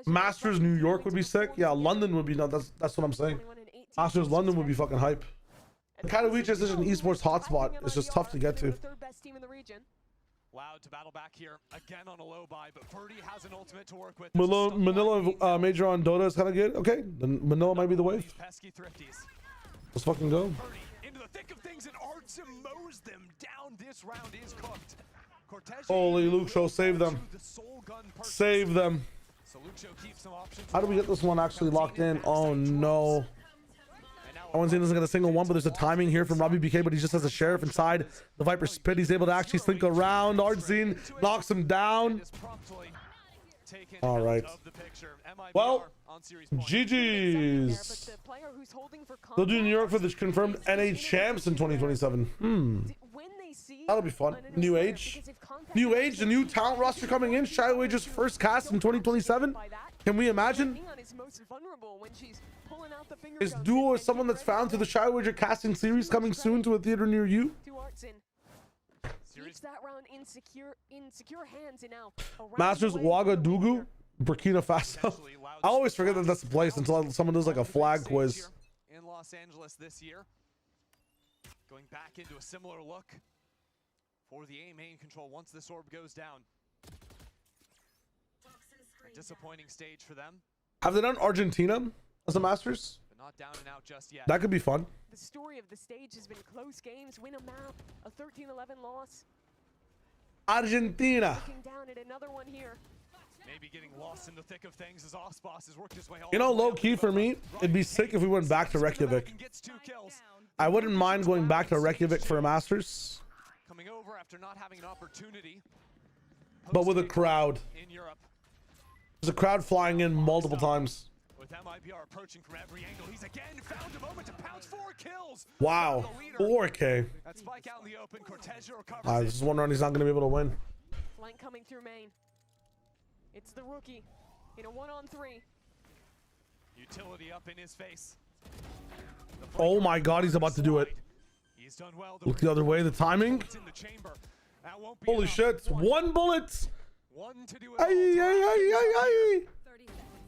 Masters New York would be sick. Yeah, London would be. No, that's what I'm saying. Masters London would be fucking hype. Katowice is such an esports hotspot. It's just tough to get to. Loud to battle back here again on a low buy, but Verdi has an ultimate to work with. Manila major on Dota is kind of good. Okay, then Manila might be the wave. Let's fucking go. Into the thick of things, and Artsim mows them down. This round is cooked. Holy Luxo, save them. Save them. How do we get this one actually locked in? Oh no. Owen's doesn't get a single one, but there's a timing here from Robbie BK, but he just has a sheriff inside the Viper spit. He's able to actually slink around. Ardzine knocks him down. taken All right. out of the picture. MIBR Well, on series point. GG's. They'll do New York for the confirmed NA champs in 2027. That'll be fun. New Age. New Age, the new talent roster coming in. Shy Wager's first cast in 2027. Can we imagine? Is Duo someone that's found through the Shy Wager casting series coming soon to a theater near you? Masters Ouagadougou, Burkina Faso. I always forget that that's the place until someone does like a flag quiz. In Los Angeles this year. Going back into a similar look for the A main control once this orb goes down. A disappointing stage for them. Have they done Argentina as the Masters? But not down and out just yet. That could be fun. The story of the stage has been close games, win a map, a 13-11 loss. Argentina. Looking down at another one here. Maybe getting lost in the thick of things as Osboss has worked his way all You know, low key for me, it'd be sick if we went back to Reykjavik. I wouldn't mind going back to Reykjavik for a Masters. Coming over after not having an opportunity. But with a crowd. In Europe. There's a crowd flying in multiple times. With MIBR approaching from every angle, he's again found a moment to pounce 4 kills. Wow, 4K. That spike out in the open. Cortezio recovers. I was just wondering he's not going to be able to win. Flank coming through main. It's the rookie in a 1-on-3. Utility up in his face. Oh my god, he's about to do it. He's done well. Look the other way, the timing. Holy shit, 1 bullet. Ay, ay, ay, ay, ay.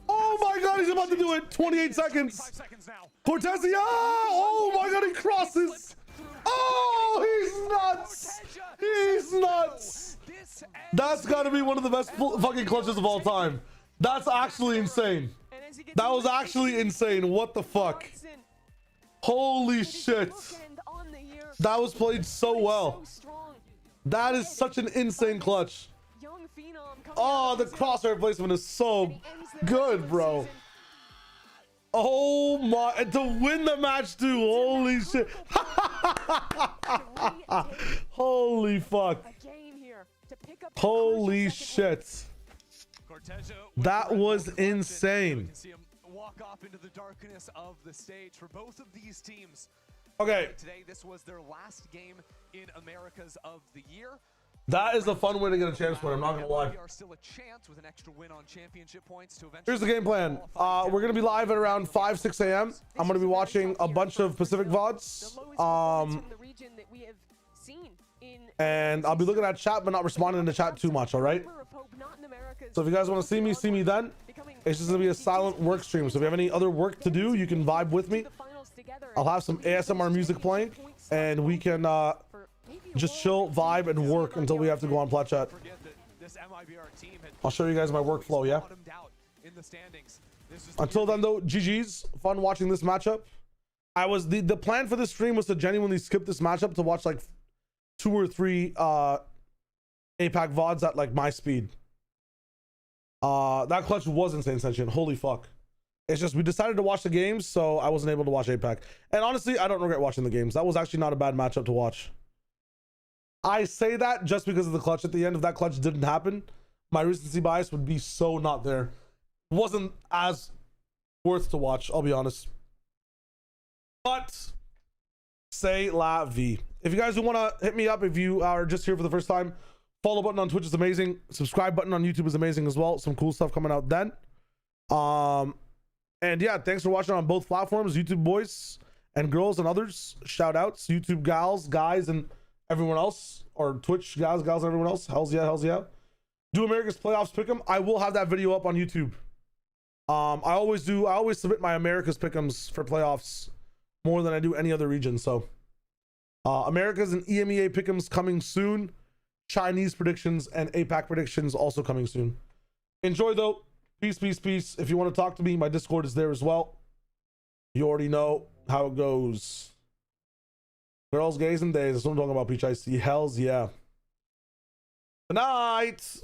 Oh my god, he's about to do it. 28 seconds. Cortezia. Oh my god, he crosses. Oh, he's nuts. He's nuts. That's got to be one of the best fucking clutches of all time. That's actually insane. That was actually insane. What the fuck? Holy shit. That was played so well. That is such an insane clutch. Oh, the crosshair placement is so good, bro. Oh my, and to win the match too. Holy shit. Holy fuck. Holy shit. That was insane. Walk off into the darkness of the stage for both of these teams. Okay. Today, this was their last game in Americas of the year. That is a fun way to get a chance win, I'm not gonna lie. Still a chance with an extra win on championship points to Here's the game plan. We're gonna be live at around 5-6 a.m. I'm gonna be watching a bunch of Pacific VODs. And I'll be looking at chat but not responding to chat too much, all right? So if you guys want to see me then. It's just gonna be a silent work stream. So if you have any other work to do, you can vibe with me. I'll have some ASMR music playing and we can just chill, vibe, and work until we have to go on plat chat. I'll show you guys my workflow, yeah? Until then though, GG's. Fun watching this matchup. The plan for this stream was to genuinely skip this matchup to watch like 2 or 3 APAC VODs at like my speed. That clutch was insane, Sentient. Holy fuck. It's just we decided to watch the games, so I wasn't able to watch APAC. And honestly, I don't regret watching the games. That was actually not a bad matchup to watch. I say that just because of the clutch at the end. If that clutch didn't happen, my recency bias would be so not there. It wasn't as worth to watch, I'll be honest. But say la vie. If you guys do want to hit me up, if you are just here for the first time, follow button on Twitch is amazing. Subscribe button on YouTube is amazing as well. Some cool stuff coming out then. And yeah, thanks for watching on both platforms, YouTube boys and girls and others. Shout outs, YouTube gals, guys, and everyone else, or Twitch gals, and everyone else. Hells yeah, hells yeah. Do America's playoffs pick'em. I will have that video up on YouTube. I always submit my America's pick'ems for playoffs more than I do any other region. So America's and EMEA pick'ems coming soon. Chinese predictions and APAC predictions also coming soon. Enjoy though. Peace, peace, peace. If you want to talk to me, my Discord is there as well. You already know how it goes. Girls, gays, and days. That's what I'm talking about, Peach Ice. Hells yeah. Good night.